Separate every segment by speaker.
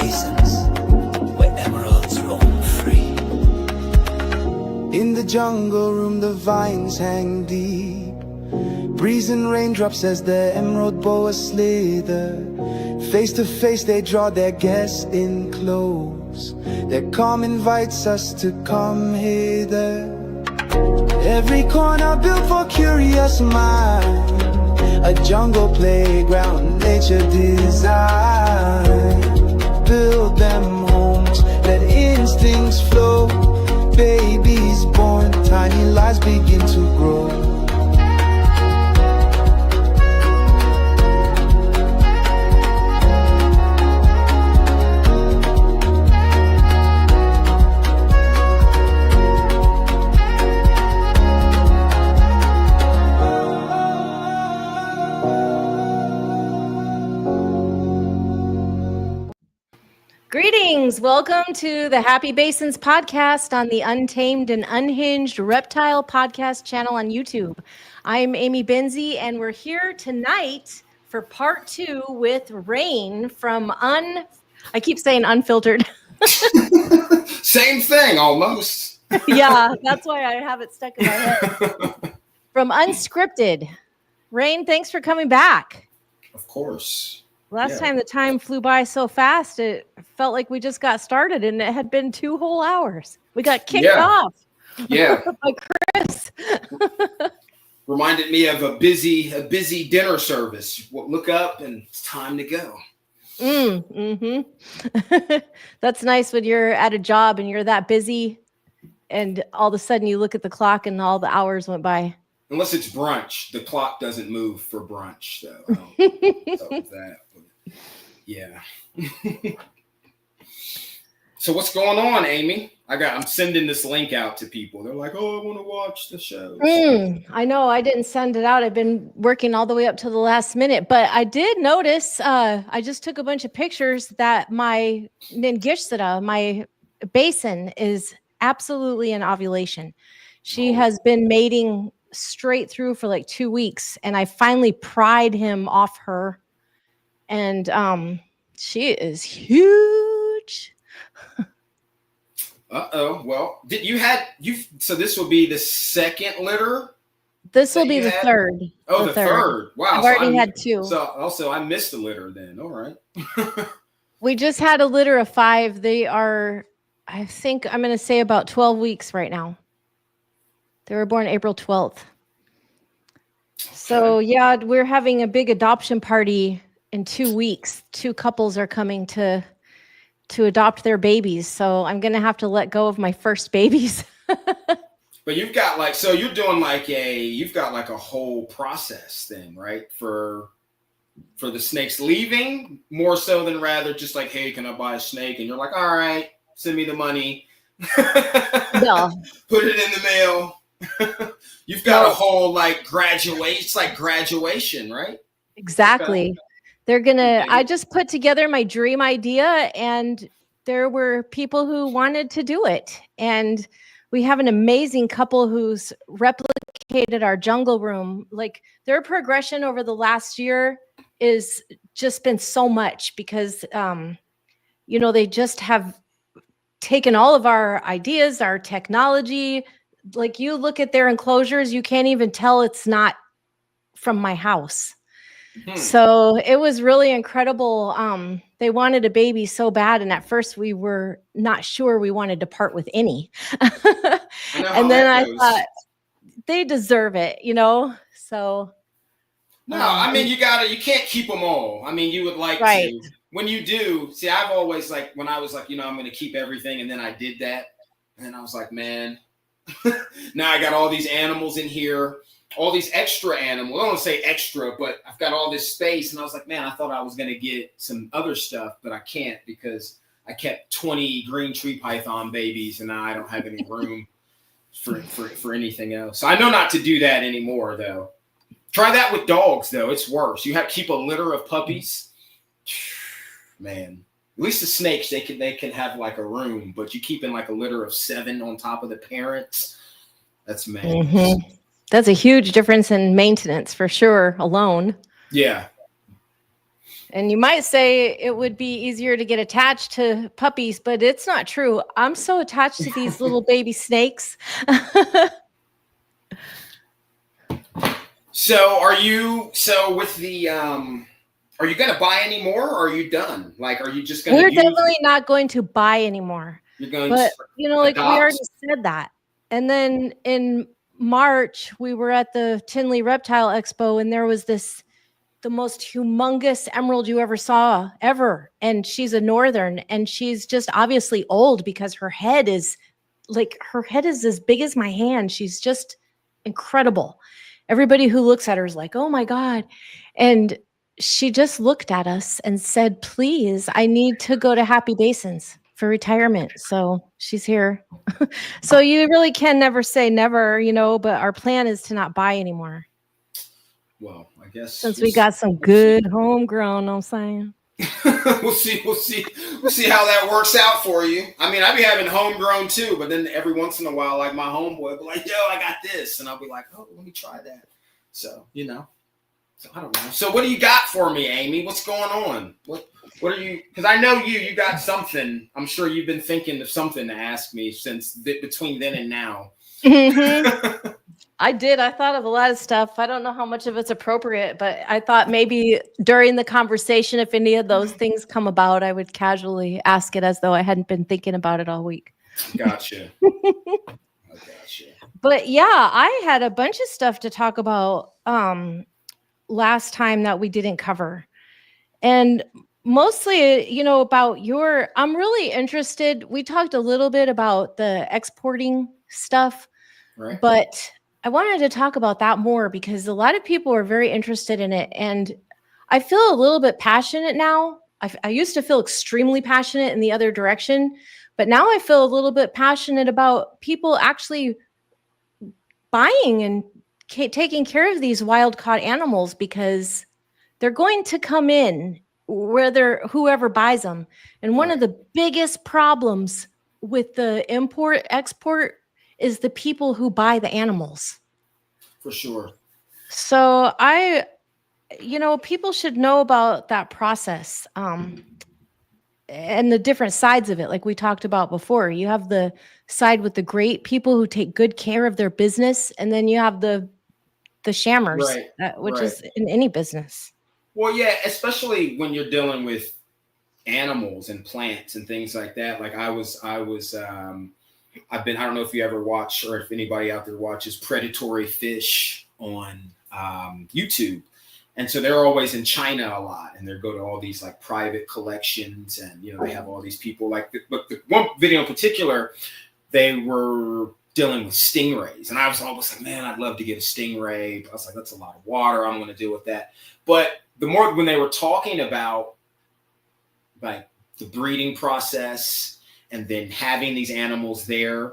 Speaker 1: basins where emeralds roam free.
Speaker 2: In the jungle room the vines hang deep, breeze and raindrops as the emerald boa slither. Face to face they draw their guests in close, their calm invites us to come hither. Every corner built for curious mind, a jungle playground, nature design. Build them homes, let instincts flow. Babies born, tiny lives begin to grow.
Speaker 3: Greetings. Welcome to the Happy Basins podcast on the Untamed and Unhinged Reptile podcast channel on YouTube. I'm Amy Benzie, and we're here tonight for part 2 with Rain from I keep saying unfiltered.
Speaker 4: Same thing, almost.
Speaker 3: Yeah, that's why I have it stuck in my head. From Unscripted. Rain, thanks for coming back.
Speaker 4: Of course.
Speaker 3: Last time the time flew by so fast, it felt like we just got started and it had been 2 whole hours. We got kicked off.
Speaker 4: Yeah.
Speaker 3: By Chris.
Speaker 4: Reminded me of a busy dinner service. Look up and it's time to go.
Speaker 3: That's nice when you're at a job and you're that busy and all of a sudden you look at the clock and all the hours went by.
Speaker 4: Unless it's brunch. The clock doesn't move for brunch, though. I don't know that. But yeah. So what's going on, Amy? I'm sending this link out to people. They're like, oh, I want to watch the show.
Speaker 3: I know. I didn't send it out. I've been working all the way up to the last minute. But I did notice, I just took a bunch of pictures that my Ningishsara, my basin, is absolutely in ovulation. She has been mating straight through for like 2 weeks, and I finally pried him off her, and she is huge.
Speaker 4: Well, so this will be the second litter?
Speaker 3: This will be the third.
Speaker 4: Oh, the third. Wow.
Speaker 3: I've already had 2.
Speaker 4: So also I missed a litter then. All right.
Speaker 3: We just had a litter of 5. They are, I think I'm going to say about 12 weeks right now. They were born April 12th. So yeah, we're having a big adoption party in 2 weeks. 2 couples are coming to adopt their babies. So I'm going to have to let go of my first babies.
Speaker 4: But you've got you're doing you've got a whole process then, right? For the snakes leaving, more so than rather just like, hey, can I buy a snake? And you're like, all right, send me the money.
Speaker 3: No.
Speaker 4: Put it in the mail. You've got a whole graduation. It's like graduation, right?
Speaker 3: Exactly. I just put together my dream idea, and there were people who wanted to do it. And we have an amazing couple who's replicated our jungle room. Like, their progression over the last year is just been so much because, they just have taken all of our ideas, our technology. Like, you look at their enclosures, you can't even tell it's not from my house. So it was really incredible. They wanted a baby so bad. And at first we were not sure we wanted to part with any. And then I thought they deserve it, so.
Speaker 4: No, I mean, you can't keep them all. I mean, you would like to. When you do, see, I've always when I was I'm going to keep everything. And then I did that. And I was like, man, now I got all these animals in here. All these extra animals. I don't want to say extra, but I've got all this space. And I was like, man, I thought I was going to get some other stuff, but I can't because I kept 20 green tree python babies and now I don't have any room for anything else. So I know not to do that anymore, though. Try that with dogs, though. It's worse. You have to keep a litter of puppies. Man, at least the snakes, they can have a room, but you keep in a litter of 7 on top of the parents. That's madness.
Speaker 3: That's a huge difference in maintenance for sure alone.
Speaker 4: Yeah.
Speaker 3: And you might say it would be easier to get attached to puppies, but it's not true. I'm so attached to these little baby snakes.
Speaker 4: So are you with the are you going to buy any more, or are you done? Like, are you just going to
Speaker 3: We're definitely not going to buy anymore.
Speaker 4: You're going
Speaker 3: but
Speaker 4: to
Speaker 3: you know, like
Speaker 4: adopt?
Speaker 3: we already said that. And then in March, we were at the Tinley Reptile Expo, and there was the most humongous emerald you ever saw ever. And she's a northern, and she's just obviously old because her head is as big as my hand. She's just incredible. Everybody who looks at her is like, oh my God. And she just looked at us and said, please, I need to go to Happy Basins for retirement. So she's here. So you really can never say never, you know, but our plan is to not buy anymore.
Speaker 4: Well, I guess
Speaker 3: since we got some good homegrown, know what I'm saying?
Speaker 4: We'll see how that works out for you. I mean, I be having homegrown too, but then every once in a while, like my homeboy will be like, yo, I got this. And I'll be like, oh, let me try that. So, you know, so I don't know. So what do you got for me, Amy? What's going on? What are you, because I know you got something. I'm sure you've been thinking of something to ask me since between then and now.
Speaker 3: Mm-hmm. I did. I thought of a lot of stuff. I don't know how much of it's appropriate, but I thought maybe during the conversation, if any of those things come about, I would casually ask it as though I hadn't been thinking about it all week.
Speaker 4: Gotcha.
Speaker 3: But yeah, I had a bunch of stuff to talk about last time that we didn't cover. And mostly, you know, about I'm really interested. We talked a little bit about the exporting stuff,
Speaker 4: right?
Speaker 3: But I wanted to talk about that more because a lot of people are very interested in it. And I feel a little bit passionate now. I used to feel extremely passionate in the other direction, but now I feel a little bit passionate about people actually buying and taking care of these wild caught animals because they're going to come in whoever buys them. And one of the biggest problems with the import export is the people who buy the animals.
Speaker 4: For sure.
Speaker 3: So people should know about that process and the different sides of it. Like we talked about before, you have the side with the great people who take good care of their business. And then you have the shammers, which is in any business.
Speaker 4: Well, yeah, especially when you're dealing with animals and plants and things like that. Like I don't know if you ever watch or if anybody out there watches predatory fish on YouTube. And so they're always in China a lot, and they go to all these like private collections, and you know they have all these people like. But the one video in particular, they were dealing with stingrays, and I was always like, man, I'd love to get a stingray. But I was like, that's a lot of water. I don't want to deal with that. But the more when they were talking about like the breeding process and then having these animals there.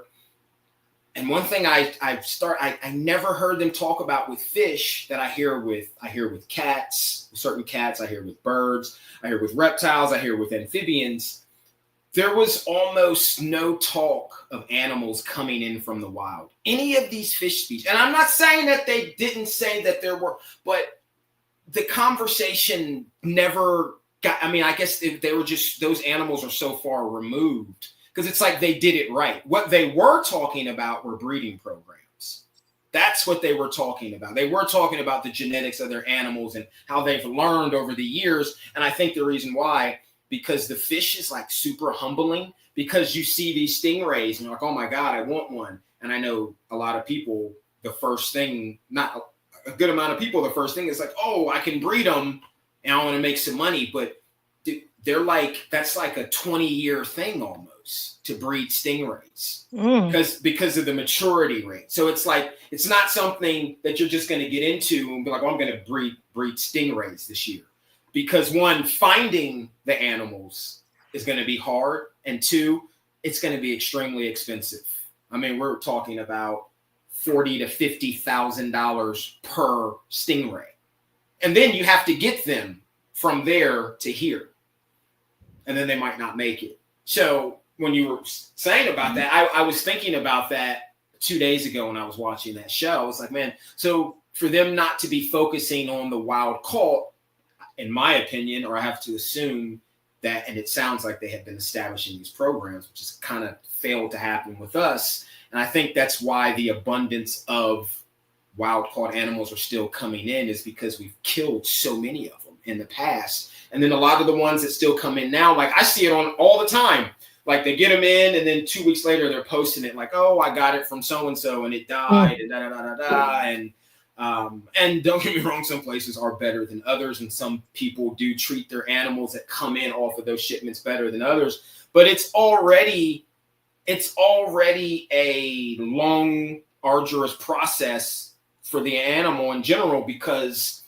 Speaker 4: And one thing I never heard them talk about with fish that I hear with cats, certain cats, I hear with birds, I hear with reptiles, I hear with amphibians. There was almost no talk of animals coming in from the wild. Any of these fish species, and I'm not saying that they didn't say that there were, but the conversation never got, I mean, I guess they were just, those animals are so far removed. Because it's like they did it right. What they were talking about were breeding programs. That's what they were talking about. They were talking about the genetics of their animals and how they've learned over the years. And I think the reason why, because the fish is like super humbling, because you see these stingrays and you're like, oh my God, I want one. And I know a lot of people, the first thing, not a good amount of people, the first thing is like, oh, I can breed them and I want to make some money. But they're like, that's like a 20-year thing almost to breed stingrays because of the maturity rate. So it's like, it's not something that you're just going to get into and be like, oh, I'm going to breed stingrays this year. Because one, finding the animals is going to be hard. And two, it's going to be extremely expensive. I mean, we're talking about $40,000 to $50,000 per stingray. And then you have to get them from there to here. And then they might not make it. So when you were saying about that, I was thinking about that 2 days ago when I was watching that show. I was like, man, so for them not to be focusing on the wild caught, in my opinion, or I have to assume that, and it sounds like they have been establishing these programs, which has kind of failed to happen with us. And I think that's why the abundance of wild caught animals are still coming in, is because we've killed so many of them in the past. And then a lot of the ones that still come in now, like I see it on all the time. Like they get them in, and then 2 weeks later they're posting it like, oh, I got it from so-and-so and it died, and and don't get me wrong, some places are better than others, and some people do treat their animals that come in off of those shipments better than others. But it's already a long, arduous process for the animal in general, because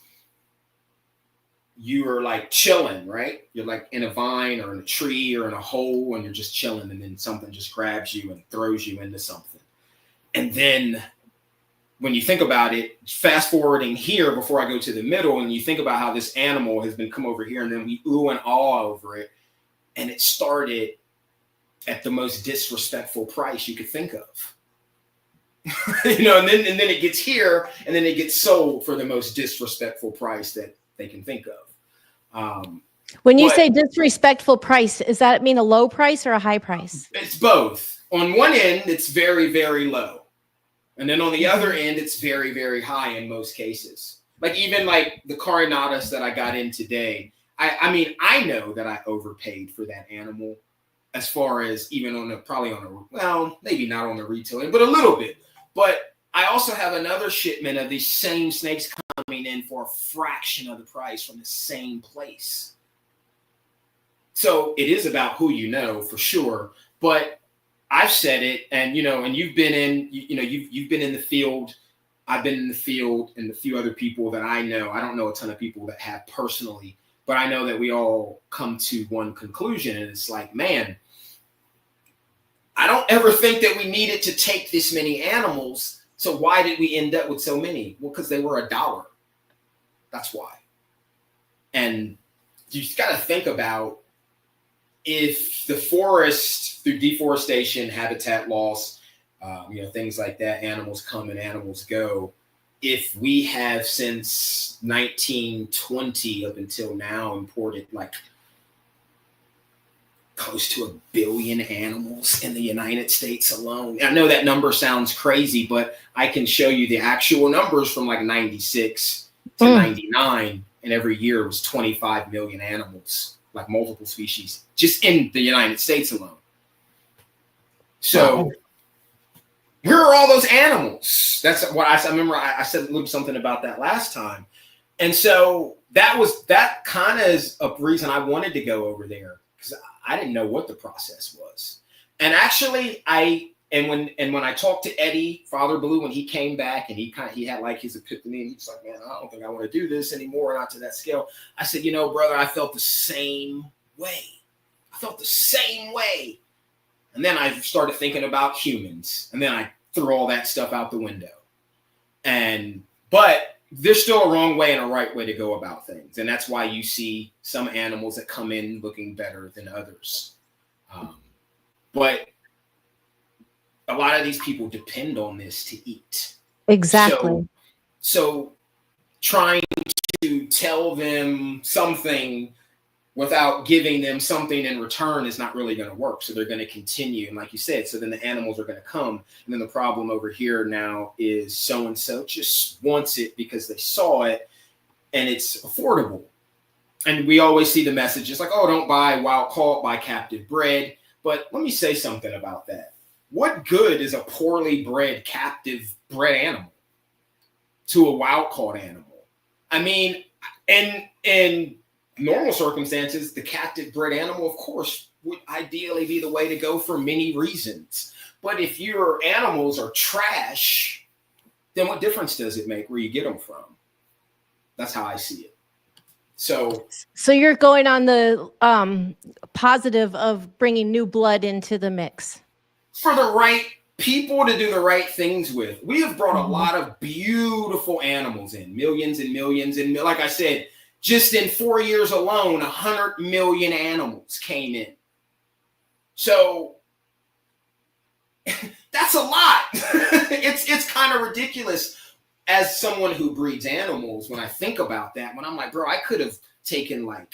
Speaker 4: you are like chilling, right? You're like in a vine or in a tree or in a hole, and you're just chilling, and then something just grabs you and throws you into something. And then when you think about it, fast forwarding here before I go to the middle, and you think about how this animal has been come over here, and then we ooh and awe over it, and it started at the most disrespectful price you could think of. And then it gets here, and then it gets sold for the most disrespectful price that they can think of.
Speaker 3: When you say disrespectful price, does that mean a low price or a high price?
Speaker 4: It's both. On one end, it's very, very low. And then on the other end, it's very, very high in most cases. Like even like the Carinatus that I got in today, I mean, I know that I overpaid for that animal, as far as even maybe not on the retail end, but a little bit. But I also have another shipment of these same snakes coming in for a fraction of the price from the same place. So it is about who you know, for sure. But I've said it, and and you've been in, you've been in the field. I've been in the field, and a few other people that I know. I don't know a ton of people that have personally, but I know that we all come to one conclusion, and it's like, man, I don't ever think that we needed to take this many animals. So why did we end up with so many? Well, because they were $1. That's why. And you just got to think about, if the forest, through deforestation, habitat loss, things like that, animals come and animals go. If we have since 1920 up until now imported like close to 1 billion animals in the United States alone. I know that number sounds crazy, but I can show you the actual numbers from like 96 to 99. And every year it was 25 million animals, like multiple species, just in the United States alone. So where are all those animals? That's what I remember. I said a little something about that last time. And so that kind of is a reason I wanted to go over there, because I didn't know what the process was. And actually when I talked to Eddie, Father Blue, when he came back and he had like his epiphany, and he's like, man, I don't think I want to do this anymore, not to that scale. I said, brother, I felt the same way. And then I started thinking about humans, and then I threw all that stuff out the window. But there's still a wrong way and a right way to go about things. And that's why you see some animals that come in looking better than others. But a lot of these people depend on this to eat.
Speaker 3: Exactly.
Speaker 4: So trying to tell them something without giving them something in return is not really going to work. So they're going to continue. And like you said, so then the animals are going to come. And then the problem over here now is so-and-so just wants it because they saw it and it's affordable. And we always see the messages like, oh, don't buy wild caught, buy captive bred. But let me say something about that. What good is a poorly bred, captive bred animal to a wild caught animal? I mean, in normal circumstances, the captive bred animal, of course, would ideally be the way to go for many reasons. But if your animals are trash, then what difference does it make where you get them from? That's how I see it. So you're going on the positive of bringing new blood into the mix. For the right people to do the right things with. We have brought a lot of beautiful animals in, millions and millions. And like I said, just in 4 years alone, 100 million animals came in. So that's a lot. It's kind of ridiculous. as someone who breeds animals, when I think about that, when I'm like, bro, I could have taken like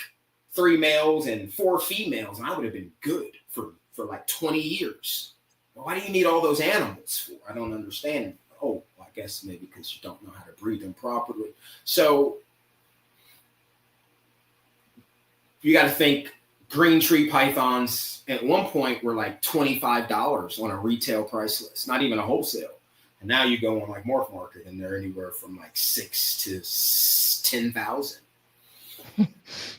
Speaker 4: 3 males and 4 females, and I would have been good for like 20 years. Why do you need all those animals for? I don't understand. Oh, well, I guess maybe because you don't know how to breed them properly. So you got to think green tree pythons at one point were like $25 on a retail price list, not even a wholesale. And now you go on like Morph Market and they're anywhere from like 6 to 10,000.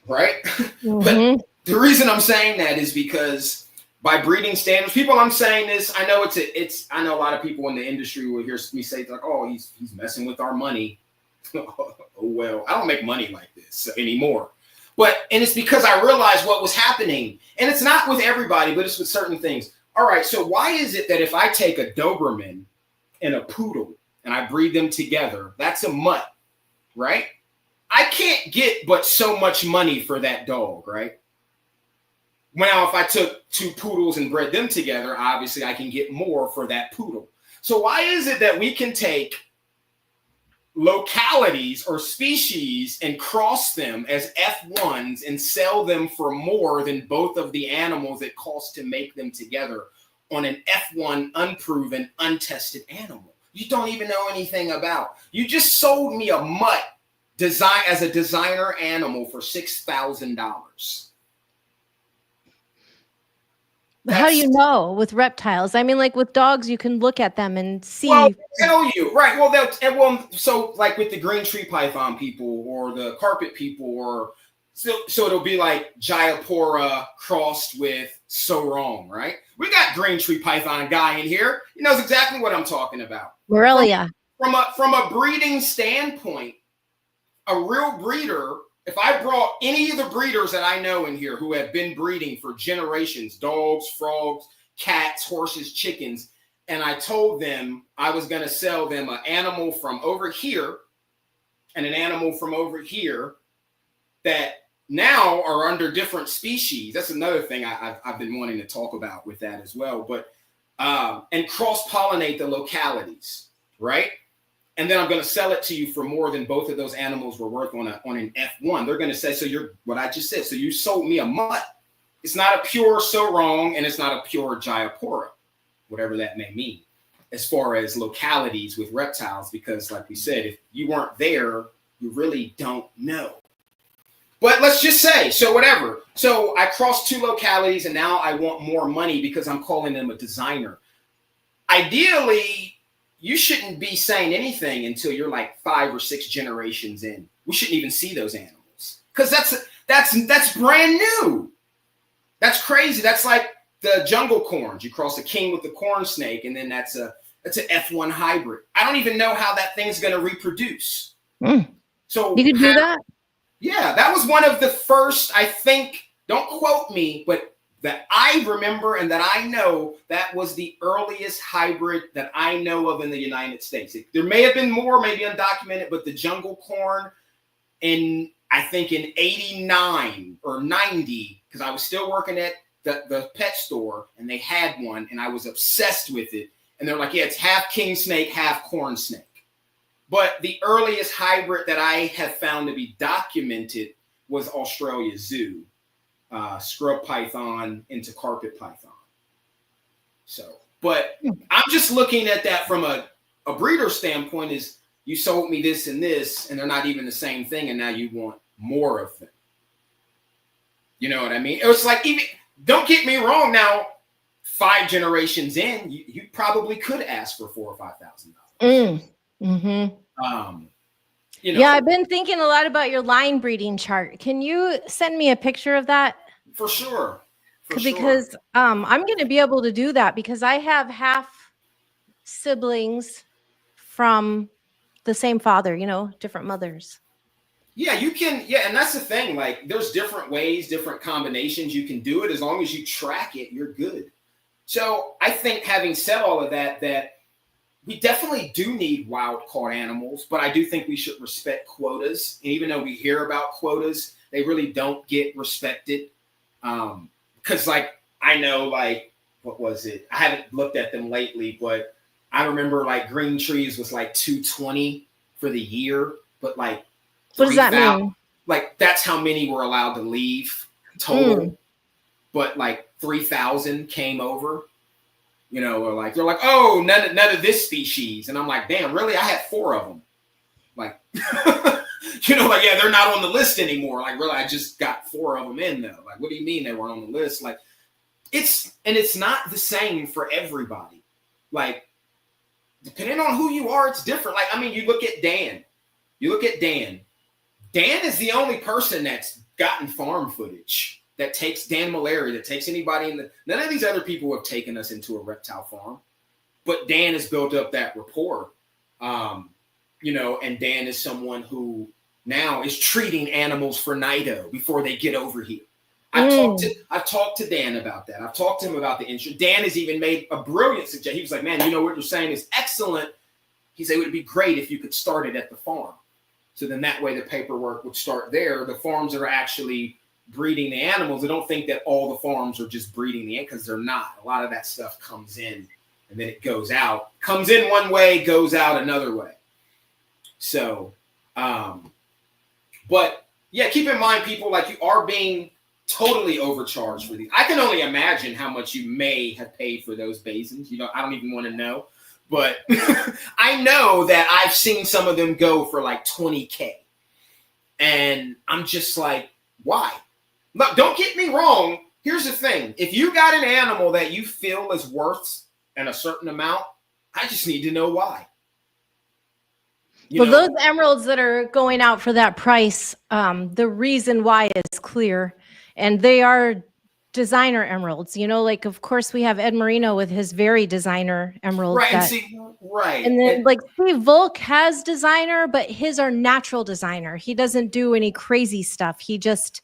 Speaker 4: Right? Mm-hmm. But the reason I'm saying that is because by breeding standards, people, I'm saying this, I know I know a lot of people in the industry will hear me say like, oh, he's messing with our money. Oh, well, I don't make money like this anymore. And it's because I realized what was happening. And it's not with everybody, but it's with certain things. All right, so why is it that if I take a Doberman and a poodle and I breed them together, that's a mutt, right? I can't get but so much money for that dog, right? Now, if I took 2 poodles and bred them together, obviously I can get more for that poodle. So why is it that we can take localities or species and cross them as F1s and sell them for more than both of the animals it costs to make them together on an F1 unproven, untested animal you don't even know anything about? You just sold me a mutt as a designer animal for $6,000.
Speaker 3: How do you know with reptiles? I mean, like with dogs, you can look at them and see.
Speaker 4: Well, they'll tell you, right? Well, so like with the green tree python people or the carpet people, or so it'll be like Jayapura crossed with Sorong, right? We got green tree python guy in here. He knows exactly what I'm talking about.
Speaker 3: Morelia.
Speaker 4: From a breeding standpoint, a real breeder. If I brought any of the breeders that I know in here who have been breeding for generations, dogs, frogs, cats, horses, chickens, and I told them I was going to sell them an animal from over here and an animal from over here that now are under different species. That's another thing I've been wanting to talk about with that as well. But and cross-pollinate the localities, right? And then I'm going to sell it to you for more than both of those animals were worth on an F1. They're going to say, so you're what I just said. So you sold me a mutt. It's not a pure Sorong and it's not a pure Jayapura, whatever that may mean, as far as localities with reptiles, because like we said, if you weren't there, you really don't know. But let's just say, so whatever. So I crossed 2 localities and now I want more money because I'm calling them a designer. Ideally, you shouldn't be saying anything until you're like 5 or 6 generations in. We shouldn't even see those animals because that's brand new. That's crazy. That's like the jungle corns. You cross a king with the corn snake, and then that's an F1 hybrid. I don't even know how that thing's going to reproduce. So
Speaker 3: you could do that.
Speaker 4: Yeah, that was one of the first. I think. Don't quote me, but that I remember and that I know, that was the earliest hybrid that I know of in the United States. There may have been more, maybe undocumented, but the jungle corn I think in 89 or 90, because I was still working at the pet store and they had one and I was obsessed with it. And they're like, yeah, it's half king snake, half corn snake. But the earliest hybrid that I have found to be documented was Australia Zoo. Scrub python into carpet python. So, but I'm just looking at that from a breeder standpoint is you sold me this and this, and they're not even the same thing, and now you want more of them. You know what I mean? It's like, even, don't get me wrong, now 5 generations in, you probably could ask for $4,000 or $5,000.
Speaker 3: Mm-hmm.
Speaker 4: You know,
Speaker 3: yeah, I've been thinking a lot about your line breeding chart. Can you send me a picture of that?
Speaker 4: For sure.
Speaker 3: Because I'm going to be able to do that because I have half siblings from the same father, different mothers.
Speaker 4: Yeah, you can. Yeah, and that's the thing. Like, there's different ways, different combinations you can do it. As long as you track it, you're good. So I think, having said all of that, that we definitely do need wild-caught animals, but I do think we should respect quotas. And even though we hear about quotas, they really don't get respected. Because, like, I know, like, what was it? I haven't looked at them lately, but I remember, like, green trees was like 220 for the year, but like,
Speaker 3: what does that mean?
Speaker 4: Like, that's how many were allowed to leave total. But like 3,000 came over, you know, or like, they're like, oh, none of this species. And I'm like, damn, really? I had 4 of them. Like, you know, like, yeah, they're not on the list anymore. Like, really, I just got 4 of them in though. Like, what do you mean they weren't on the list? Like, it's not the same for everybody. Like, depending on who you are, it's different. Like, I mean, you look at Dan. Dan is the only person that's gotten farm footage, that takes Dan Mallory, that takes anybody in the, none of these other people have taken us into a reptile farm, but Dan has built up that rapport. You know, and Dan is someone who now is treating animals for nido before they get over here. I've talked to Dan about that. I've talked to him about the insurance. Dan has even made a brilliant suggestion. He was like, man, you know what you're saying is excellent. He said, it would be great if you could start it at the farm. So then that way the paperwork would start there. The farms that are actually breeding the animals, I don't think that all the farms are just breeding the animals, because they're not. A lot of that stuff comes in and then it goes out. Comes in one way, goes out another way. So, but yeah, keep in mind, people, like, you are being totally overcharged for these. I can only imagine how much you may have paid for those basins. You know, I don't even want to know, but I know that I've seen some of them go for like 20K, and I'm just like, why? Look, don't get me wrong. Here's the thing. If you got an animal that you feel is worth a certain amount, I just need to know why.
Speaker 3: Well, those emeralds that are going out for that price, the reason why is clear, and they are designer emeralds. You know, like, of course, we have Ed Marino with his very designer emeralds.
Speaker 4: Right.
Speaker 3: And then, like, Steve Volk has designer, but his are natural designer. He doesn't do any crazy stuff. He just,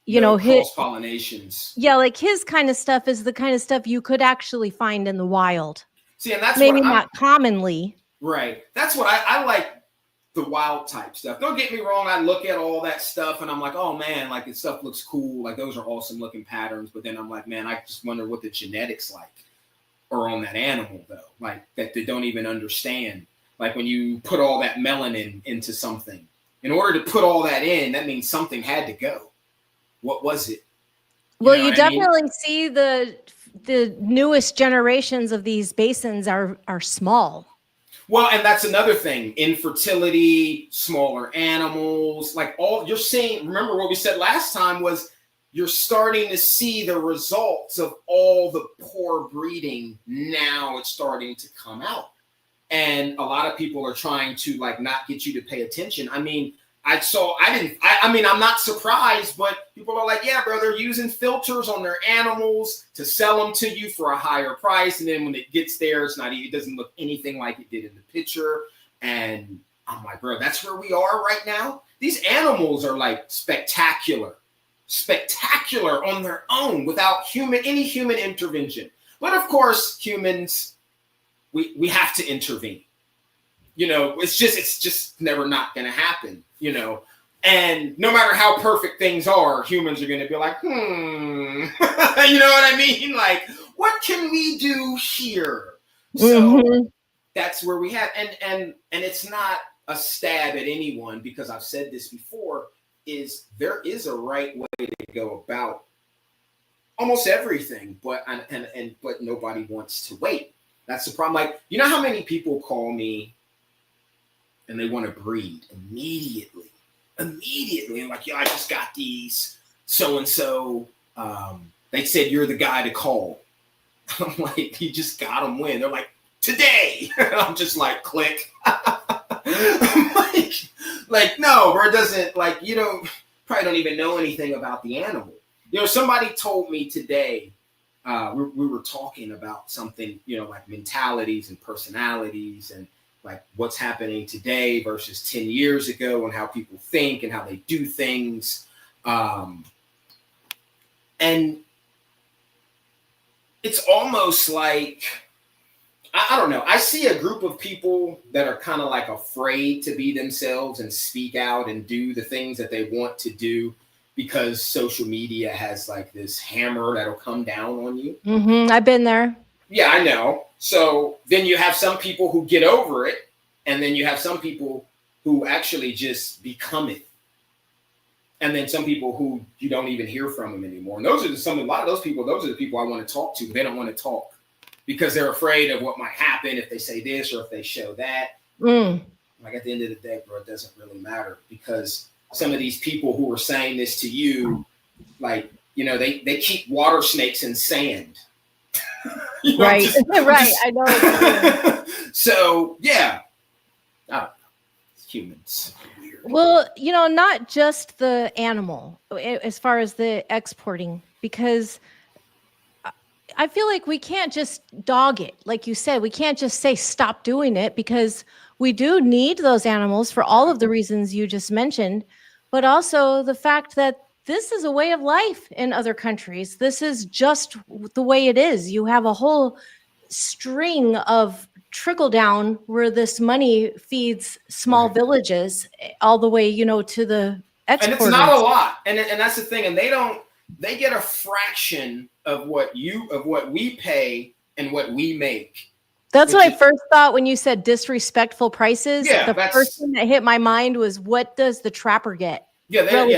Speaker 3: you know,
Speaker 4: cross pollinations.
Speaker 3: Yeah, like, his kind of stuff is the kind of stuff you could actually find in the wild.
Speaker 4: See, and that's
Speaker 3: maybe not commonly.
Speaker 4: Right. That's what I like, the wild type stuff. Don't get me wrong. I look at all that stuff and I'm like, oh man, like, this stuff looks cool. Like, those are awesome looking patterns. But then I'm like, man, I just wonder what the genetics like are on that animal though. Like, that they don't even understand. Like, when you put all that melanin into something, in order to put all that in, that means something had to go. What was it?
Speaker 3: Well, you definitely see the newest generations of these basins are small.
Speaker 4: Well, and that's another thing. Infertility, smaller animals, like, all you're seeing. Remember what we said last time was, you're starting to see the results of all the poor breeding. Now it's starting to come out. And a lot of people are trying to, like, not get you to pay attention. I mean, I'm not surprised, but people are like, yeah, bro, they're using filters on their animals to sell them to you for a higher price. And then when it gets there, it doesn't look anything like it did in the picture. And I'm like, bro, that's where we are right now. These animals are like spectacular on their own without any human intervention. But of course, humans, we have to intervene. You know, it's just never not going to happen, you know. And no matter how perfect things are, humans are going to be like, you know what I mean? Like, what can we do here? So that's where we have, and it's not a stab at anyone, because I've said this before, there is a right way to go about almost everything, but nobody wants to wait. That's the problem. Like, you know how many people call me and they want to breed immediately. I'm like, yo, I just got these so-and-so. They said you're the guy to call. I'm like, you just got them when? They're like, today. I'm just like, click. I'm like, no, bro, it doesn't, like, you probably don't even know anything about the animal. You know, somebody told me today, we were talking about something, you know, like mentalities and personalities and like what's happening today versus 10 years ago and how people think and how they do things. And it's almost like, I don't know. I see a group of people that are kind of like afraid to be themselves and speak out and do the things that they want to do because social media has like this hammer that'll come down on you.
Speaker 3: I've been there.
Speaker 4: Yeah, I know. So then you have some people who get over it, and then you have some people who actually just become it. And then some people who you don't even hear from them anymore. And those are a lot of those people, those are the people I want to talk to. They don't want to talk because they're afraid of what might happen if they say this or if they show that. Like at the end of the day, bro, it doesn't really matter, because some of these people who are saying this to you, like, you know, they keep water snakes in sand. You know,
Speaker 3: right. Right. I know.
Speaker 4: So, yeah. I don't know. It's humans. Weird.
Speaker 3: Well, you know, not just the animal as far as the exporting, because I feel like we can't just dog it. Like you said, we can't just say stop doing it, because we do need those animals for all of the reasons you just mentioned, but also the fact that this is a way of life in other countries. This is just the way it is. You have a whole string of trickle down where this money feeds small villages all the way, you know, to the exporters.
Speaker 4: And it's not a lot. And that's the thing. And they get a fraction of what we pay and what we make.
Speaker 3: That's what I first thought when you said disrespectful prices.
Speaker 4: Yeah,
Speaker 3: the first thing that hit my mind was, what does the trapper get?
Speaker 4: Yeah, they don't.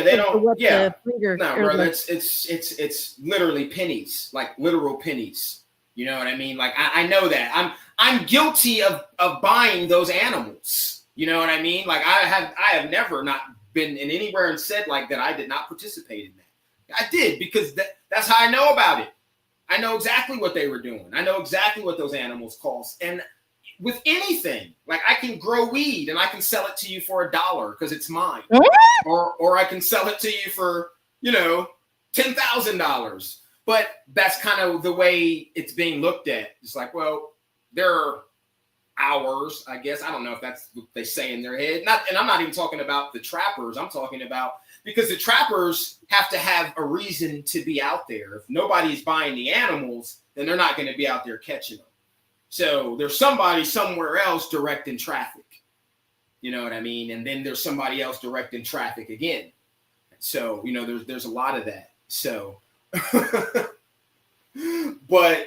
Speaker 4: Yeah,
Speaker 3: the
Speaker 4: no, bro, it's literally pennies, like literal pennies. You know what I mean? Like I know that I'm guilty of buying those animals. You know what I mean? Like I have never not been in anywhere and said like that I did not participate in that. I did, because that's how I know about it. I know exactly what they were doing. I know exactly what those animals cost. And with anything, like I can grow weed and I can sell it to you for $1 because it's mine. Or I can sell it to you for, you know, $10,000. But that's kind of the way it's being looked at. It's like, well, there are hours, I guess. I don't know if that's what they say in their head. And I'm not even talking about the trappers. I'm talking about, because the trappers have to have a reason to be out there. If nobody's buying the animals, then they're not going to be out there catching them. So there's somebody somewhere else directing traffic. You know what I mean? And then there's somebody else directing traffic again. So, you know, there's a lot of that. So, but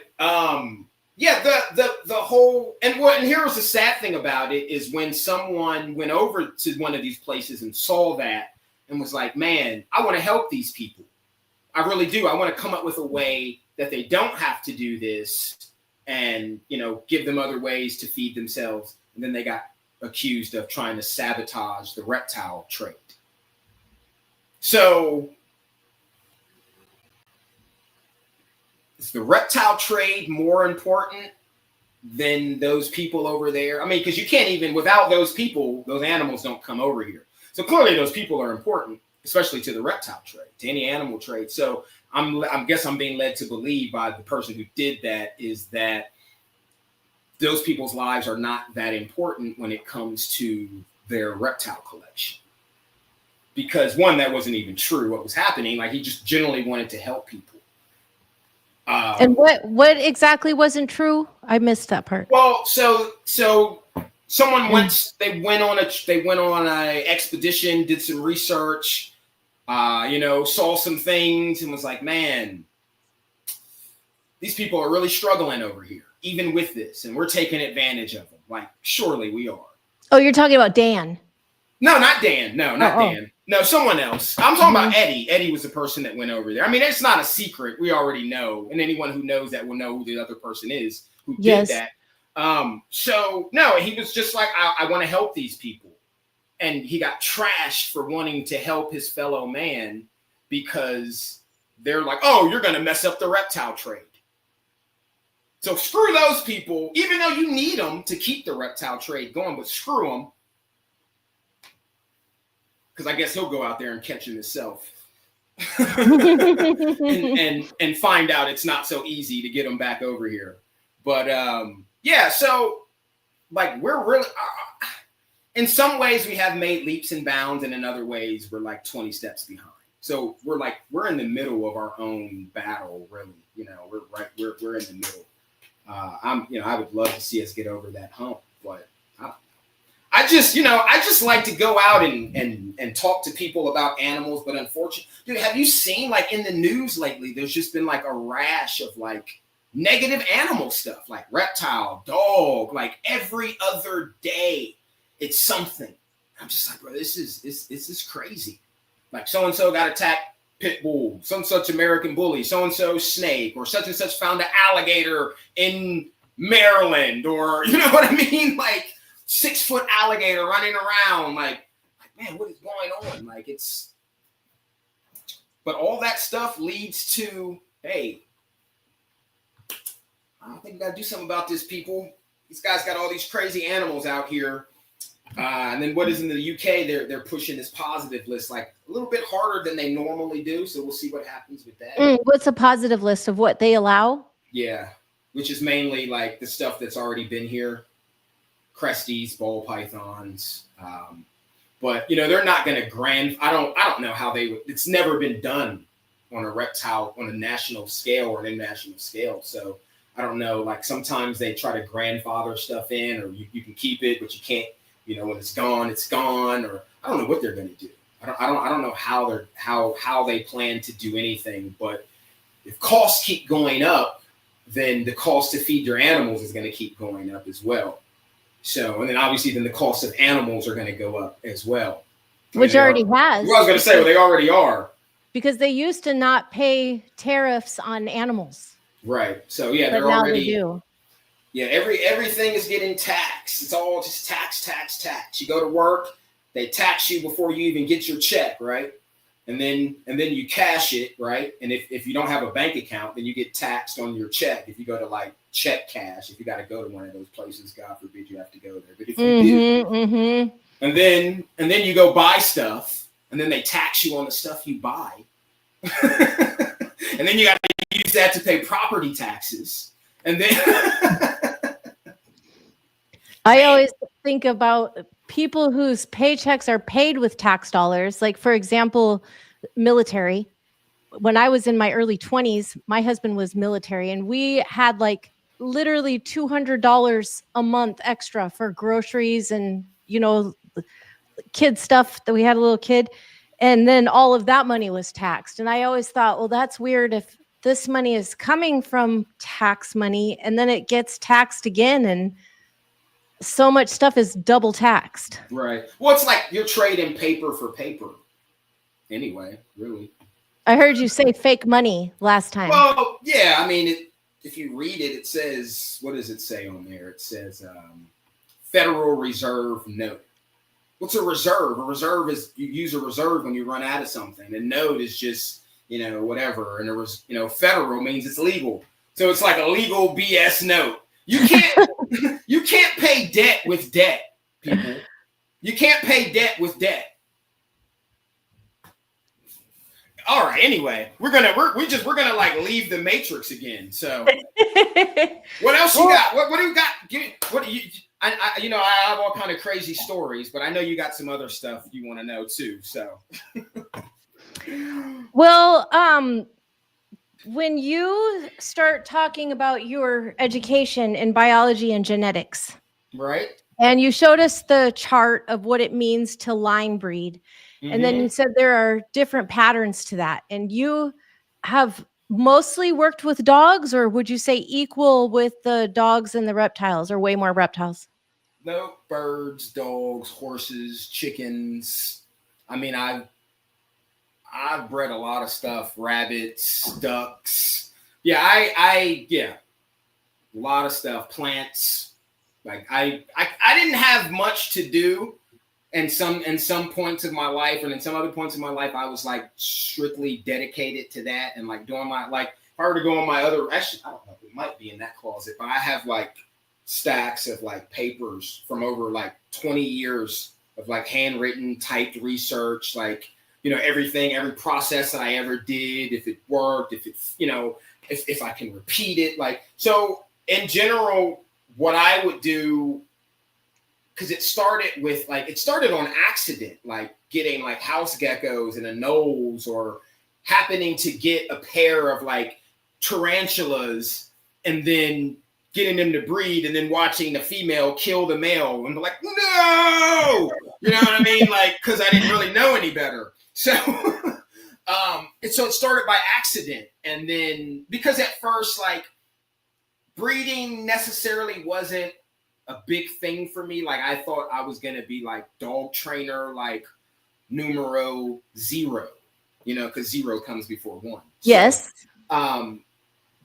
Speaker 4: yeah, the whole, and here was the sad thing about it, is when someone went over to one of these places and saw that and was like, man, I want to help these people. I really do. I want to come up with a way that they don't have to do this, and, you know, give them other ways to feed themselves. And then they got accused of trying to sabotage the reptile trade. So is the reptile trade more important than those people over there? I mean, because you can't even, without those people, those animals don't come over here. So clearly those people are important, especially to the reptile trade, to any animal trade. So I guess I'm being led to believe by the person who did that is that those people's lives are not that important when it comes to their reptile collection. Because one, that wasn't even true what was happening. Like, he just generally wanted to help people.
Speaker 3: And what exactly wasn't true? I missed that part.
Speaker 4: Well, so someone they went on a expedition, did some research, you know, saw some things and was like, man, these people are really struggling over here, even with this, and we're taking advantage of them. Like, surely we are.
Speaker 3: Oh, you're talking about Dan.
Speaker 4: No, not Dan. No, not Dan. No, someone else. I'm talking about Eddie. Eddie was the person that went over there. I mean, it's not a secret. We already know. And anyone who knows that will know who the other person is who did that. So, no, he was just like, I want to help these people. And he got trashed for wanting to help his fellow man because they're like, oh, you're going to mess up the reptile trade. So screw those people, even though you need them to keep the reptile trade going, but screw them. Because I guess he'll go out there and catch him himself and find out it's not so easy to get him back over here. But yeah, so like we're really, in some ways we have made leaps and bounds, and in other ways we're like 20 steps behind. So we're in the middle of our own battle, really. You know, we're in the middle. I would love to see us get over that hump, but I just like to go out and talk to people about animals, but unfortunately, dude, have you seen, like, in the news lately, there's just been like a rash of like negative animal stuff, like reptile, dog, like every other day it's something. I'm just like, bro, this is crazy. Like so-and-so got attacked pit bull, some such American bully, so-and-so snake, or such and such found an alligator in Maryland, or you know what I mean? Like 6-foot alligator running around. Like, man, what is going on? Like but all that stuff leads to, hey, I think we got to do something about this, people. These guys got all these crazy animals out here. And then what is in the UK, they're pushing this positive list like a little bit harder than they normally do. So we'll see what happens with that.
Speaker 3: What's a positive list of what they allow?
Speaker 4: Yeah, which is mainly like the stuff that's already been here. Cresties, ball pythons. But, you know, they're not going to I don't know how it's never been done on a reptile on a national scale or an international scale. So I don't know, like sometimes they try to grandfather stuff in, or you can keep it, but you can't, you know, when it's gone, or I don't know what they're going to do. I don't know how they plan to do anything, but if costs keep going up, then the cost to feed your animals is going to keep going up as well. So, and then obviously then the cost of animals are going to go up as well.
Speaker 3: Which already has.
Speaker 4: Well, I was going to say, well, they already are.
Speaker 3: Because they used to not pay tariffs on animals.
Speaker 4: Right. So yeah,
Speaker 3: but
Speaker 4: they're
Speaker 3: now
Speaker 4: already.
Speaker 3: They do.
Speaker 4: Yeah, everything is getting taxed. It's all just tax. You go to work, they tax you before you even get your check, right? And then you cash it, right? And if you don't have a bank account, then you get taxed on your check. If you go to like check cash, if you got to go to one of those places, God forbid you have to go there. But if you do, and then you go buy stuff, and then they tax you on the stuff you buy, and then you got to use that to pay property taxes, and then.
Speaker 3: I always think about people whose paychecks are paid with tax dollars. Like, for example, military. When I was in my early 20s, my husband was military, and we had like literally $200 a month extra for groceries and, you know, kid stuff that we had a little kid. And then all of that money was taxed. And I always thought, well, that's weird if this money is coming from tax money and then it gets taxed again. And so much stuff is double taxed.
Speaker 4: Right. Well, it's like you're trading paper for paper. Anyway, really.
Speaker 3: I heard you say fake money last time.
Speaker 4: Well, yeah. I mean, if you read it, it says, what does it say on there? It says Federal Reserve note. What's a reserve? A reserve is you use a reserve when you run out of something. A note is just, you know, whatever. And there was, you know, federal means it's legal. So it's like a legal BS note. You can't pay debt with debt, people. You can't pay debt with debt. All right. Anyway, we're gonna like leave the matrix again. So, what else you got? What do you got? What do you? I have all kind of crazy stories, but I know you got some other stuff you want to know too. So,
Speaker 3: well, when you start talking about your education in biology and genetics,
Speaker 4: right?
Speaker 3: And you showed us the chart of what it means to line breed. And then you said there are different patterns to that. And you have mostly worked with dogs, or would you say equal with the dogs and the reptiles, or way more reptiles?
Speaker 4: No, birds, dogs, horses, chickens. I mean, I've bred a lot of stuff, rabbits, ducks. Yeah, I a lot of stuff, plants. Like I didn't have much to do. And some points of my life, and in some other points of my life, I was like strictly dedicated to that, and like doing my, like if I were to go on my other, actually I don't know, it might be in that closet, but I have like stacks of like papers from over like 20 years of like handwritten, typed research, like, you know, everything, every process that I ever did, if it worked, if it, you know, if I can repeat it, like, so in general, what I would do. Because it started on accident, like getting like house geckos and a nose, or happening to get a pair of like tarantulas and then getting them to breed, and then watching the female kill the male and be like, no, you know what I mean? Like, because I didn't really know any better. So, so it started by accident. And then because at first, like, breeding necessarily wasn't a big thing for me. Like I thought I was going to be like dog trainer, like numero 0, you know, because 0 comes before 1.
Speaker 3: Yes.
Speaker 4: So,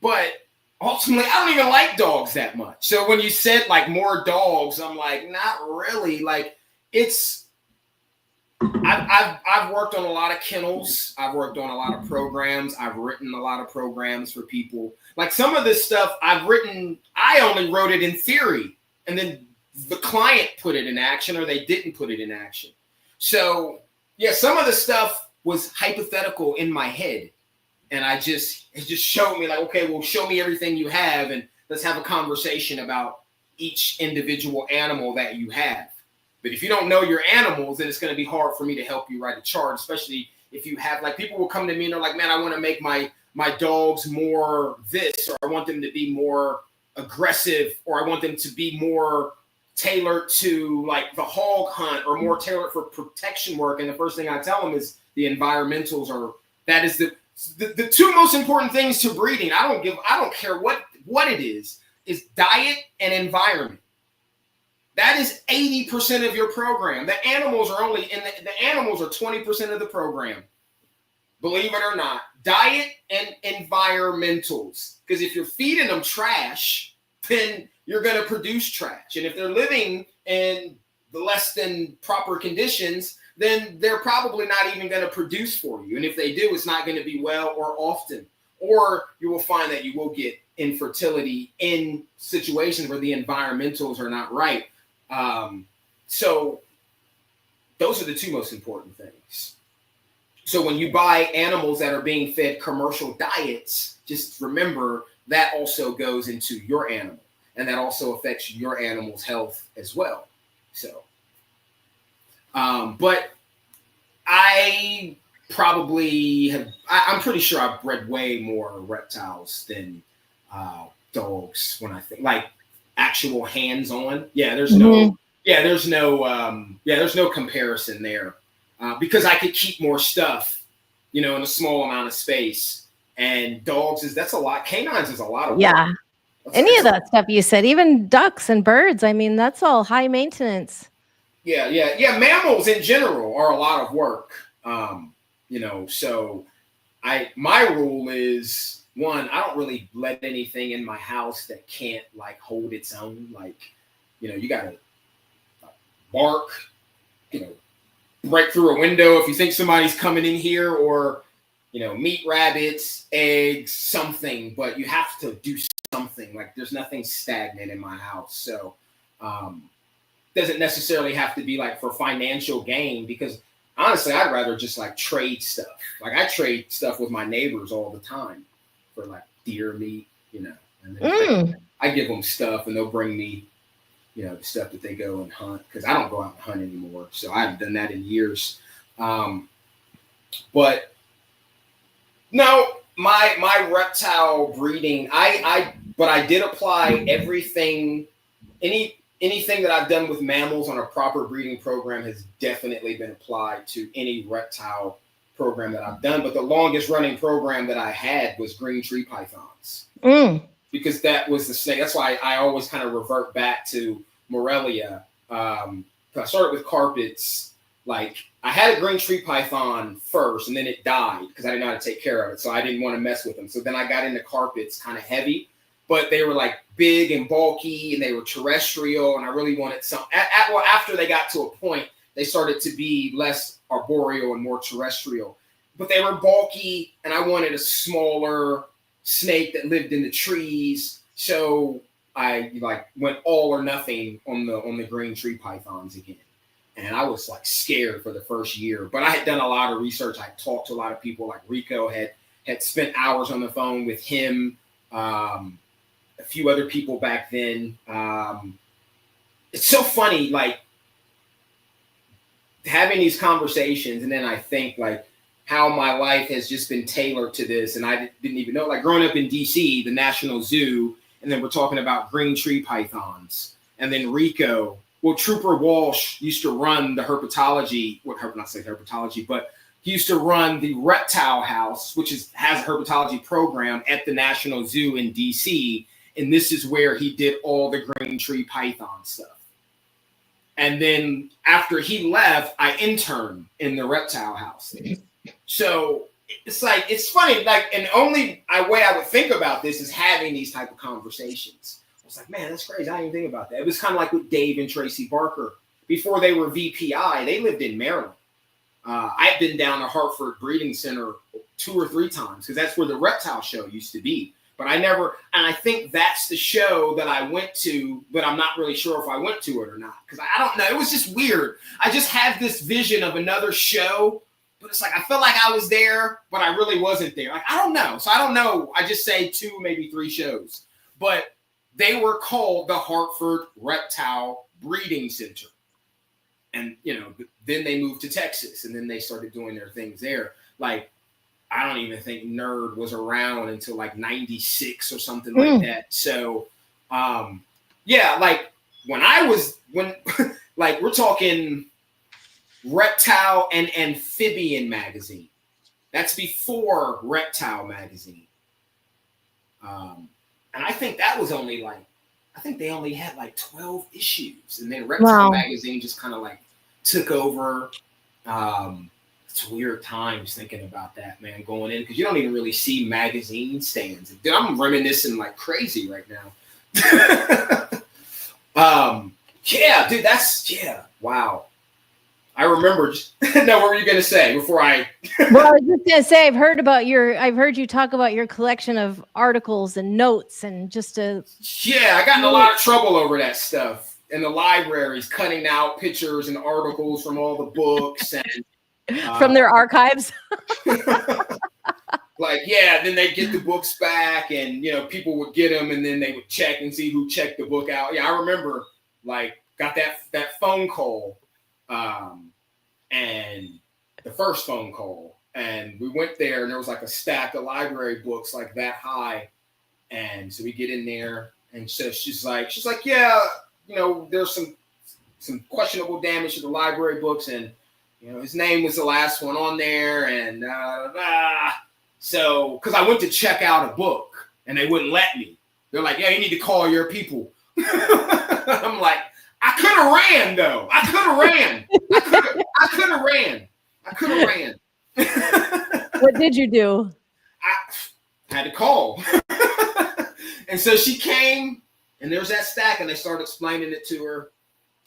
Speaker 4: but ultimately, I don't even like dogs that much. So when you said like more dogs, I'm like, not really. Like I've worked on a lot of kennels. I've worked on a lot of programs. I've written a lot of programs for people. Like some of this stuff I've written, I only wrote it in theory, and then the client put it in action, or they didn't put it in action. So yeah, some of the stuff was hypothetical in my head. And it just showed me like, okay, well, show me everything you have and let's have a conversation about each individual animal that you have. But if you don't know your animals, then it's going to be hard for me to help you write a chart, especially if you have, like, people will come to me and they're like, man, I want to make my dogs more this, or I want them to be more aggressive, or I want them to be more tailored to like the hog hunt, or more tailored for protection work. And the first thing I tell them is the environmentals that is the two most important things to breeding. I don't care what it is diet and environment. That is 80% of your program. The animals are the animals are 20% of the program. Believe it or not, diet and environmentals. Because if you're feeding them trash, then you're going to produce trash. And if they're living in the less than proper conditions, then they're probably not even going to produce for you. And if they do, it's not going to be well or often. Or you will find that you will get infertility in situations where the environmentals are not right. So those are the two most important things. So when you buy animals that are being fed commercial diets, just remember that also goes into your animal, and that also affects your animal's health as well. So, but I probably I'm pretty sure I've bred way more reptiles than dogs when I think like actual hands-on. Yeah, there's no comparison there, because I could keep more stuff, in a small amount of space. And dogs that's a lot. Canines is a lot of work.
Speaker 3: Yeah. Any of that stuff you said, even ducks and birds. I mean, that's all high maintenance.
Speaker 4: Yeah. Mammals in general are a lot of work. So my rule is, one, I don't really let anything in my house that can't like hold its own. Like, you gotta bark, break through a window if you think somebody's coming in here, or, meat, rabbits, eggs, something, but you have to do something. Like there's nothing stagnant in my house. So, doesn't necessarily have to be like for financial gain, because honestly, I'd rather just like trade stuff. Like I trade stuff with my neighbors all the time for like deer meat, and then I give them stuff and they'll bring me, the stuff that they go and hunt, because I don't go out and hunt anymore. So I haven't done that in years. But no, my reptile breeding, but I did apply everything, anything that I've done with mammals on a proper breeding program has definitely been applied to any reptile program that I've done. But the longest running program that I had was green tree pythons, because that was the snake. That's why I always kind of revert back to Morelia. I started with carpets. Like I had a green tree python first, and then it died because I didn't know how to take care of it. So I didn't want to mess with them. So then I got into carpets, kind of heavy, but they were like big and bulky, and they were terrestrial, and I really wanted some. After they got to a point, they started to be less arboreal and more terrestrial, but they were bulky, and I wanted a smaller snake that lived in the trees. So I went all or nothing on the green tree pythons again. And I was like scared for the first year, but I had done a lot of research. I talked to a lot of people. Like Rico had spent hours on the phone with him. A few other people back then. It's so funny, like having these conversations, and then I think like how my life has just been tailored to this, and I didn't even know. Like growing up in DC, the National Zoo, and then we're talking about green tree pythons, and then Rico. Well, Trooper Walsh used to run the herpetology. Not say herpetology, but he used to run the Reptile House, which has a herpetology program at the National Zoo in DC. and this is where he did all the green tree python stuff. And then after he left, I interned in the reptile house. So it's like, it's funny, like, and only way I would think about this is having these type of conversations. I was like, man, that's crazy. I didn't think about that. It was kind of like with Dave and Tracy Barker. Before they were VPI, they lived in Maryland. I've been down to Hartford Breeding Center 2 or 3 times because that's where the reptile show used to be. But I never, and I think that's the show that I went to, but I'm not really sure if I went to it or not because I don't know. It was just weird. I just had this vision of another show, but it's like I felt like I was there, but I really wasn't there. Like I don't know. So I don't know. I just say 2, maybe 3 shows, but they were called the Hartford Reptile Breeding Center. And, you know, then they moved to Texas and then they started doing their things there. Like, I don't even think Nerd was around until like 96 or something like that. So, yeah, like when like we're talking Reptile and Amphibian magazine. That's before Reptile magazine. And I think that was only like, I think they only had like 12 issues, and then Reptile magazine just kind of like took over. It's weird times thinking about that, man, going in because you don't even really see magazine stands. Dude, I'm reminiscing like crazy right now. Yeah, dude, wow. I remember. No, what were you gonna say before I?
Speaker 3: Well, I was just gonna say I've heard you talk about your collection of articles and notes and just a.
Speaker 4: Yeah, I got in a lot of trouble over that stuff in the libraries, cutting out pictures and articles from all the books and
Speaker 3: from their archives.
Speaker 4: Like, yeah, then they get the books back, and you know, people would get them, and then they would check and see who checked the book out. Yeah, I remember, like, got that phone call. And the first phone call, and we went there, and there was like a stack of library books like that high, and so we get in there, and so she's like, yeah, you know, there's some questionable damage to the library books, and you know, his name was the last one on there, and so because I went to check out a book, and they wouldn't let me. They're like, yeah, you need to call your people. I'm like, I could have ran though. I could have ran.
Speaker 3: What did you do?
Speaker 4: I had to call. And so she came, and there was that stack, and they started explaining it to her,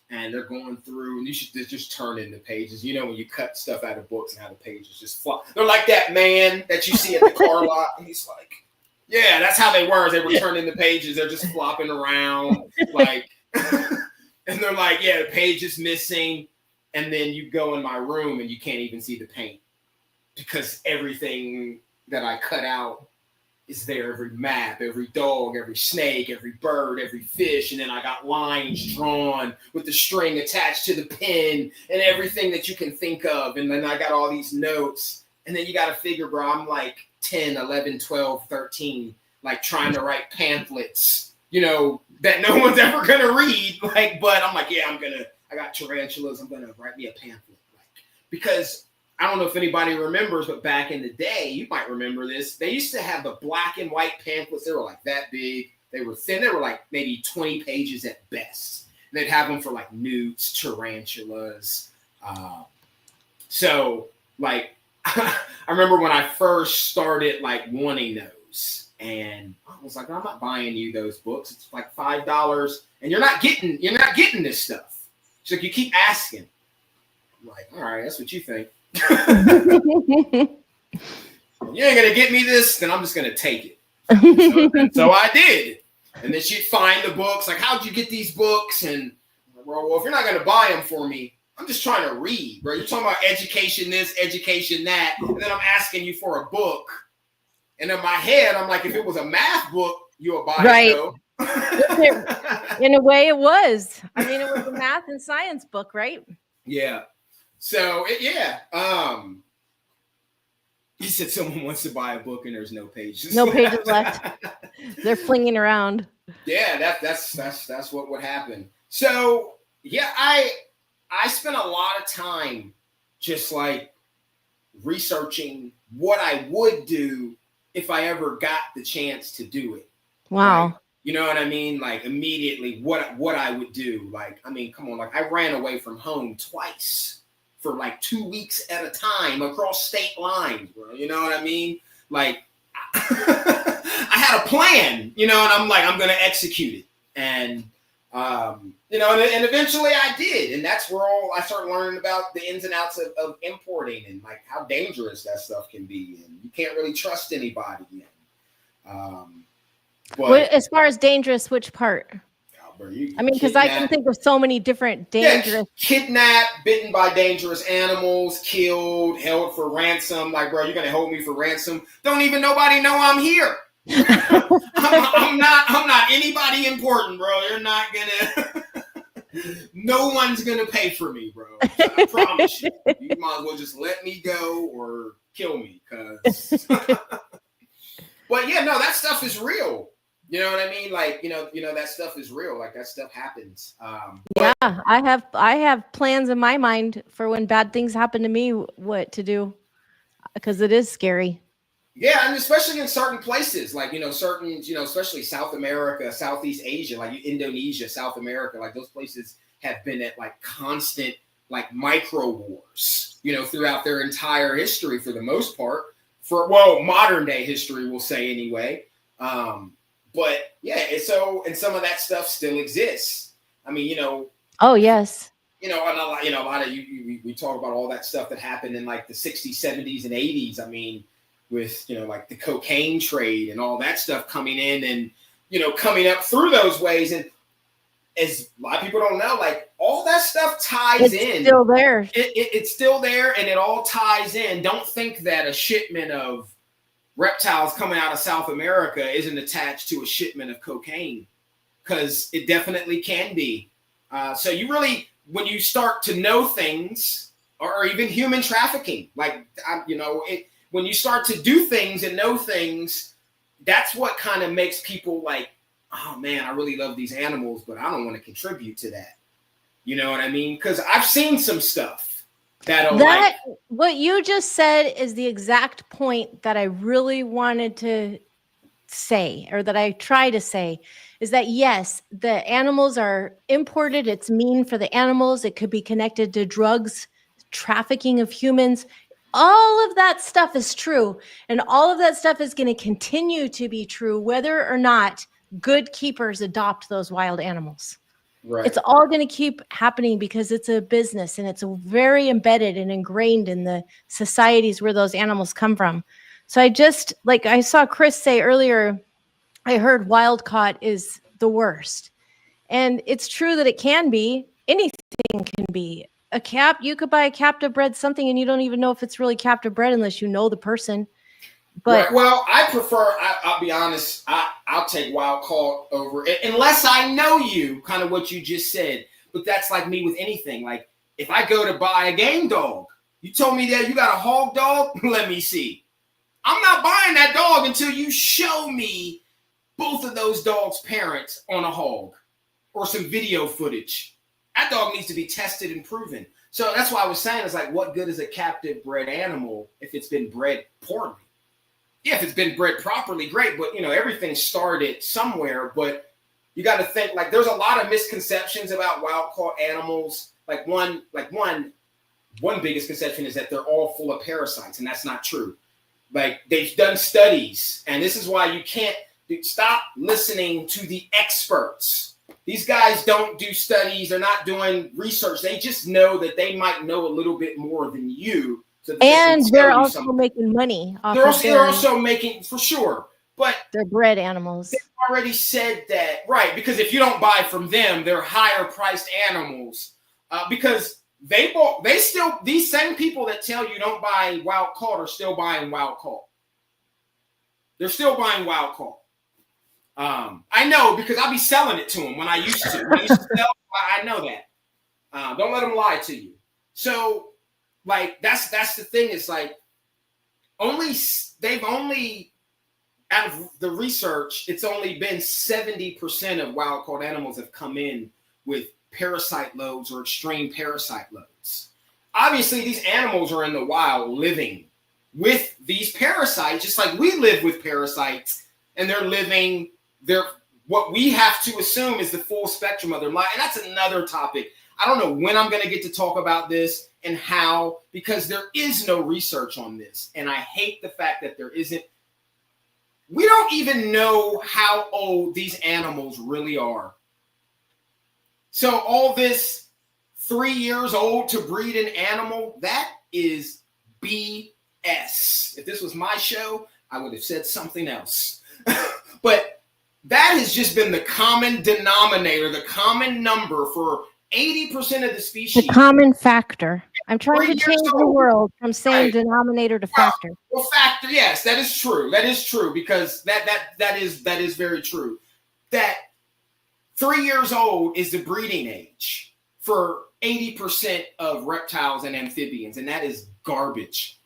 Speaker 4: and they're going through, and you should just turn in the pages. You know, when you cut stuff out of books and how the pages just flop. They're like that man that you see at the car lot, and he's like, yeah, that's how they were. They were turning the pages. They're just flopping around, like. And they're like, yeah, the page is missing. And then you go in my room and you can't even see the paint because everything that I cut out is there. Every map, every dog, every snake, every bird, every fish. And then I got lines drawn with the string attached to the pin and everything that you can think of. And then I got all these notes. And then you got to figure, bro, I'm like 10, 11, 12, 13, like trying to write pamphlets, you know, that no one's ever going to read. Like, but I'm like, yeah, I got tarantulas. I'm going to write me a pamphlet. Like, because I don't know if anybody remembers, but back in the day, you might remember this. They used to have the black and white pamphlets. They were like that big. They were thin. They were like maybe 20 pages at best. And they'd have them for like newts, tarantulas. So like, I remember when I first started like wanting those. And I was like, I'm not buying you those books. It's like $5, and you're not getting this stuff. She's like, you keep asking. I'm like, all right, that's what you think. You ain't gonna get me this, then I'm just gonna take it. So I did. And then she'd find the books, like, how'd you get these books? And well, if you're not gonna buy them for me, I'm just trying to read, bro. You're talking about education this, education that, and then I'm asking you for a book. And in my head, I'm like, if it was a math book, you would buy it, though.
Speaker 3: In a way, it was. I mean, it was a math and science book, right?
Speaker 4: Yeah. So, he said someone wants to buy a book and there's no pages.
Speaker 3: No pages left. They're flinging around.
Speaker 4: Yeah, that's what would happen. So, yeah, I spent a lot of time just like researching what I would do if I ever got the chance to do it.
Speaker 3: Wow.
Speaker 4: Right? You know what I mean? Like immediately what I would do. Like, I mean, come on, like I ran away from home twice for like 2 weeks at a time across state lines, bro. You know what I mean? Like I had a plan, you know, and I'm like, I'm gonna execute it. And you know, and eventually I did. And that's where I started learning about the ins and outs of importing and like how dangerous that stuff can be. And you can't really trust anybody. But
Speaker 3: as far as dangerous, which part? I mean, because I can think of so many different dangerous.
Speaker 4: Yeah, kidnapped, bitten by dangerous animals, killed, held for ransom. Like, bro, you're gonna hold me for ransom? Don't even nobody know I'm here. I'm not anybody important, bro. You're not gonna. No one's gonna pay for me, bro. I promise you. You might as well just let me go or kill me, cause. But yeah, no, that stuff is real. You know what I mean? Like, you know, that stuff is real. Like that stuff happens.
Speaker 3: Yeah, I have plans in my mind for when bad things happen to me, what to do, because it is scary.
Speaker 4: Yeah, and especially in certain places, like, especially South America, Southeast Asia, like Indonesia, South America, like those places have been at like constant like micro wars, you know, throughout their entire history for the most part. Modern day history, we'll say anyway. But yeah, and some of that stuff still exists. I mean, you know.
Speaker 3: Oh yes.
Speaker 4: You know, and a lot of we talk about all that stuff that happened in like the 60s, 70s, and 80s. I mean, with, you know, like the cocaine trade and all that stuff coming in and, you know, coming up through those ways. And as a lot of people don't know, like all that stuff ties in.
Speaker 3: It's still there.
Speaker 4: It's still there and it all ties in. Don't think that a shipment of reptiles coming out of South America isn't attached to a shipment of cocaine, because it definitely can be. So you really, when you start to know things, or even human trafficking, like, when you start to do things and know things, that's what kind of makes people like, oh man, I really love these animals, but I don't want to contribute to that. You know what I mean? Because I've seen some stuff. What
Speaker 3: you just said is the exact point that I really wanted to say, or that I try to say, is that yes, the animals are imported. It's mean for the animals. It could be connected to drugs, trafficking of humans. All of that stuff is true. And all of that stuff is going to continue to be true, whether or not good keepers adopt those wild animals.
Speaker 4: Right.
Speaker 3: It's all going to keep happening because it's a business and it's very embedded and ingrained in the societies where those animals come from. So I saw Chris say earlier, I heard wild caught is the worst. And it's true that it can be. Anything can be. You could buy a captive bred something and you don't even know if it's really captive bred unless you know the person. But
Speaker 4: right. Well, I prefer, I'll be honest, I'll take wild caught over it, unless I know you, kind of what you just said. But that's like me with anything. Like if I go to buy a game dog, you told me that you got a hog dog, let me see. I'm not buying that dog until you show me both of those dogs' parents on a hog or some video footage. That dog needs to be tested and proven. So that's why I was saying, it's like, what good is a captive bred animal if it's been bred poorly? Yeah, if it's been bred properly, great. But, you know, everything started somewhere. But you got to think, like, there's a lot of misconceptions about wild-caught animals. One biggest conception is that they're all full of parasites, and that's not true. Like, they've done studies, and this is why you can't stop listening to the experts. These guys don't do studies. They're not doing research. They just know that they might know a little bit more than you. So
Speaker 3: they're also making money.
Speaker 4: They're also making, for sure. But
Speaker 3: they're bred animals.
Speaker 4: They already said that, right? Because if you don't buy from them, they're higher priced animals. Because these same people that tell you don't buy wild caught are still buying wild caught. They're still buying wild caught. I know, because I'll be selling it to them when I used to. When I used to sell, I know that. Don't let them lie to you. So, like, that's the thing. It's like they've only out of the research, it's only been 70% of wild caught animals have come in with parasite loads or extreme parasite loads. Obviously, these animals are in the wild living with these parasites, just like we live with parasites, and they're living. They're what we have to assume is the full spectrum of their life. And that's another topic. I don't know when I'm going to get to talk about this and how, because there is no research on this. And I hate the fact that there isn't. We don't even know how old these animals really are. So all this 3 years old to breed an animal, that is BS. If this was my show, I would have said something else. But that has just been the common denominator, the common number for 80% of the species.
Speaker 3: The common factor. I'm trying to change the world from saying denominator to factor.
Speaker 4: Well, factor, yes, that is true. That is true, because that is very true. That 3 years old is the breeding age for 80% of reptiles and amphibians, and that is garbage.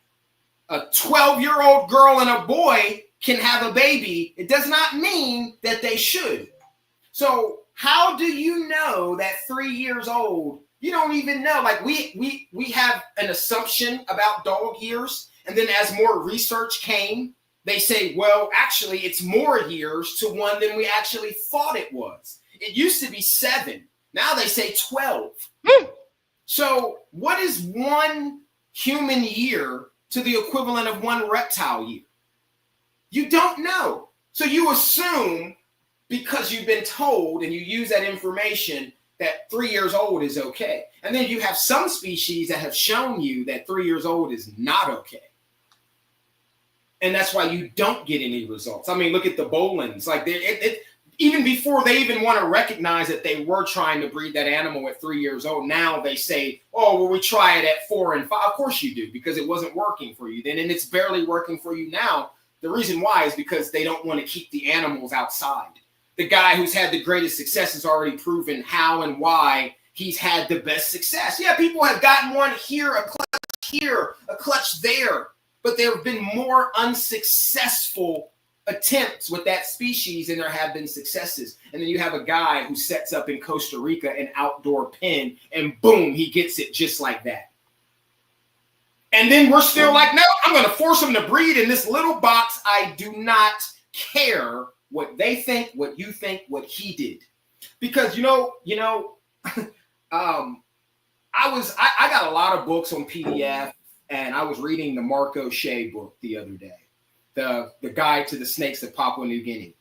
Speaker 4: A 12-year-old girl and a boy can have a baby. It does not mean that they should. So how do you know that 3 years old? You don't even know. Like we have an assumption about dog years, and then as more research came, they say, well, actually, it's more years to one than we actually thought it was. It used to be 7. Now they say 12. So what is one human year to the equivalent of one reptile year? You don't know. So you assume, because you've been told and you use that information, that 3 years old is okay. And then you have some species that have shown you that 3 years old is not okay. And that's why you don't get any results. I mean, look at the Bolins. Like even before they even want to recognize that they were trying to breed that animal at 3 years old, now they say, oh, well, we try it at 4 and 5. Of course you do, because it wasn't working for you then, and it's barely working for you now. The reason why is because they don't want to keep the animals outside. The guy who's had the greatest success has already proven how and why he's had the best success. Yeah, people have gotten one here, a clutch there, but there have been more unsuccessful attempts with that species than there have been successes. And then you have a guy who sets up in Costa Rica an outdoor pen, and boom, he gets it just like that. And then we're still like, no, I'm going to force him to breed in this little box. I do not care what they think, what you think, what he did. Because, I got a lot of books on PDF, and I was reading the Mark O'Shea book the other day, the Guide to the Snakes of Papua New Guinea.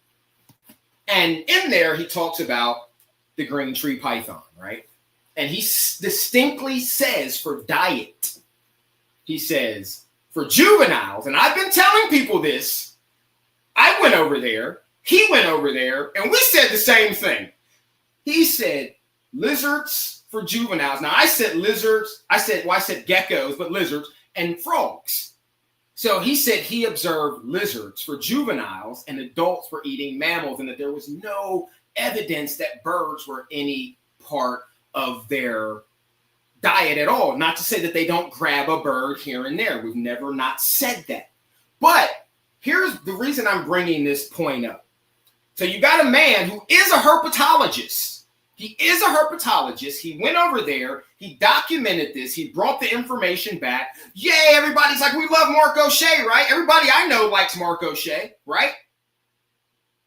Speaker 4: And in there, he talks about the green tree python, right? And he distinctly says for diet, he says for juveniles, and I've been telling people this, I went over there, he went over there, and we said the same thing. He said lizards for juveniles. Now I said lizards, I said geckos, but lizards and frogs. So he said he observed lizards for juveniles and adults were eating mammals, and that there was no evidence that birds were any part of their diet at all. Not to say that they don't grab a bird here and there. We've never not said that. But here's the reason I'm bringing this point up. So you got a man who is a herpetologist. He is a herpetologist. He went over there. He documented this. He brought the information back. Yay, everybody's like, we love Mark O'Shea, right? Everybody I know likes Mark O'Shea, right?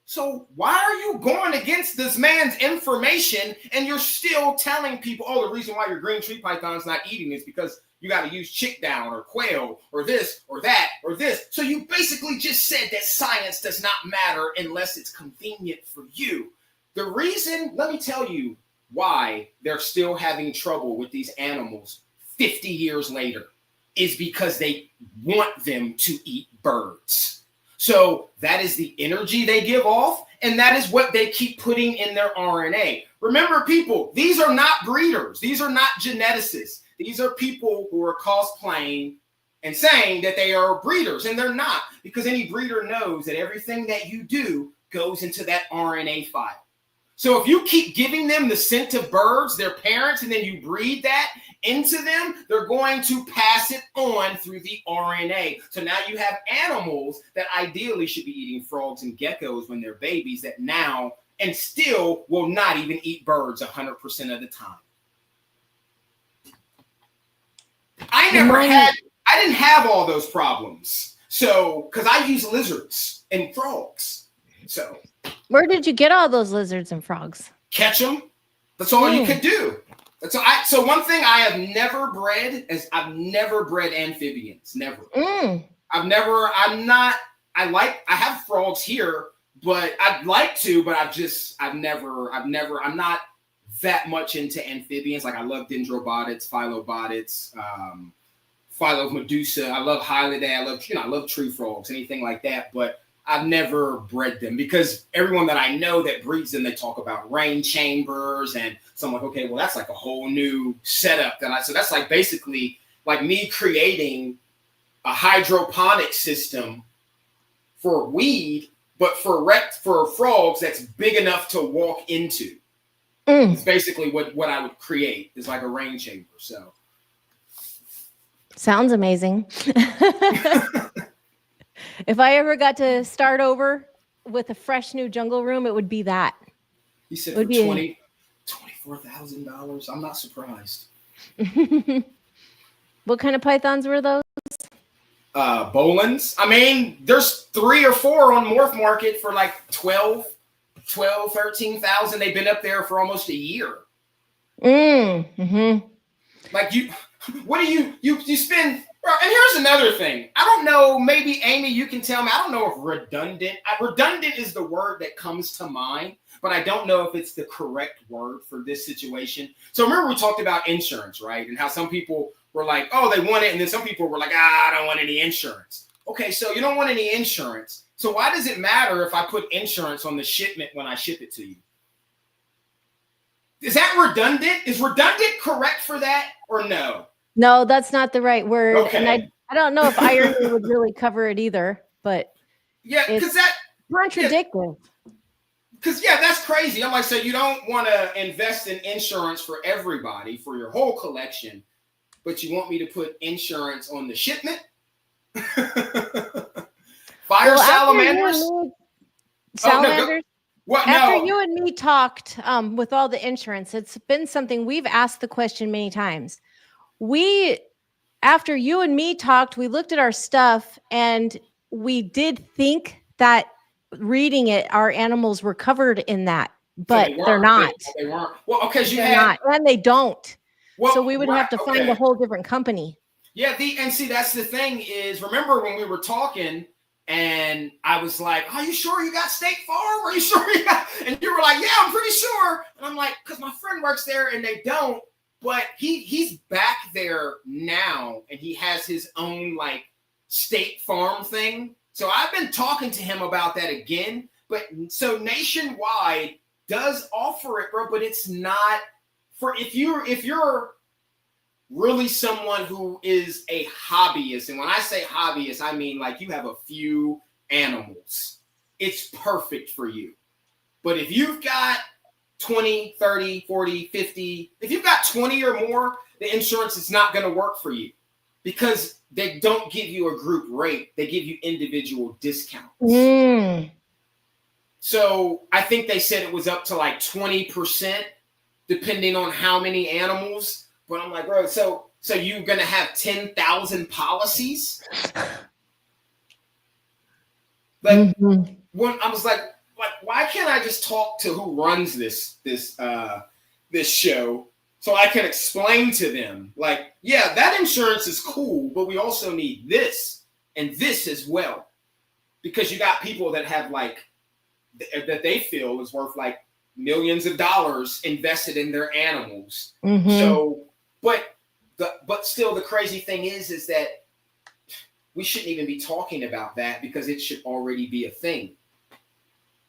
Speaker 4: So why are you going against this man's information and you're still telling people, oh, the reason why your green tree python's not eating is because you got to use chick down or quail or this or that or this. So you basically just said that science does not matter unless it's convenient for you. The reason, let me tell you why they're still having trouble with these animals 50 years later is because they want them to eat birds. So that is the energy they give off, and that is what they keep putting in their RNA. Remember, people, these are not breeders. These are not geneticists. These are people who are cosplaying and saying that they are breeders, and they're not, because any breeder knows that everything that you do goes into that RNA file. So if you keep giving them the scent of birds, their parents, and then you breed that into them, they're going to pass it on through the RNA. So now you have animals that ideally should be eating frogs and geckos when they're babies that now and still will not even eat birds 100% of the time. I didn't have all those problems. So, because I use lizards and frogs. So
Speaker 3: Where did you get all those lizards and frogs?
Speaker 4: Catch them. That's all you could do. So one thing I have never bred is I've never bred amphibians. Never. I have frogs here, but I'd like to, but I'm not that much into amphibians. Like I love dendrobotids, phyllobotids, Phylomedusa. I love hylidae. I love tree frogs, anything like that. But I've never bred them because everyone that I know that breeds them, they talk about rain chambers, and so I'm like, okay, well that's like a whole new setup. So that's like basically like me creating a hydroponic system for weed, but for frogs that's big enough to walk into. It's basically what I would create is like a rain chamber. So
Speaker 3: sounds amazing. If I ever got to start over with a fresh new jungle room, it would be that.
Speaker 4: You said for $24,000. I'm not surprised.
Speaker 3: What kind of pythons were those?
Speaker 4: Bolins. I mean, there's 3 or 4 on Morph Market for like 13,000. They've been up there for almost a year. Like what do you spend? And here's another thing. I don't know. Maybe Amy, you can tell me. I don't know if redundant is the word that comes to mind, but I don't know if it's the correct word for this situation. So remember we talked about insurance, right? And how some people were like, oh, they want it. And then some people were like, I don't want any insurance. Okay, so you don't want any insurance. So why does it matter if I put insurance on the shipment when I ship it to you? Is that redundant? Is redundant correct for that or no?
Speaker 3: No, that's not the right word.
Speaker 4: Okay.
Speaker 3: And I don't know if irony would really cover it either, but
Speaker 4: yeah, because that
Speaker 3: contradictive.
Speaker 4: Because that's crazy. I'm like, so you don't want to invest in insurance for everybody for your whole collection, but you want me to put insurance on the shipment? Salamanders.
Speaker 3: Salamanders.
Speaker 4: What?
Speaker 3: After
Speaker 4: No.
Speaker 3: you and me talked with all the insurance, it's been something we've asked the question many times. After you and me talked, we looked at our stuff and we did think that reading it, our animals were covered in that, but they're not.
Speaker 4: They weren't. Well, okay,
Speaker 3: and they don't.
Speaker 4: Well,
Speaker 3: so we would have to find a whole different company.
Speaker 4: Yeah, and see, that's the thing is, remember when we were talking and I was like, are you sure you got State Farm? Are you sure you got? And you were like, yeah, I'm pretty sure. And I'm like, because my friend works there and they don't. But he's back there now and he has his own like State Farm thing. So I've been talking to him about that again. But so Nationwide does offer it, bro, but it's not for if you're really someone who is a hobbyist. And when I say hobbyist, I mean like you have a few animals. It's perfect for you. But if you've got 20, 30, 40, 50. If you've got 20 or more, the insurance is not going to work for you because they don't give you a group rate. They give you individual discounts. So I think they said it was up to like 20% depending on how many animals. But I'm like, bro, so you're going to have 10,000 policies? Like when I was like, why can't I just talk to who runs this show so I can explain to them, like, yeah, that insurance is cool, but we also need this and this as well. Because you got people that have like, that they feel is worth like millions of dollars invested in their animals. So, but still the crazy thing is that we shouldn't even be talking about that because it should already be a thing.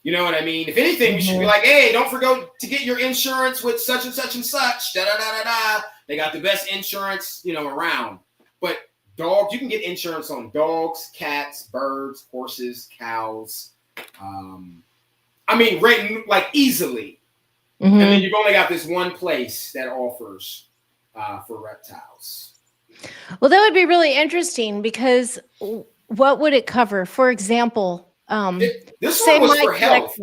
Speaker 4: You know what I mean? If anything, we should be like, hey, don't forget to get your insurance with such and such and such. Da, da, da, da, da. They got the best insurance, around. But dogs, you can get insurance on dogs, cats, birds, horses, cows. Written like easily. And then you've only got this one place that offers for reptiles.
Speaker 3: Well, that would be really interesting because what would it cover? For example,
Speaker 4: this one was for health.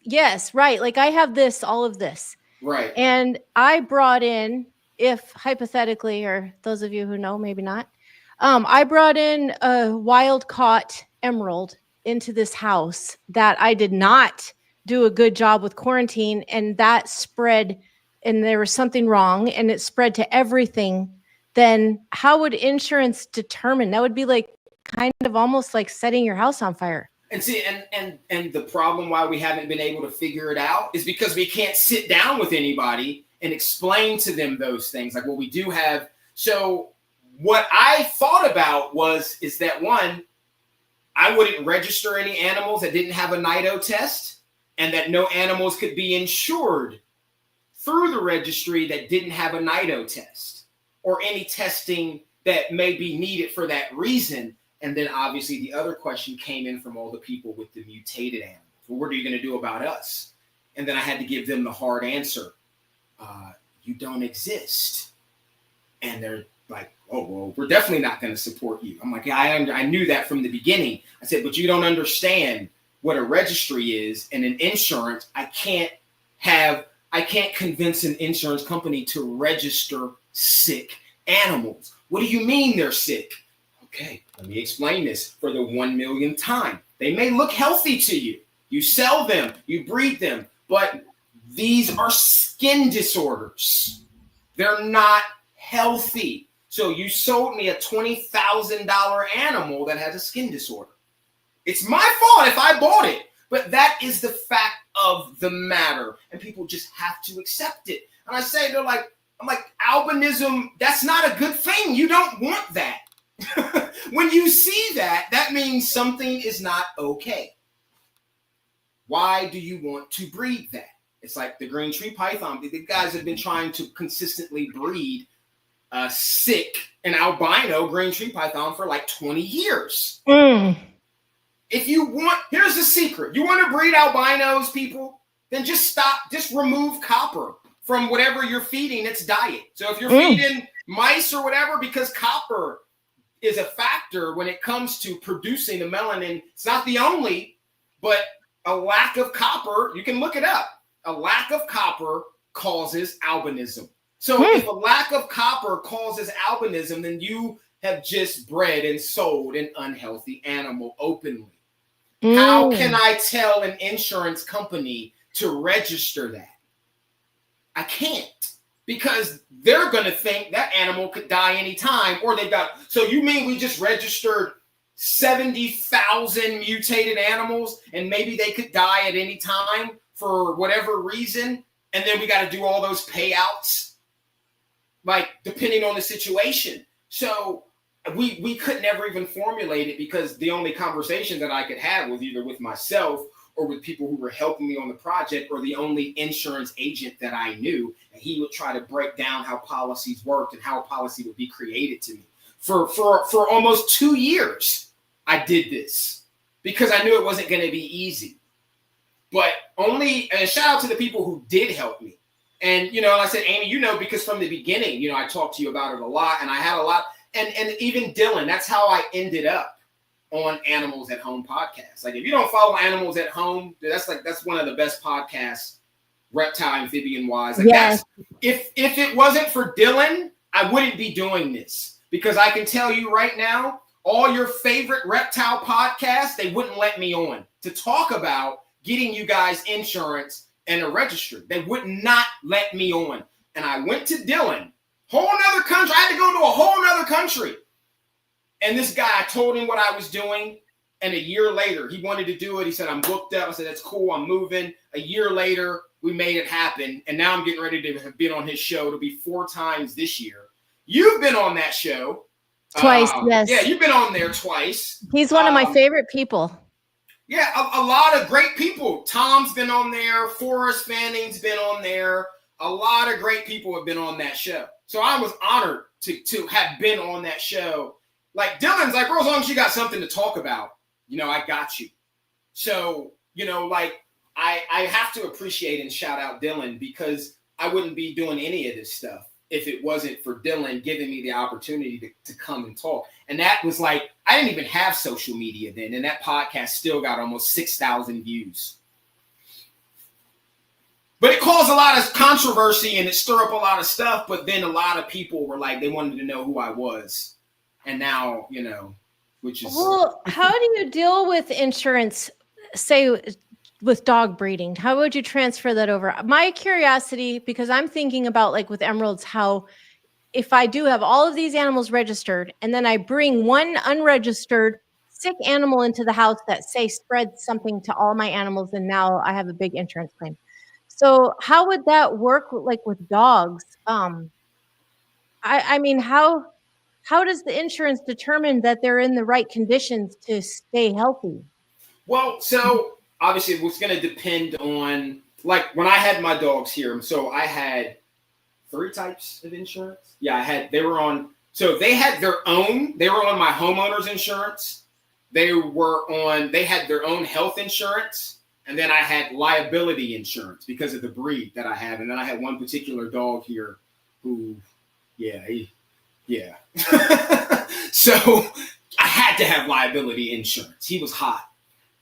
Speaker 3: Yes, right. Like I have all of this.
Speaker 4: Right.
Speaker 3: And I brought in, if hypothetically, or those of you who know, maybe not, I brought in a wild caught emerald into this house that I did not do a good job with quarantine and that spread and there was something wrong and it spread to everything, then how would insurance determine? That would be like kind of almost like setting your house on fire.
Speaker 4: And see, and the problem why we haven't been able to figure it out is because we can't sit down with anybody and explain to them those things. Like what we do have. So what I thought about is that one, I wouldn't register any animals that didn't have a NIDO test, and that no animals could be insured through the registry that didn't have a NIDO test or any testing that may be needed for that reason. And then obviously the other question came in from all the people with the mutated animals. Well, what are you going to do about us? And then I had to give them the hard answer. You don't exist. And they're like, oh, well, we're definitely not going to support you. I'm like, yeah, I knew that from the beginning. I said, but you don't understand what a registry is and an insurance. I can't convince an insurance company to register sick animals. What do you mean they're sick? Okay, let me explain this for the 1 millionth time. They may look healthy to you. You sell them, you breed them, but these are skin disorders. They're not healthy. So you sold me a $20,000 animal that has a skin disorder. It's my fault if I bought it, but that is the fact of the matter. And people just have to accept it. And I say, I'm like, albinism, that's not a good thing. You don't want that. When you see that, that means something is not okay. Why do you want to breed that? It's like the green tree python. The guys have been trying to consistently breed sick and albino green tree python for like 20 years. If you want, here's the secret. You want to breed albinos, people, then just remove copper from whatever you're feeding its diet. So if you're feeding mice or whatever, because copper is a factor when it comes to producing the melanin. It's not the only, but a lack of copper, you can look it up. A lack of copper causes albinism. So if a lack of copper causes albinism, then you have just bred and sold an unhealthy animal openly. How can I tell an insurance company to register that? I can't, because they're going to think that animal could die anytime, or so you mean we just registered 70,000 mutated animals and maybe they could die at any time for whatever reason, and then we got to do all those payouts, like depending on the situation. So we could never even formulate it, because the only conversation that I could have was either with myself or with people who were helping me on the project, or the only insurance agent that I knew. And he would try to break down how policies worked and how a policy would be created to me. For almost 2 years, I did this because I knew it wasn't going to be easy. But and shout out to the people who did help me. And, like I said, Amy, because from the beginning, I talked to you about it a lot, and I had a lot. And even Dylan, that's how I ended up on Animals at Home podcast. Like, if you don't follow Animals at Home, that's one of the best podcasts, reptile, amphibian wise. Like, yes. If it wasn't for Dylan, I wouldn't be doing this, because I can tell you right now, all your favorite reptile podcasts, they wouldn't let me on to talk about getting you guys insurance and a registry. They would not let me on. And I went to Dylan, whole nother country. I had to go to a whole nother country. And this guy, I told him what I was doing. And a year later, he wanted to do it. He said, I'm booked up. I said, that's cool. I'm moving. A year later, we made it happen. And now I'm getting ready to have been on his show. It'll be 4 times this year. You've been on that show.
Speaker 3: Twice, yes.
Speaker 4: Yeah, you've been on there twice.
Speaker 3: He's one of my favorite people.
Speaker 4: Yeah, a lot of great people. Tom's been on there. Forrest Fanning's been on there. A lot of great people have been on that show. So I was honored to have been on that show. Like, Dylan's like, bro, as long as you got something to talk about, I got you. So, I have to appreciate and shout out Dylan, because I wouldn't be doing any of this stuff if it wasn't for Dylan giving me the opportunity to come and talk. And that was like, I didn't even have social media then. And that podcast still got almost 6,000 views. But it caused a lot of controversy and it stirred up a lot of stuff. But then a lot of people were like, they wanted to know who I was. And now, which is.
Speaker 3: Well, how do you deal with insurance? Say with dog breeding? How would you transfer that over? My curiosity, because I'm thinking about like with emeralds, how if I do have all of these animals registered and then I bring one unregistered sick animal into the house that say spreads something to all my animals, and now I have a big insurance claim. So how would that work like with dogs? I mean, how does the insurance determine that they're in the right conditions to stay healthy?
Speaker 4: Well, so obviously it was going to depend on, like when I had my dogs here, so I had 3 types of insurance. Yeah, they were on my homeowner's insurance. They had their own health insurance. And then I had liability insurance because of the breed that I have. And then I had one particular dog here who, so I had to have liability insurance. He was hot.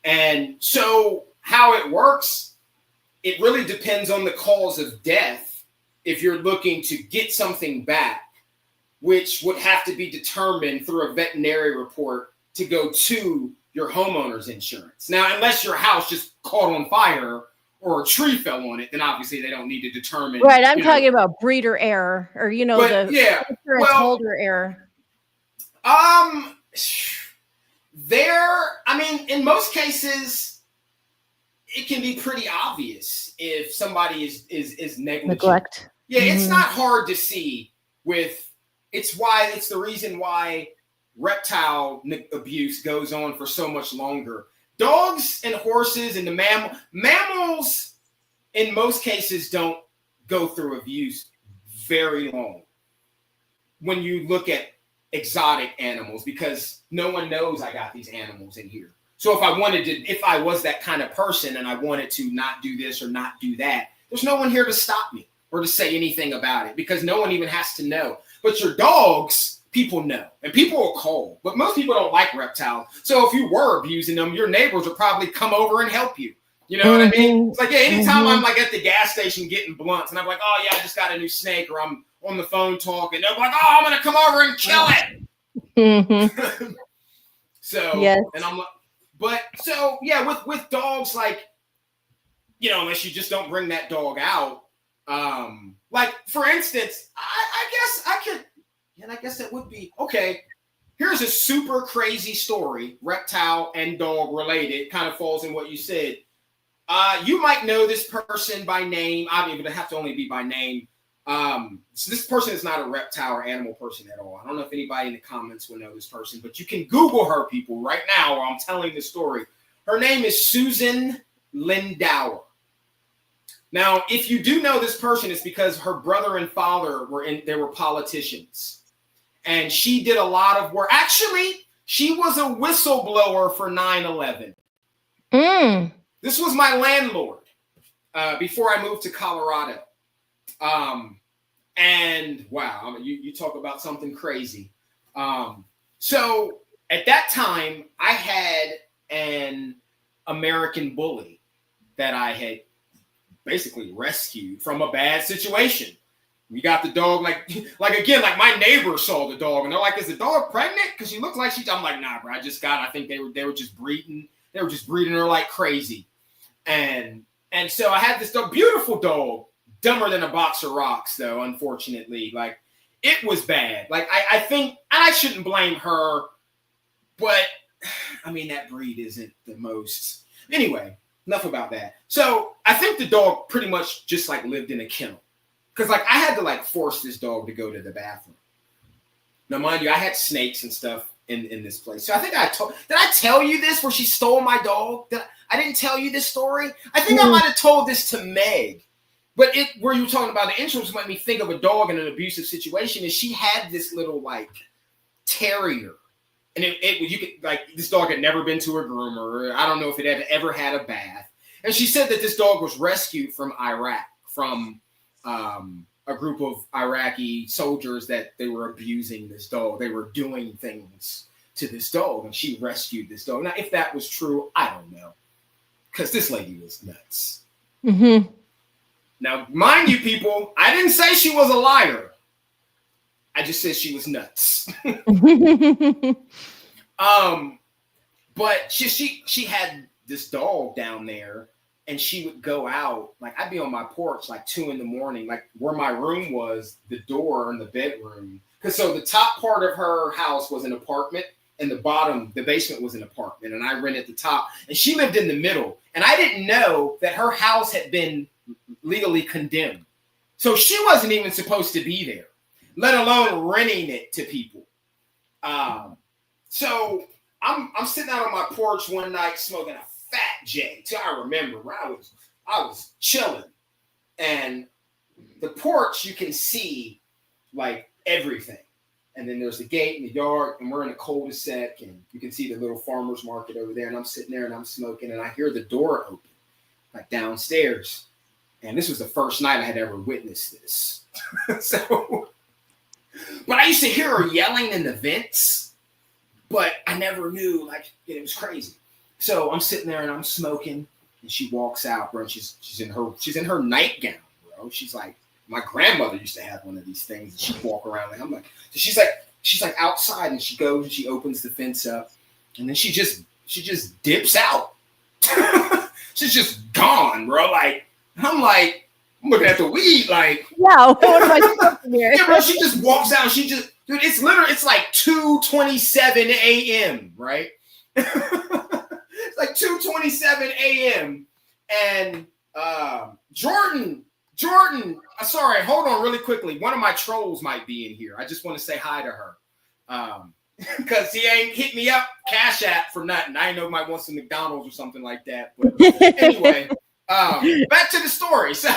Speaker 4: And so how it works, it really depends on the cause of death. If you're looking to get something back, which would have to be determined through a veterinary report to go to your homeowner's insurance. Now, unless your house just caught on fire or a tree fell on it, then obviously they don't need to determine.
Speaker 3: Right. I'm talking about breeder error or, the insurance holder error.
Speaker 4: In most cases, it can be pretty obvious if somebody is negligent.
Speaker 3: Neglect.
Speaker 4: Yeah, It's not hard to see it's the reason why reptile abuse goes on for so much longer. Dogs and horses and the mammals in most cases don't go through abuse very long when you look at exotic animals, because no one knows I got these animals in here. So if I was that kind of person and I wanted to not do this or not do that, there's no one here to stop me or to say anything about it, because no one even has to know. But your dogs, people know, and people will call, but most people don't like reptiles. So if you were abusing them, your neighbors would probably come over and help you. You know what I mean? It's like, anytime I'm like at the gas station getting blunts and I'm like, oh yeah, I just got a new snake, or I'm on the phone talking, they're like, oh, I'm going to come over and kill it. So, yes. And I'm like, with dogs, like, unless you just don't bring that dog out, like for instance, I guess that would be okay. Here's a super crazy story, reptile and dog related, kind of falls in what you said. You might know this person by name. I mean, but it have to only be by name. So this person is not a reptile or animal person at all. I don't know if anybody in the comments will know this person, but you can Google her, people, right now while I'm telling the story. Her name is Susan Lindauer. Now, if you do know this person, it's because her brother and father were politicians. And she did a lot of work. Actually, she was a whistleblower for 9/11. This was my landlord before I moved to Colorado. And wow, you talk about something crazy. So at that time, I had an American bully that I had basically rescued from a bad situation. We got the dog, like my neighbors saw the dog and they're like, is the dog pregnant? Because she looks like I'm like, nah, bro, I think they were just breeding. They were just breeding her like crazy. And so I had this dog, beautiful dog, dumber than a box of rocks, though, unfortunately. Like, it was bad. Like, I think, and I shouldn't blame her, but I mean, that breed isn't the most. Anyway, enough about that. So I think the dog pretty much just like lived in a kennel. Because like I had to like force this dog to go to the bathroom. Now, mind you, I had snakes and stuff in this place. So I think did I tell you this where she stole my dog? I didn't tell you this story? I think I might have told this to Meg. But where you were talking about the insurance made me think of a dog in an abusive situation. And she had this little like terrier. And you could like, this dog had never been to a groomer. I don't know if it had ever had a bath. And she said that this dog was rescued from Iraq, from a group of Iraqi soldiers that they were abusing this dog. They were doing things to this dog, and she rescued this dog. Now, if that was true, I don't know, because this lady was nuts. Mm-hmm. Now, mind you, people, I didn't say she was a liar. I just said she was nuts. But she had this dog down there and she would go out. Like I'd be on my porch like 2 a.m, like where my room was, the door in the bedroom. Because so the top part of her house was an apartment, and the basement was an apartment, and I rented the top. And she lived in the middle, and I didn't know that her house had been legally condemned. So she wasn't even supposed to be there, let alone renting it to people. So I'm sitting out on my porch one night smoking a fat J. So I remember where I was chilling, and the porch you can see like everything. And then there's the gate and the yard, and we're in a cul-de-sac, and you can see the little farmer's market over there. And I'm sitting there and I'm smoking, and I hear the door open, like downstairs. And this was the first night I had ever witnessed this. But I used to hear her yelling in the vents, but I never knew, like, it was crazy. So I'm sitting there and I'm smoking, and she walks out, bro. She's in her nightgown, bro. She's like, my grandmother used to have one of these things, and she'd walk around. And I'm like, so she's like outside, and she goes and she opens the fence up, and then she just dips out. She's just gone, bro. Like, I'm like, I'm looking at the weed, like,
Speaker 3: yeah, what am I smoking here?
Speaker 4: Yeah, bro, she just walks out. Dude, it's like 2:27 a.m., right? It's like 2:27 a.m. And Jordan, sorry, hold on really quickly. One of my trolls might be in here. I just want to say hi to her. Because he ain't hit me up, Cash App for nothing. I know he might want some McDonald's or something like that. But anyway, back to the story. So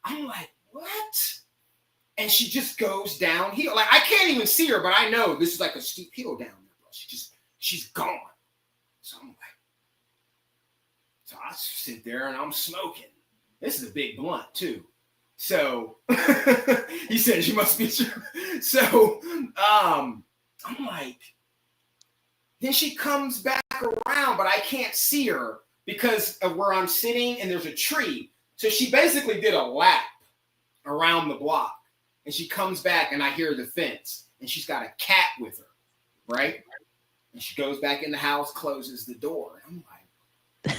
Speaker 4: I'm like, what? And she just goes downhill. Like, I can't even see her, but I know this is like a steep hill down there, bro. She's gone. So I'm like, so I sit there and I'm smoking. This is a big blunt too. So he said, you must be sure. So I'm like, then she comes back around, but I can't see her because of where I'm sitting and there's a tree. So she basically did a lap around the block, and she comes back and I hear the fence, and she's got a cat with her, right? And she goes back in the house, closes the door. And I'm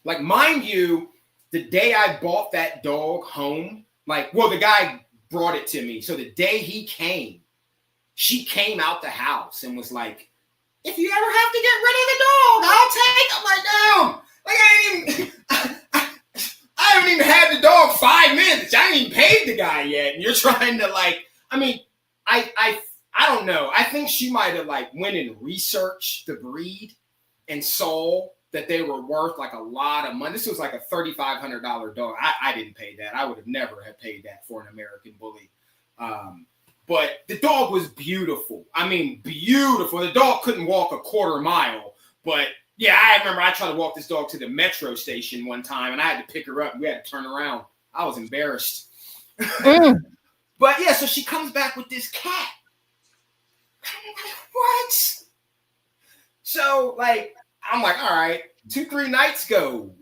Speaker 4: like, mind you, the day I bought that dog home, the guy brought it to me. So the day he came, she came out the house and was like, if you ever have to get rid of the dog, I'll take him. Like, damn. Like, I haven't even had the dog 5 minutes. I ain't even paid the guy yet. And you're trying to I don't know. I think she might have went and researched the breed and saw that they were worth a lot of money. This was like a $3,500 dog. I didn't pay that. I would have never have paid that for an American bully. But the dog was beautiful. I mean, beautiful. The dog couldn't walk a quarter mile. But yeah, I remember I tried to walk this dog to the metro station one time, and I had to pick her up. We had to turn around. I was embarrassed. But yeah, so she comes back with this cat. What? So I'm like, all right, 2-3 nights go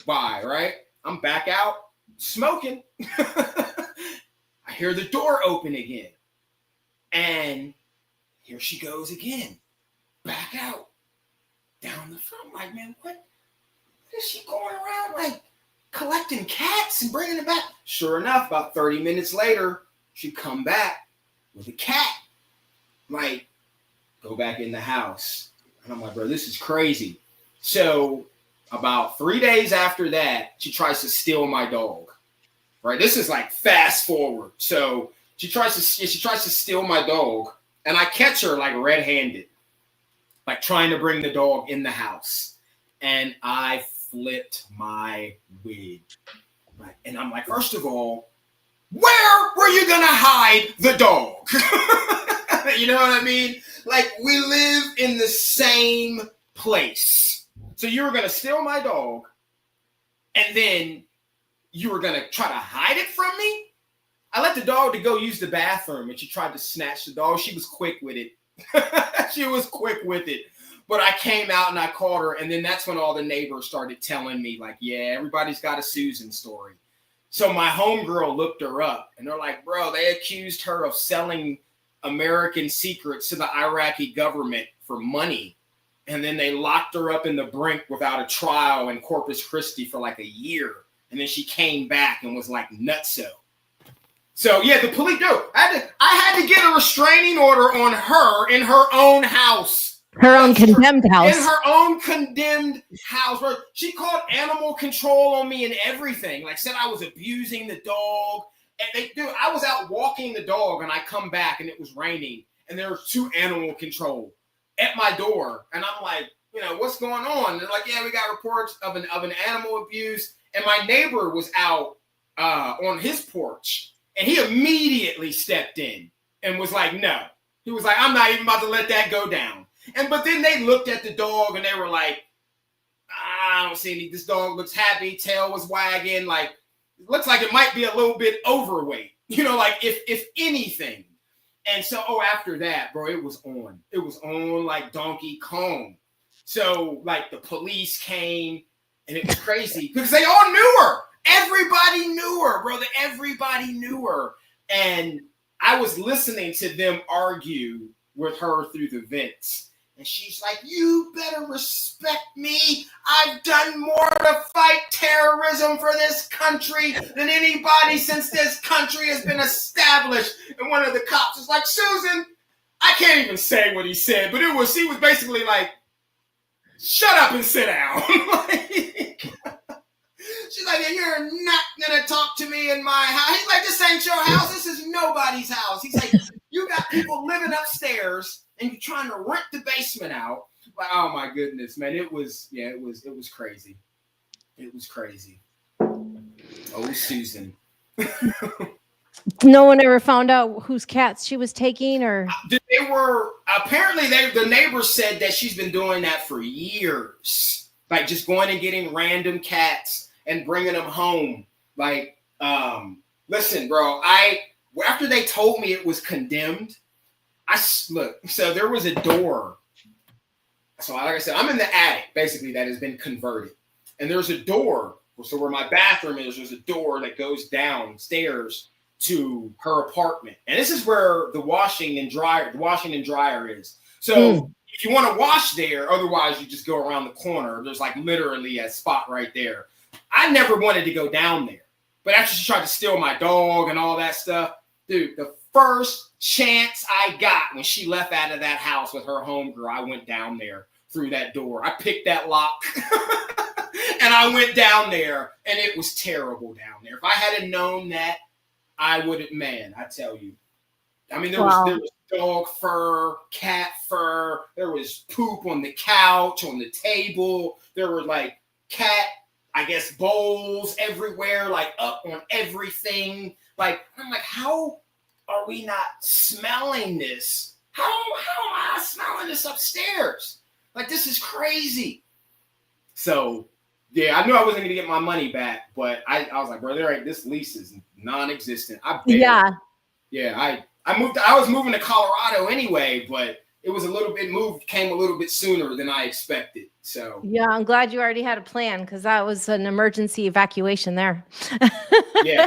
Speaker 4: by, right? I'm back out smoking. I hear the door open again. And here she goes again. Back out. Down the front. I'm like, man, what is she going around collecting cats and bringing them back? Sure enough, about 30 minutes later, she come back with a cat. Go back in the house. And I'm like, bro, this is crazy. So about 3 days after that, she tries to steal my dog. Right? This is fast forward. So she tries to steal my dog, and I catch her red-handed, trying to bring the dog in the house. And I flipped my wig. Right? And I'm like, first of all, where were you gonna hide the dog? You know what I mean? We live in the same place. So you were gonna steal my dog, and then you were gonna try to hide it from me? I let the dog to go use the bathroom, and she tried to snatch the dog. She was quick with it. She was quick with it. But I came out and I caught her, and then that's when all the neighbors started telling me, yeah, everybody's got a Susan story. So my homegirl looked her up, and they're like, bro, they accused her of selling American secrets to the Iraqi government for money. And then they locked her up in the Brink without a trial in Corpus Christi for like a year. And then she came back and was like nutso. So yeah, the police, I had to get a restraining order on her in her own house.
Speaker 3: Her own condemned house.
Speaker 4: In her own condemned house. Where she called animal control on me and everything. Like said I was abusing the dog. And I was out walking the dog and I come back and it was raining. And there was 2 animal control at my door. And I'm like, what's going on? They're like, yeah, we got reports of an animal abuse. And my neighbor was out on his porch. And he immediately stepped in and was like, no. He was like, I'm not even about to let that go down. But then they looked at the dog and they were like, I don't see any. This dog looks happy. Tail was wagging. Like, looks like it might be a little bit overweight. Like if anything. And so, after that, bro, it was on. It was on like Donkey Kong. So, like, the police came and it was crazy because they all knew her. Everybody knew her, brother. Everybody knew her. And I was listening to them argue with her through the vents. And she's like, you better respect me. I've done more to fight terrorism for this country than anybody since this country has been established. And one of the cops was like, Susan, I can't even say what he said, but he was basically like, shut up and sit down. She's like, you're not going to talk to me in my house. He's like, this ain't your house. This is nobody's house. He's like, you got people living upstairs and you're trying to rent the basement out. Like, oh my goodness, man. It was crazy. It was crazy. Oh, Susan.
Speaker 3: No one ever found out whose cats she was taking, or
Speaker 4: they were apparently the neighbors said that she's been doing that for years. Like just going and getting random cats and bringing them home. Like, listen, bro, after they told me it was condemned, so there was a door. So like I said, I'm in the attic, basically, that has been converted. And there's a door. So where my bathroom is, there's a door that goes downstairs to her apartment. And this is where the washing and dryer is. So if you want to wash there, otherwise you just go around the corner. There's like literally a spot right there. I never wanted to go down there. But after she tried to steal my dog and all that stuff, dude, the first chance I got when she left out of that house with her homegirl, I went down there through that door. I picked that lock and I went down there, and it was terrible down there. If I had known that, I would have, man, I tell you. I mean, there was dog fur, cat fur. There was poop on the couch, on the table. There were like cat, I guess, bowls everywhere, like up on everything. Like, I'm like, how are we not smelling this? How am I smelling this upstairs? Like, this is crazy. So, yeah, I knew I wasn't going to get my money back, but I was like, bro, this lease is non-existent. I was moving to Colorado anyway, but it was came a little bit sooner than I expected. So
Speaker 3: yeah, I'm glad you already had a plan, because that was an emergency evacuation there.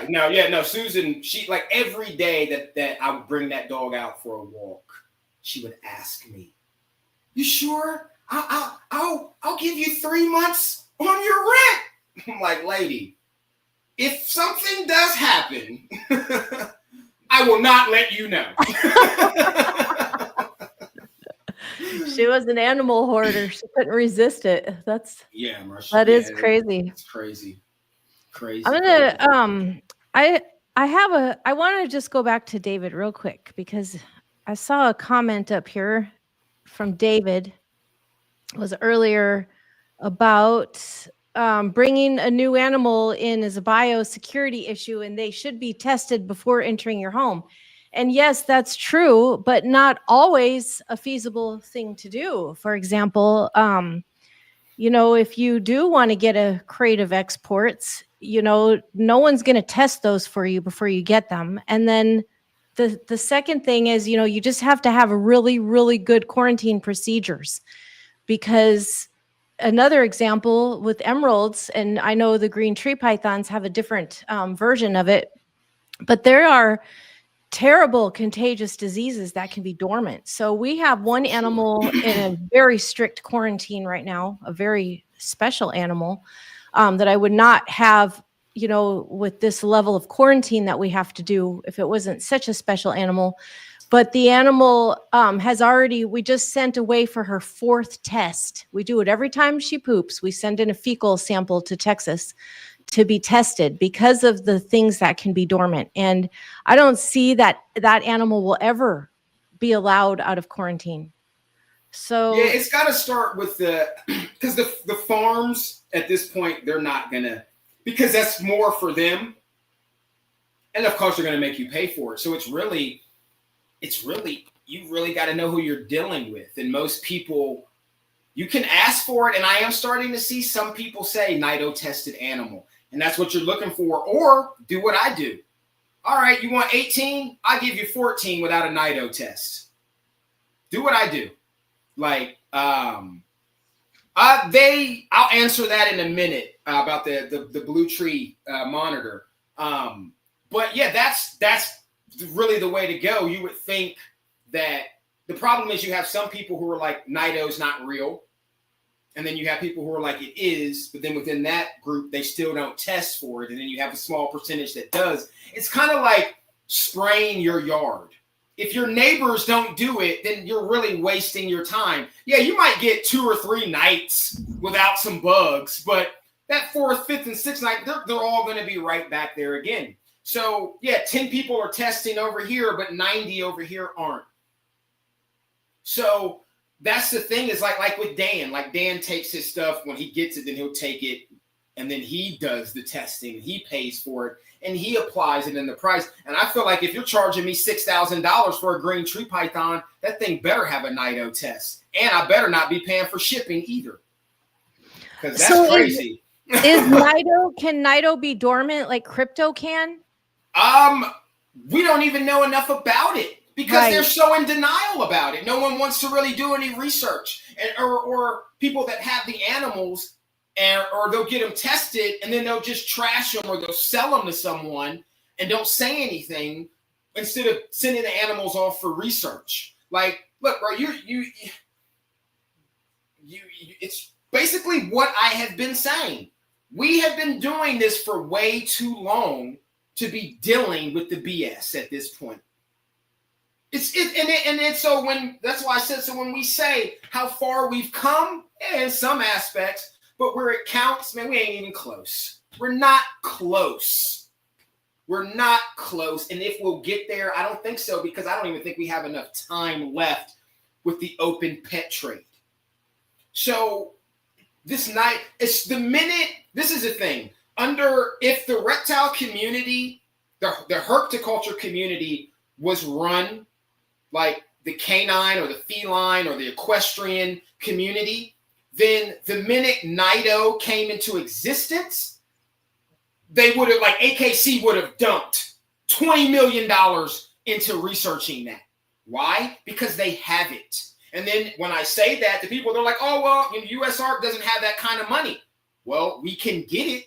Speaker 4: No, Susan, she, like, every day that I would bring that dog out for a walk, she would ask me, "You sure? I'll give you 3 months on your rent." I'm like, lady, if something does happen, I will not let you know.
Speaker 3: She was an animal hoarder. She couldn't resist it. That is crazy.
Speaker 4: It's crazy.
Speaker 3: I'm gonna I want to just go back to David real quick, because I saw a comment up here from David. It was earlier about bringing a new animal in as a biosecurity issue, and they should be tested before entering your home. And yes, that's true, but not always a feasible thing to do. For example, if you do want to get a crate of exports, no one's going to test those for you before you get them. And then the second thing is, you just have to have a really, really good quarantine procedures, because another example with emeralds, and I know the green tree pythons have a different version of it, but there are terrible contagious diseases that can be dormant. So we have one animal in a very strict quarantine right now, a very special animal that I would not have, with this level of quarantine that we have to do if it wasn't such a special animal. But the animal we just sent away for her 4th test. We do it every time she poops. We send in a fecal sample to Texas to be tested because of the things that can be dormant. And I don't see that animal will ever be allowed out of quarantine. So
Speaker 4: yeah, it's got to start with because the farms at this point, they're not gonna, because that's more for them. And of course they're going to make you pay for it. So it's really, you really got to know who you're dealing with. And most people, you can ask for it. And I am starting to see some people say NIDO tested animal. And that's what you're looking for. Or do what I do. All right, you want 18? I'll give you 14 without a NIDO test. Do what I do. Like, I'll answer that in a minute about the Blue Tree monitor. But yeah, that's really the way to go. You would think that the problem is you have some people who are like, NIDO's not real. And then you have people who are like, it is, but then within that group, they still don't test for it. And then you have a small percentage that does. It's kind of like spraying your yard. If your neighbors don't do it, then you're really wasting your time. Yeah, you might get 2 or 3 nights without some bugs, but that 4th, 5th, and 6th night, they're all going to be right back there again. So yeah, 10 people are testing over here, but 90 over here aren't. So that's the thing, is like with Dan. Like Dan takes his stuff, when he gets it, then he'll take it, and then he does the testing, he pays for it, and he applies it in the price. And I feel like if you're charging me $6,000 for a green tree python, that thing better have a NIDO test, and I better not be paying for shipping either, because that's crazy.
Speaker 3: Can NIDO be dormant like crypto can?
Speaker 4: We don't even know enough about it. Because they're so in denial about it. No one wants to really do any research. Or people that have the animals, or they'll get them tested and then they'll just trash them, or they'll sell them to someone and don't say anything instead of sending the animals off for research. Like, look, bro, you it's basically what I have been saying. We have been doing this for way too long to be dealing with the BS at this point. So that's why I said, so when we say how far we've come, in some aspects, but where it counts, man, we ain't even close. We're not close. We're not close. And if we'll get there, I don't think so, because I don't even think we have enough time left with the open pet trade. So this night, this is the thing. If the reptile community, the herpticulture community was run like the canine or the feline or the equestrian community, then the minute NIDO came into existence, they would have, like AKC would have dumped $20 million into researching that. Why? Because they have it. And then when I say that to people, they're like, oh, well, USARK doesn't have that kind of money. Well, we can get it.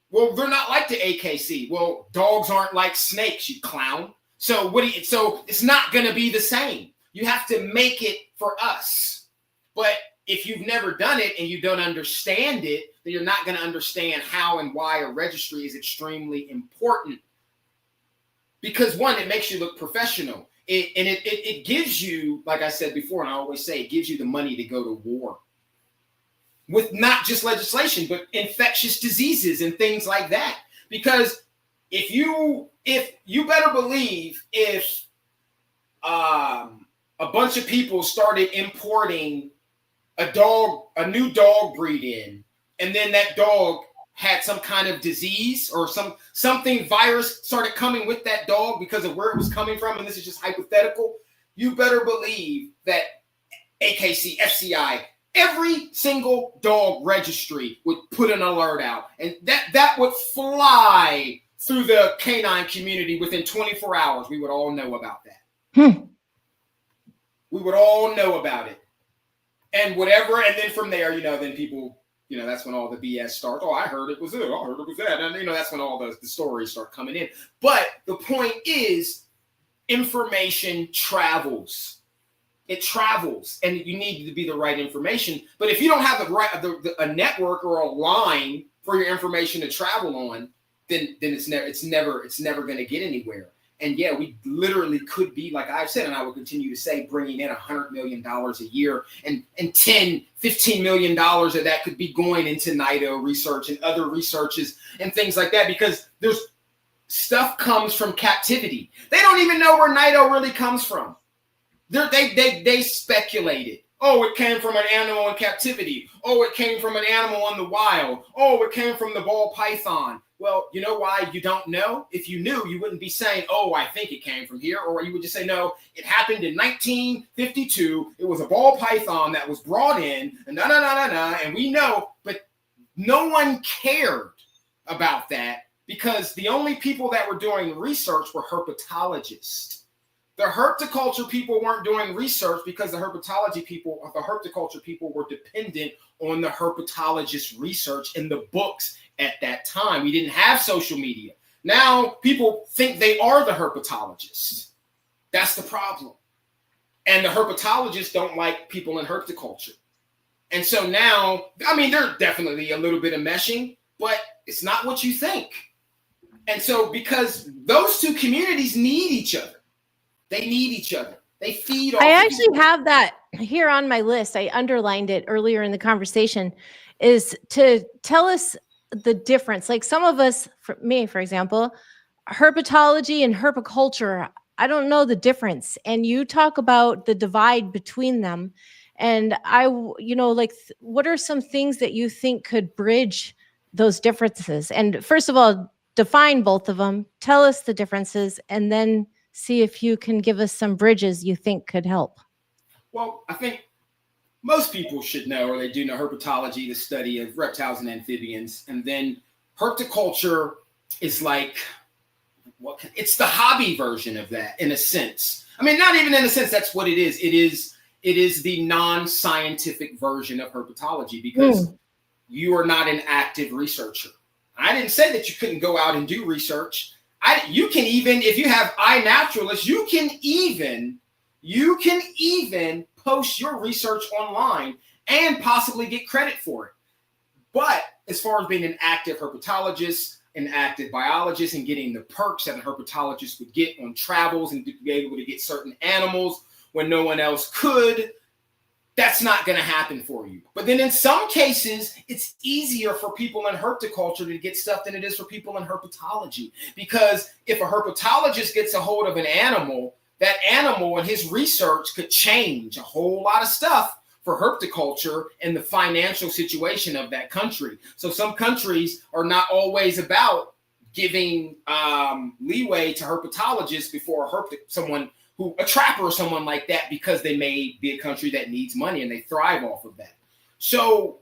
Speaker 4: Well, they're not like the AKC. Well, dogs aren't like snakes, you clown. So so it's not going to be the same. You have to make it for us. But if you've never done it and you don't understand it, then you're not going to understand how and why a registry is extremely important. Because one, it makes you look professional. It gives you, like I said before, and I always say, it gives you the money to go to war with not just legislation, but infectious diseases and things like that. Because if you better believe, if a bunch of people started importing a new dog breed in, and then that dog had some kind of disease or something virus started coming with that dog because of where it was coming from, and this is just hypothetical, you better believe that AKC, FCI, every single dog registry would put an alert out, and that would fly through the canine community within 24 hours. We would all know about that. We would all know about it. And whatever, and then from there, then people that's when all the BS starts. Oh, I heard it was it. I heard it was that. And, that's when all the stories start coming in. But the point is, information travels. It travels, and you need to be the right information. But if you don't have a network or a line for your information to travel on, then it's never going to get anywhere. And yeah, we literally could be, like I've said, and I will continue to say, bringing in $100 million a year, and $10-15 million of that could be going into NIDO research and other researches and things like that, because there's stuff comes from captivity. They don't even know where NIDO really comes from. They speculated. Oh, it came from an animal in captivity. Oh, it came from an animal in the wild. Oh, it came from the ball python. Well, you know why you don't know? If you knew, you wouldn't be saying, oh, I think it came from here. Or you would just say, no, it happened in 1952. It was a ball python that was brought in, and and we know. But no one cared about that, because the only people that were doing research were herpetologists. The horticulture people weren't doing research because the horticulture people were dependent on the herpetologist research in the books at that time. We didn't have social media. Now people think they are the herpetologists. That's the problem. And the herpetologists don't like people in horticulture. And so now, there's definitely a little bit of meshing, but it's not what you think. And so, because those two communities need each other. They need each other. They feed off.
Speaker 3: I actually have that here on my list. I underlined it earlier in the conversation, is to tell us the difference. Like some of us, for me, for example, herpetology and herpiculture, I don't know the difference. And you talk about the divide between them. And what are some things that you think could bridge those differences? And first of all, define both of them, tell us the differences, and then see if you can give us some bridges you think could help.
Speaker 4: Well, I think most people should know, or they do know, herpetology, the study of reptiles and amphibians. And then horticulture is like, it's the hobby version of that, in a sense. Not even in a sense, that's what it is. It is the non-scientific version of herpetology, because you are not an active researcher. I didn't say that you couldn't go out and do research. You can even, if you have iNaturalist, you can even post your research online and possibly get credit for it. But as far as being an active herpetologist, an active biologist, and getting the perks that a herpetologist would get on travels and be able to get certain animals when no one else could, that's not going to happen for you. But then in some cases, it's easier for people in horticulture to get stuff than it is for people in herpetology. Because if a herpetologist gets a hold of an animal, that animal and his research could change a whole lot of stuff for horticulture and the financial situation of that country. So some countries are not always about giving leeway to herpetologists before a trapper or someone like that, because they may be a country that needs money and they thrive off of that. So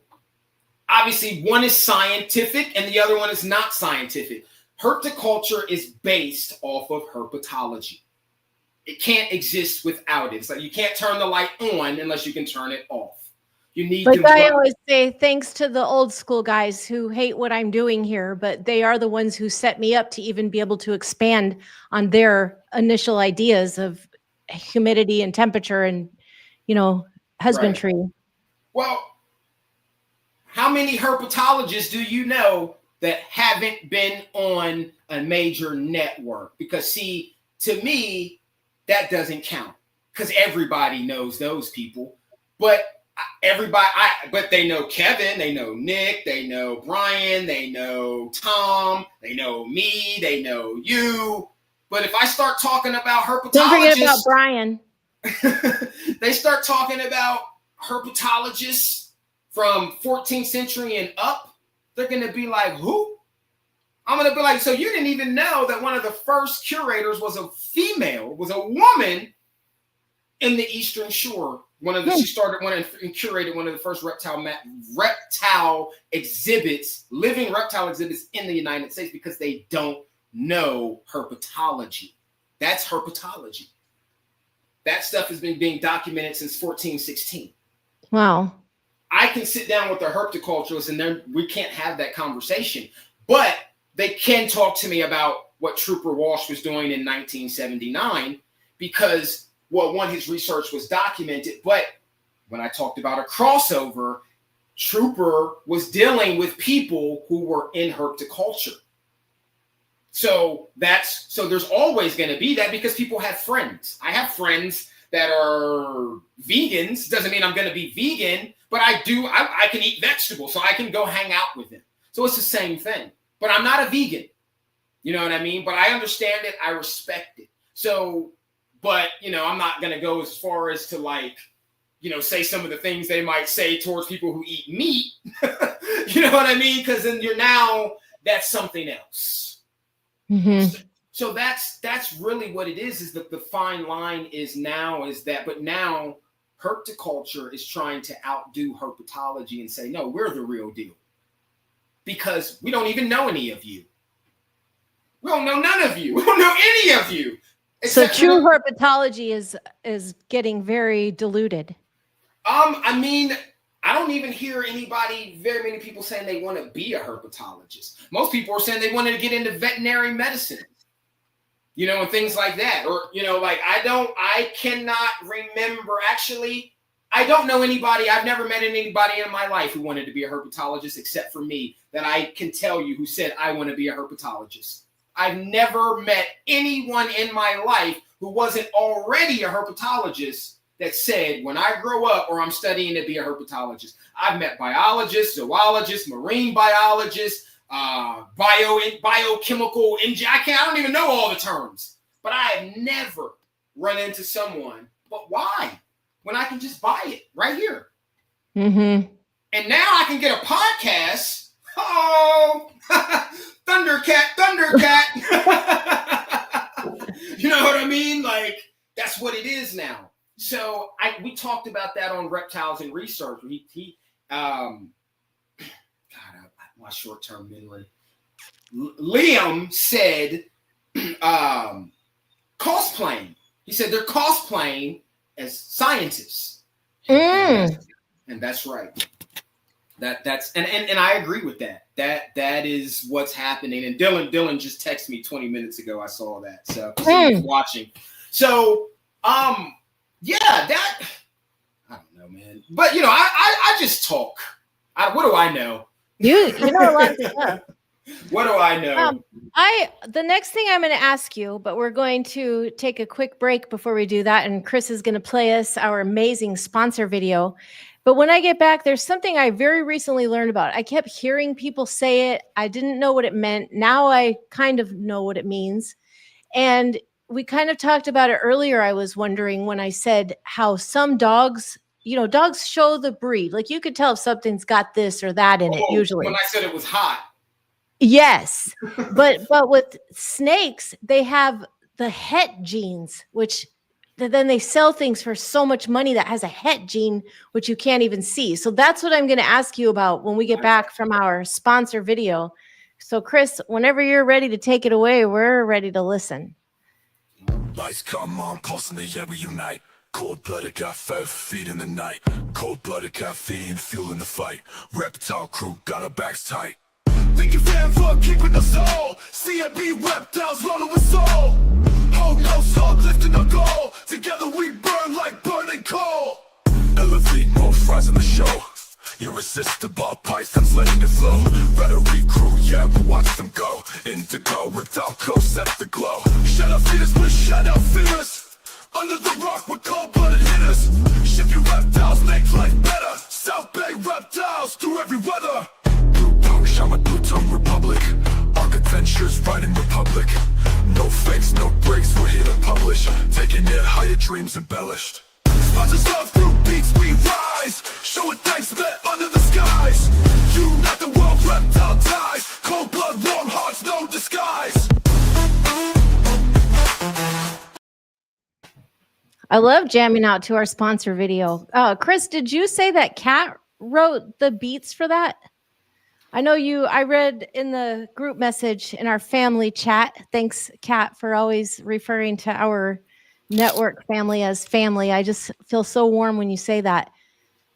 Speaker 4: obviously one is scientific and the other one is not scientific. Horticulture is based off of herpetology. It can't exist without it. It's like you can't turn the light on unless you can turn it off. You need
Speaker 3: like I always say, thanks to the old school guys who hate what I'm doing here, but they are the ones who set me up to even be able to expand on their initial ideas of humidity and temperature and, husbandry. Right.
Speaker 4: Well, how many herpetologists do you know that haven't been on a major network? Because see, to me, that doesn't count, because everybody knows those people. But but they know Kevin, they know Nick, they know Brian, they know Tom, they know me, they know you. But if I start talking about herpetologists,
Speaker 3: don't forget about Brian.
Speaker 4: They start talking about herpetologists from 14th century and up, they're going to be like, who? I'm going to be like, so you didn't even know that one of the first curators was a female, was a woman in the Eastern Shore. She started and curated one of the first reptile exhibits, living reptile exhibits in the United States, because they don't know herpetology. That's herpetology. That stuff has been being documented since 1416.
Speaker 3: Wow.
Speaker 4: I can sit down with the herpticulturalists and then we can't have that conversation. But they can talk to me about what Trooper Walsh was doing in 1979 because, well, one, his research was documented. But when I talked about a crossover, Trooper was dealing with people who were in herpticulture. So there's always going to be that because people have friends. I have friends that are vegans. Doesn't mean I'm going to be vegan, but I can eat vegetables, so I can go hang out with them. So it's the same thing. But I'm not a vegan. You know what I mean? But I understand it. I respect it. So, but, I'm not going to go as far as to like, say some of the things they might say towards people who eat meat. You know what I mean? Because then that's something else.
Speaker 3: Mm-hmm.
Speaker 4: So that's really what it is that the fine line is that, but now herpticulture is trying to outdo herpetology and say, no, we're the real deal. Because we don't even know any of you. We don't know none of you. We don't know any of you.
Speaker 3: So true herpetology is getting very diluted.
Speaker 4: I mean, I don't even hear very many people saying they want to be a herpetologist. Most people are saying they wanted to get into veterinary medicine, and things like that. Or, I cannot remember. Actually, I don't know anybody. I've never met anybody in my life who wanted to be a herpetologist except for me that I can tell you who said, I want to be a herpetologist. I've never met anyone in my life who wasn't already a herpetologist that said, when I grow up or I'm studying to be a herpetologist. I've met biologists, zoologists, marine biologists, biochemical, I don't even know all the terms, but I have never run into someone. But why? When I can just buy it right here.
Speaker 3: Mm-hmm.
Speaker 4: And now I can get a podcast. Oh, Thundercat. You know what I mean? Like, that's what it is now. So we talked about that on Reptiles and Research. My short-term memory. Liam said cosplaying. He said they're cosplaying as scientists. And that's right. That's and I agree with that. That is what's happening. And Dylan just texted me 20 minutes ago. I saw that. So he was watching. So yeah, that I don't know, man. But I just talk. What do I know?
Speaker 3: You know a lot of stuff.
Speaker 4: What do I know?
Speaker 3: The next thing I'm going to ask you, but we're going to take a quick break before we do that, and Chris is going to play us our amazing sponsor video. But when I get back, there's something I very recently learned about. I kept hearing people say it. I didn't know what it meant. Now I kind of know what it means. And we kind of talked about it earlier. I was wondering when I said how some dogs, dogs show the breed. Like you could tell if something's got this or that in it usually.
Speaker 4: When I said it was hot.
Speaker 3: Yes. but with snakes, they have the het genes, which then they sell things for so much money that has a het gene, which you can't even see. So that's what I'm going to ask you about when we get back from our sponsor video. So Chris, whenever you're ready to take it away, we're ready to listen.
Speaker 5: Lights come on, pulse in the air, we unite. Cold-blooded, got 5 feet in the night. Cold-blooded, caffeine, fueling the fight. Reptile crew, got our backs tight. Thank you, fam, for keeping us all. CMB reptiles rolling with soul. Hold no salt, lifting our goal. Together we burn like burning coal. Elevate, more fries in the show. Irresistible pythons letting it flow. Battery crew, yeah, but watch them go. Indigo, reptile coast, set the glow. Shadow feeders with shadow fears. Under the rock with cold-blooded hitters. Ship your reptiles, make life better. South Bay reptiles, through every weather. Blue Pong, Shaman, Blue Tongue Republic. Arc Adventures, riding Republic. No fakes, no breaks, we're here to publish. Taking it higher, dreams embellished. Sponsors love through beats we rise. Showing thanks met under the skies. Unite the world, reptile ties. Cold blood, warm hearts, no disguise.
Speaker 3: I love jamming out to our sponsor video. Chris, did you say that Kat wrote the beats for that? I know I read in the group message in our family chat. Thanks, Kat, for always referring to our network family as family. I just feel so warm when you say that.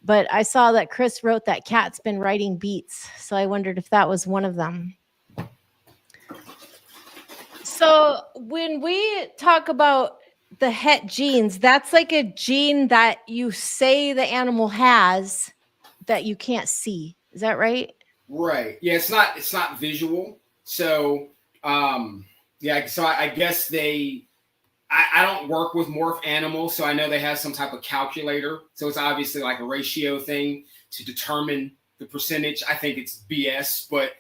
Speaker 3: But I saw that Chris wrote that cat's been writing beats. So I wondered if that was one of them. So when we talk about the het genes, that's like a gene that you say the animal has that you can't see. Is that right?
Speaker 4: Right. Yeah, it's not visual. So yeah, so I guess I don't work with morph animals, so I know they have some type of calculator. So it's obviously like a ratio thing to determine the percentage. I think it's BS, but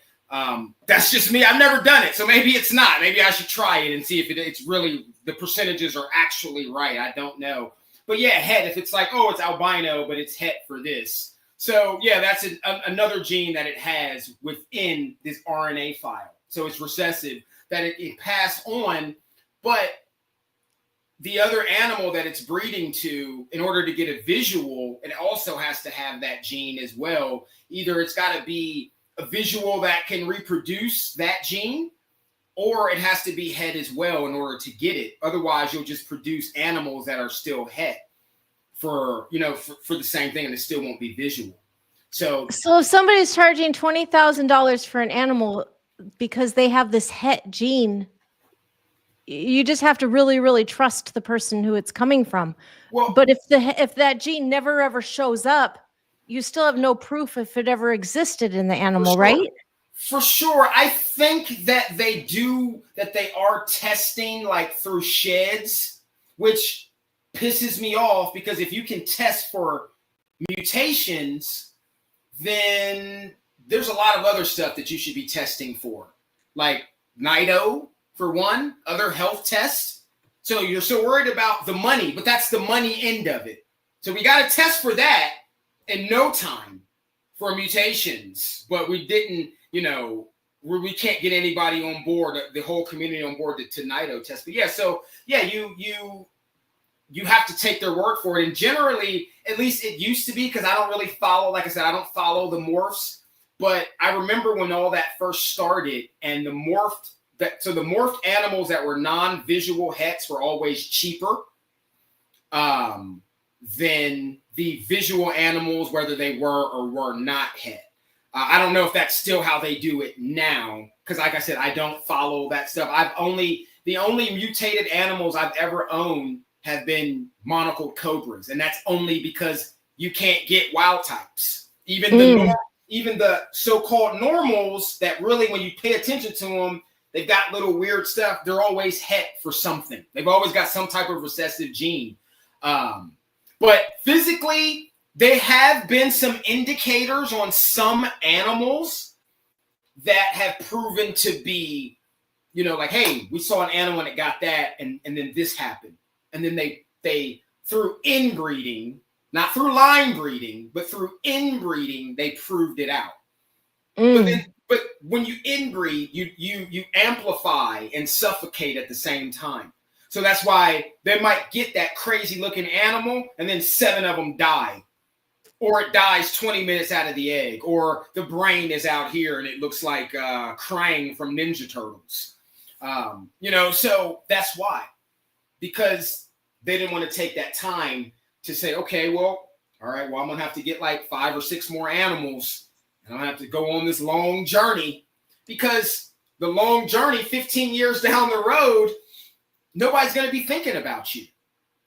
Speaker 4: that's just me. I've never done it, so maybe it's not. Maybe I should try it and see if it's really, the percentages are actually right. I don't know. But yeah, het, if it's like, oh, it's albino, but it's het for this. So yeah, that's another gene that it has within this RNA file. So it's recessive, that it passed on, but the other animal that it's breeding to, in order to get a visual, it also has to have that gene as well. Either it's got to be a visual that can reproduce that gene, or it has to be het as well in order to get it. Otherwise, you'll just produce animals that are still het for the same thing, and it still won't be visual. So
Speaker 3: if somebody's charging $20,000 for an animal because they have this het gene, you just have to really, really trust the person who it's coming from.
Speaker 4: Well,
Speaker 3: but if that gene never ever shows up, you still have no proof if it ever existed in the animal,
Speaker 4: sure.
Speaker 3: right?
Speaker 4: For sure. I think that they are testing like through sheds, which pisses me off, because if you can test for mutations, then there's a lot of other stuff that you should be testing for, like NITO, for one, other health tests. So you're so worried about the money, but that's the money end of it. So we got to test for that in no time for mutations, but we didn't, we can't get anybody on board, the whole community on board to NITO test. But yeah, so yeah, you have to take their word for it. And generally, at least it used to be, because I don't really follow, like I said, I don't follow the morphs, but I remember when all that first started, and the morphed animals that were non-visual hets were always cheaper than the visual animals, whether they were or were not het. I don't know if that's still how they do it now, because like I said, I don't follow that stuff. The only mutated animals I've ever owned have been monocled cobras, and that's only because you can't get wild types. Even the so-called normals that really, when you pay attention to them, they've got little weird stuff. They're always het for something. They've always got some type of recessive gene. But physically, there have been some indicators on some animals that have proven to be, like, hey, we saw an animal and it got that, and then this happened. And then they through inbreeding, not through line breeding, but through inbreeding, they proved it out. But when you inbreed, you amplify and suffocate at the same time. So that's why they might get that crazy looking animal and then 7 of them die. Or it dies 20 minutes out of the egg. Or the brain is out here and it looks like Krang from Ninja Turtles. So that's why. Because they didn't want to take that time to say, okay, well, all right, well, I'm going to have to get like 5 or 6 more animals. And I'm going to have to go on this long journey, because the long journey, 15 years down the road, nobody's going to be thinking about you.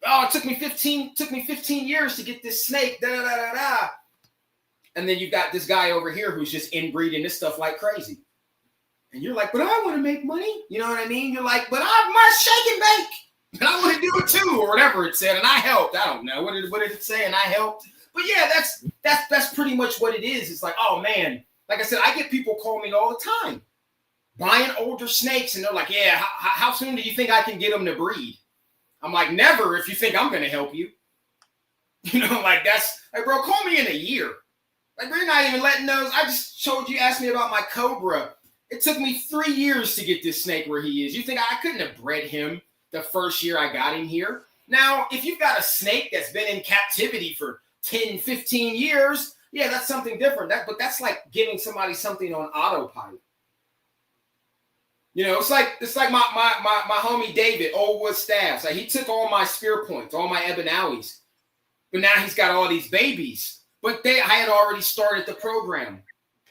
Speaker 4: Oh, it took me 15 years to get this snake, da da da da da. And then you've got this guy over here who's just inbreeding this stuff like crazy. And you're like, but I want to make money. You know what I mean? You're like, but I'm my shake and bake, and I want to do it too, or whatever it said. And I helped. I don't know. What did it say? And I helped. But yeah, that's pretty much what it is. It's like, oh man, like I said, I get people call me all the time buying older snakes, and they're like, yeah, how soon do you think I can get them to breed? I'm like, never, if you think I'm going to help you. Like bro, call me in a year. Like, we're not even letting those. I just showed you, asked me about my cobra. It took me 3 years to get this snake where he is. You think I couldn't have bred him the first year I got him here? Now, if you've got a snake that's been in captivity for 10, 15 years, yeah, that's something different. But that's like giving somebody something on autopilot. It's like my homie David, Old Wood Staffs. Like, he took all my spear points, all my Ebonawis, but now he's got all these babies. But I had already started the program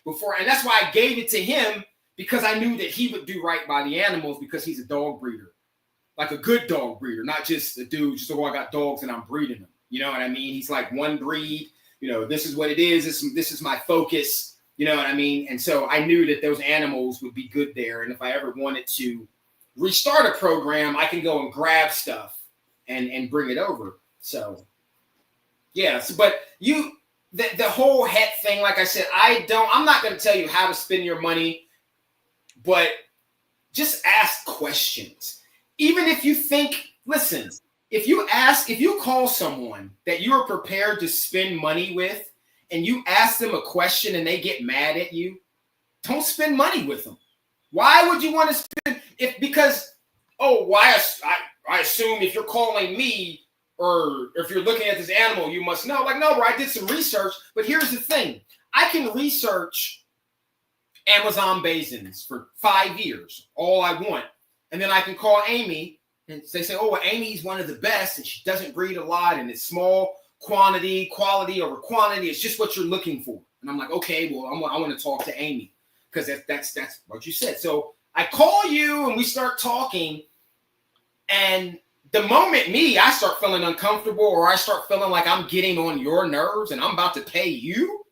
Speaker 4: before. And that's why I gave it to him, because I knew that he would do right by the animals, because he's a dog breeder. Like a good dog breeder, not just a dude, just, oh, I got dogs and I'm breeding them. You know what I mean? He's like one breed, you know, this is what it is. This is my focus. You know what I mean? And so I knew that those animals would be good there. And if I ever wanted to restart a program, I can go and grab stuff and bring it over. So, yeah. But the whole het thing, like I said, I'm not going to tell you how to spend your money, but just ask questions. Even if you think, listen, if you call someone that you are prepared to spend money with and you ask them a question and they get mad at you, don't spend money with them. Why would you want to spend I assume if you're calling me or if you're looking at this animal, you must know. Like, no, bro, I did some research, but here's the thing. I can research Amazon Basins for 5 years, all I want. And then I can call Amy and they say, oh, well, Amy's one of the best and she doesn't breed a lot and it's small quantity, quality over quantity. It's just what you're looking for. And I'm like, okay, well, I want to talk to Amy because that's what you said. So I call you and we start talking. And the moment I start feeling uncomfortable or I start feeling like I'm getting on your nerves and I'm about to pay you,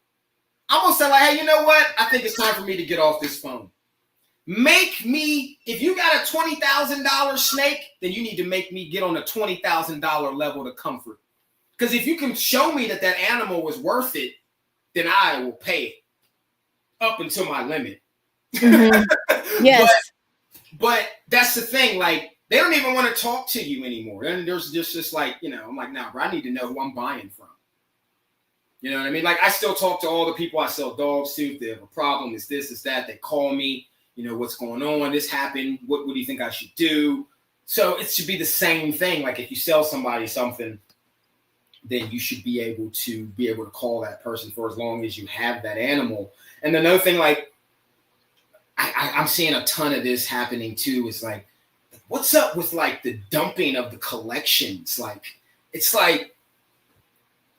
Speaker 4: I'm going to say like, hey, you know what? I think it's time for me to get off this phone. If you got a $20,000 snake, then you need to make me get on a $20,000 level to comfort. Because if you can show me that animal was worth it, then I will pay it up until my limit. Mm-hmm.
Speaker 3: Yes.
Speaker 4: But that's the thing. Like, they don't even want to talk to you anymore. And there's just like, you know, I'm like, nah, bro, I need to know who I'm buying from. You know what I mean? Like, I still talk to all the people I sell dogs to. If they have a problem, it's this, it's that. They call me. You know, what's going on? This happened. What do you think I should do? So it should be the same thing. Like if you sell somebody something, then you should be able to call that person for as long as you have that animal. And another thing, like I'm seeing a ton of this happening too, is like, what's up with like the dumping of the collections? Like, it's like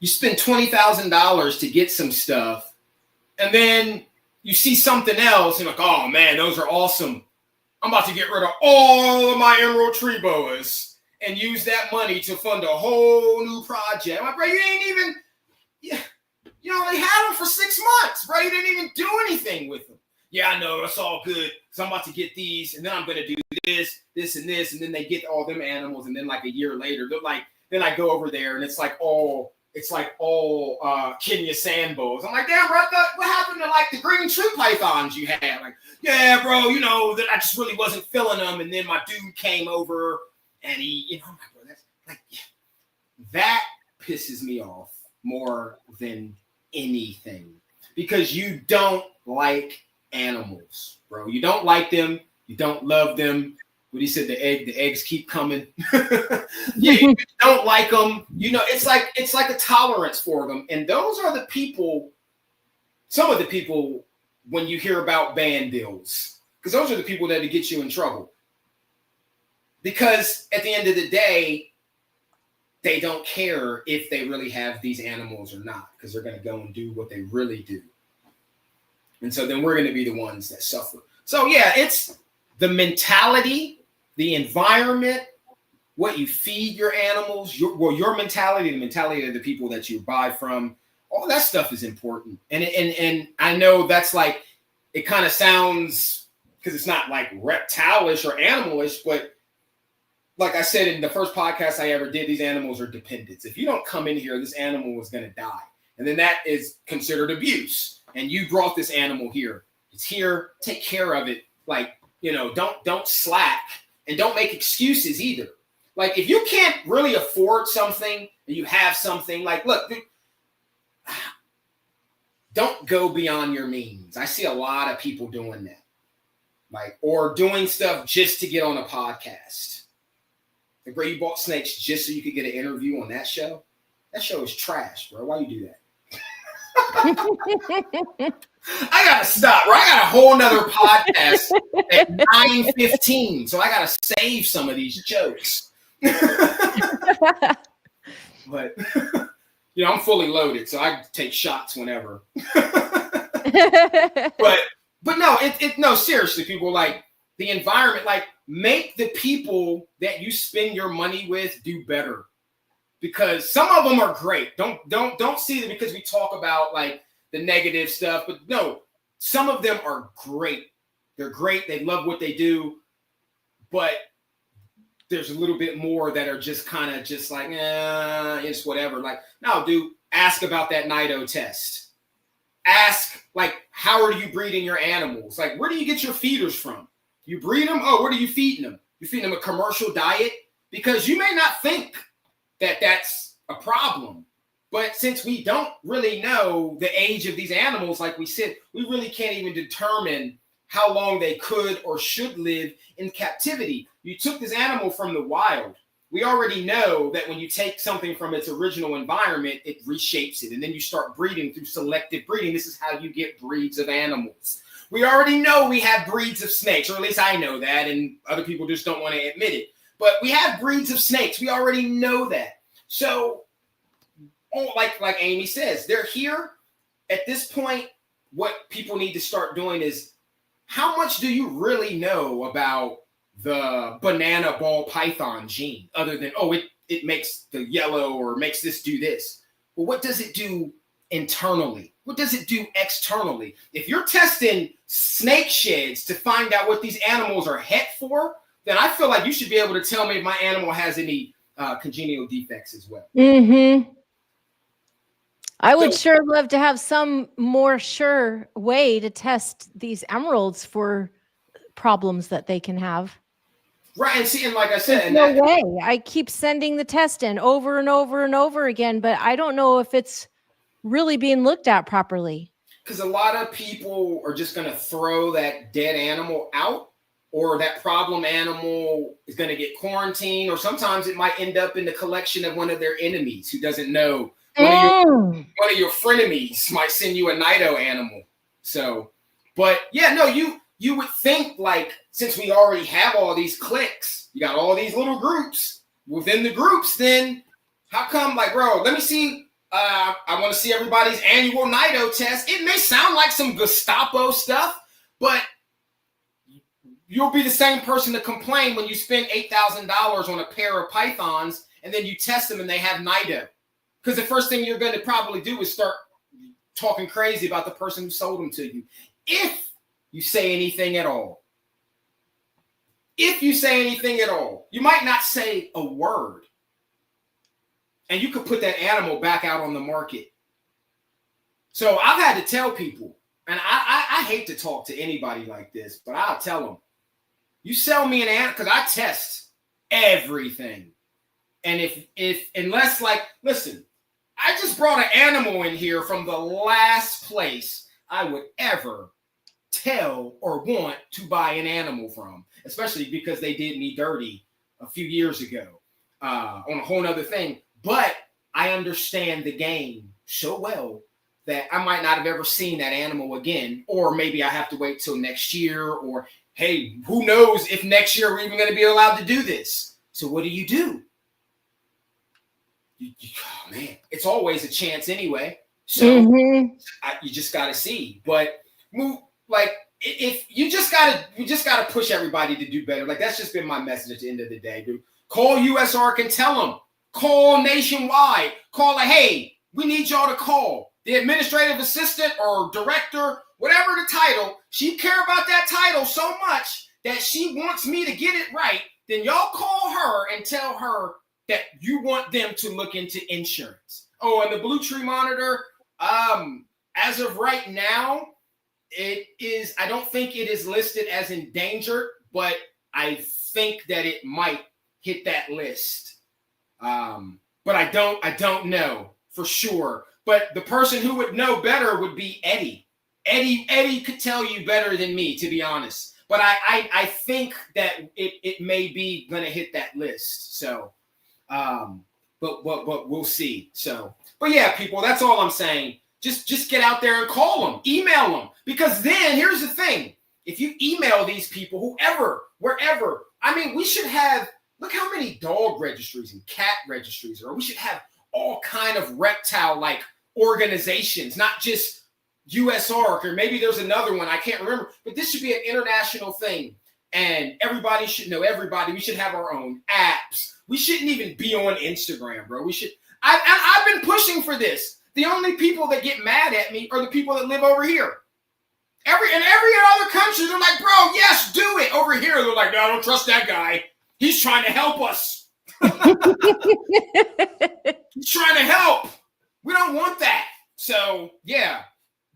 Speaker 4: you spend $20,000 to get some stuff and then you see something else and like, oh man, those are awesome. I'm about to get rid of all of my emerald tree boas and use that money to fund a whole new project. I'm like, bro, you only had them for 6 months, bro. You didn't even do anything with them. Yeah, I know, it's all good. So I'm about to get these and then I'm going to do this, and this. And then they get all them animals. And then like a year later, they're like, then I go over there and it's like all Kenya sand bowls. I'm like, damn, bro, what happened to like the green tree pythons you had? Like, yeah, bro, you know, that I just really wasn't feeling them. And then my dude came over and he, you know, I'm like, bro, that's like, that pisses me off more than anything because you don't like animals, bro. You don't like them. You don't love them. What he said, the eggs keep coming. Yeah, you don't like them. You know, it's like a tolerance for them. And those are the people, some of the people, when you hear about ban deals, because those are the people that get you in trouble. Because at the end of the day, they don't care if they really have these animals or not, because they're going to go and do what they really do. And so then we're going to be the ones that suffer. So yeah, it's the mentality, the environment, what you feed your animals, your mentality, the mentality of the people that you buy from, all that stuff is important. And I know that's like, it kind of sounds, because it's not like reptile-ish or animal-ish, but like I said in the first podcast I ever did, these animals are dependents. If you don't come in here, this animal is going to die. And then that is considered abuse. And you brought this animal here. It's here. Take care of it. Like, you know, don't slack. And don't make excuses either. Like, if you can't really afford something and you have something, like, look, dude, don't go beyond your means. I see a lot of people doing that. Like, or doing stuff just to get on a podcast. Like, bro, you bought snakes just so you could get an interview on that show? That show is trash, bro. Why you do that? I gotta stop, bro. I got a whole nother podcast at 9:15, so I gotta save some of these jokes. But you know, I'm fully loaded, so I take shots whenever. But no, no, seriously, people, like the environment, like make the people that you spend your money with do better, because some of them are great. Don't see them because we talk about like the negative stuff, but no, some of them are great. They're great. They love what they do, but there's a little bit more that are just kind of just like, it's whatever. Like, no, dude, ask about that Nido test. Ask, like, how are you breeding your animals? Like, where do you get your feeders from? You breed them? Oh, what are you feeding them? You feeding them a commercial diet? Because you may not think that that's a problem. But since we don't really know the age of these animals, like we said, we really can't even determine how long they could or should live in captivity. You took this animal from the wild. We already know that when you take something from its original environment, it reshapes it. And then you start breeding through selective breeding. This is how you get breeds of animals. We already know we have breeds of snakes, or at least I know that, and other people just don't want to admit it. But we have breeds of snakes. We already know that. So, like Amy says, they're here. At this point, what people need to start doing is, how much do you really know about the banana ball python gene, other than, oh, it makes the yellow or makes this do this? Well, what does it do internally? What does it do externally? If you're testing snake sheds to find out what these animals are het for, then I feel like you should be able to tell me if my animal has any congenital defects as well.
Speaker 3: Mm-hmm. I would sure love to have some more sure way to test these emeralds for problems that they can have.
Speaker 4: Right, and see, and like I said,
Speaker 3: no way. I keep sending the test in over and over and over again, but I don't know if it's really being looked at properly.
Speaker 4: Because a lot of people are just going to throw that dead animal out, or that problem animal is going to get quarantined, or sometimes it might end up in the collection of one of their enemies who doesn't know. One of your frenemies might send you a Nido animal. So, but yeah, no, you would think, like, since we already have all these cliques, you got all these little groups within the groups, then how come, like, bro, let me see, I want to see everybody's annual Nido test. It may sound like some Gestapo stuff, but you'll be the same person to complain when you spend $8,000 on a pair of pythons and then you test them and they have Nido. Because the first thing you're going to probably do is start talking crazy about the person who sold them to you. If you say anything at all. If you say anything at all, you might not say a word. And you could put that animal back out on the market. So I've had to tell people, and I hate to talk to anybody like this, but I'll tell them, you sell me an animal, because I test everything. And unless, like, listen, I just brought an animal in here from the last place I would ever tell or want to buy an animal from, especially because they did me dirty a few years ago on a whole nother thing. But I understand the game so well that I might not have ever seen that animal again, or maybe I have to wait till next year, or hey, who knows if next year we're even going to be allowed to do this. So what do? Oh man, it's always a chance anyway. So you just got to see. But like, if you just gotta push everybody to do better. Like, that's just been my message at the end of the day, dude. Call USARC and tell them. Call nationwide. Call like, hey, we need y'all to call the administrative assistant or director, whatever the title. She care about that title so much that she wants me to get it right. Then y'all call her and tell her that you want them to look into insurance. Oh, and the Blue Tree Monitor, as of right now, I don't think it is listed as endangered, but I think that it might hit that list. But I don't know for sure. But the person who would know better would be Eddie. Eddie could tell you better than me, to be honest. But I think that it may be going to hit that list. So, but we'll see. So, but yeah, people, that's all I'm saying. Just get out there and call them, email them. Because then here's the thing. If you email these people, whoever, wherever, I mean, we should have, look how many dog registries and cat registries are. We should have all kind of reptile like organizations, not just USARK, or maybe there's another one, I can't remember, but this should be an international thing. And everybody should know everybody. We should have our own apps. We shouldn't even be on Instagram, bro. We should. I've been pushing for this. The only people that get mad at me are the people that live over here. Every other country, they're like, bro, yes, do it. Over here, they're like, no, I don't trust that guy. He's trying to help us. He's trying to help. We don't want that. So, yeah.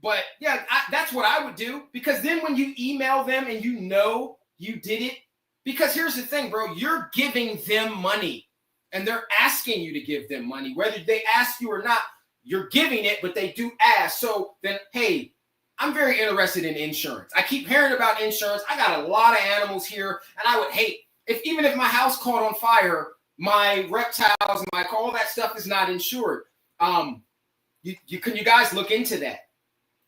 Speaker 4: But, yeah, that's what I would do. Because then when you email them and you know you did it, because here's the thing, bro, you're giving them money. And they're asking you to give them money. Whether they ask you or not, you're giving it, but they do ask. So then, hey, I'm very interested in insurance. I keep hearing about insurance. I got a lot of animals here, and I would hate even if my house caught on fire, my reptiles, all that stuff is not insured. Can you guys look into that?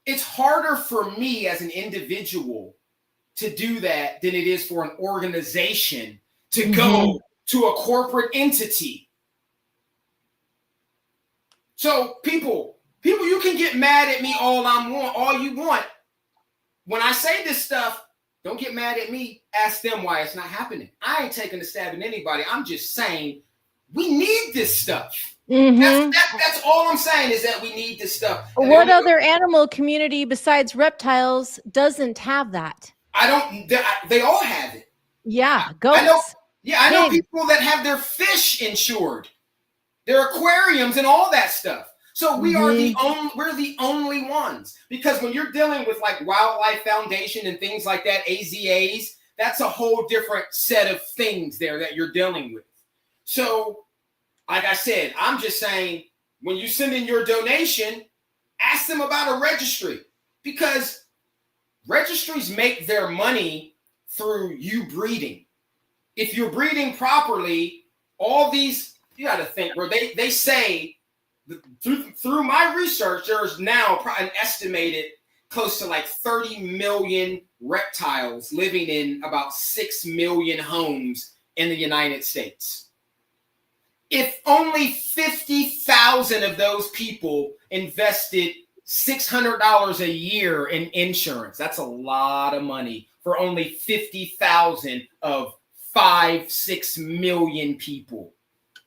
Speaker 4: It's harder for me as an individual to do that than it is for an organization to go to a corporate entity. So people, you can get mad at me all you want. When I say this stuff, don't get mad at me. Ask them why it's not happening. I ain't taking a stab at anybody. I'm just saying we need this stuff. That's all I'm saying is that we need this stuff. And
Speaker 3: what other animal community besides reptiles doesn't have that?
Speaker 4: They all have it.
Speaker 3: Yeah, goats.
Speaker 4: I know people that have their fish insured, their aquariums and all that stuff. So we're the only ones, because when you're dealing with like Wildlife Foundation and things like that, AZAs, that's a whole different set of things there that you're dealing with. So, like I said, I'm just saying, when you send in your donation, ask them about a registry, because registries make their money through you breeding. If you're breeding properly, all these, you got to think, bro, they say, through my research, there's now an estimated close to like 30 million reptiles living in about 6 million homes in the United States. If only 50,000 of those people invested $600 a year in insurance, that's a lot of money for only 50,000 of 5-6 million people.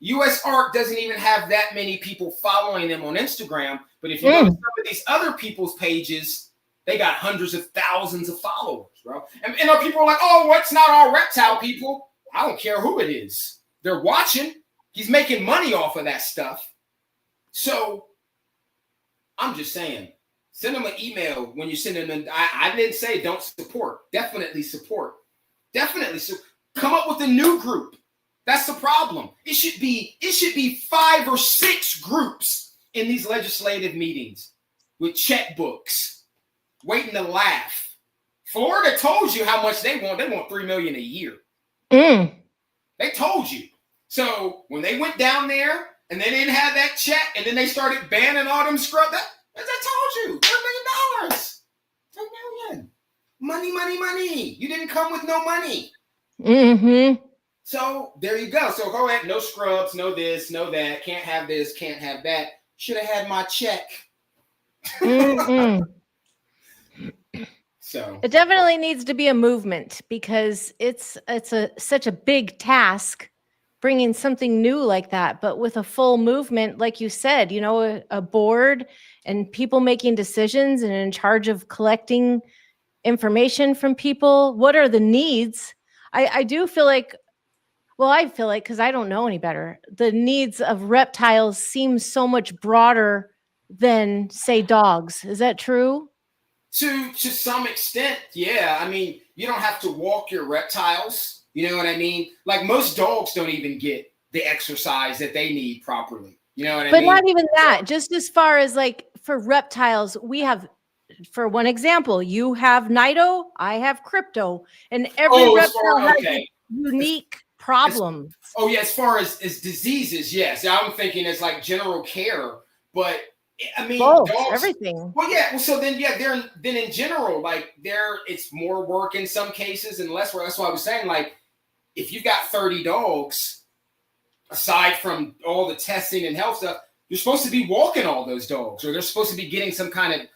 Speaker 4: USARK doesn't even have that many people following them on Instagram, but if you go to some of these other people's pages, they got hundreds of thousands of followers, bro. And people are like, oh, what's not all reptile people? I don't care who it is. They're watching. He's making money off of that stuff. So I'm just saying, send them an email when you send them. I didn't say don't support. Definitely support. Definitely. So come up with a new group. That's the problem. It should be 5 or 6 groups in these legislative meetings with checkbooks, waiting to laugh. Florida told you how much they want. They want $3 million a year. They told you. So when they went down there and they didn't have that check, and then they started banning all them scrubs, I told you, $3 million. $3 million. Money, money, money. You didn't come with no money. So there you go. So go ahead. No scrubs, no this, no that. Can't have this, can't have that. Should have had my check. So
Speaker 3: it definitely needs to be a movement, because it's such a big task bringing something new like that. But with a full movement, like you said, a board and people making decisions and in charge of collecting information from people. What are the needs? I do feel like, because I don't know any better, the needs of reptiles seem so much broader than, say, dogs. Is that true?
Speaker 4: To some extent, yeah. I mean, you don't have to walk your reptiles. You know what I mean? Like, most dogs don't even get the exercise that they need properly. You know what I mean?
Speaker 3: But not even that. Just as far as like for reptiles, we have, for one example, you have Nido, I have Crypto, and every reptile has a unique problem.
Speaker 4: As far as diseases, yes. I'm thinking it's like general care, but I mean,
Speaker 3: both,
Speaker 4: dogs,
Speaker 3: everything.
Speaker 4: Well, yeah. Well, so then, yeah, then in general, like it's more work in some cases and less work. That's why I was saying, like, if you've got 30 dogs, aside from all the testing and health stuff, you're supposed to be walking all those dogs, or they're supposed to be getting some kind of,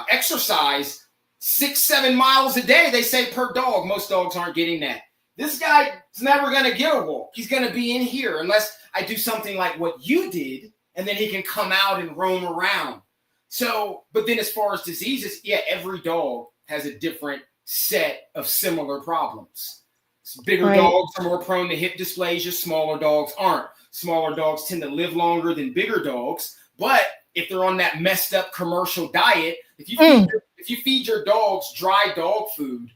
Speaker 4: exercise 6-7 miles a day, they say, per dog. Most dogs aren't getting that. This guy's never going to get a walk. He's going to be in here unless I do something like what you did, and then he can come out and roam around. So, but then as far as diseases, yeah, every dog has a different set of similar problems. Bigger dogs are more prone to hip dysplasia. Smaller dogs aren't. Smaller dogs tend to live longer than bigger dogs. But if they're on that messed up commercial diet, if you feed your dogs dry dog food,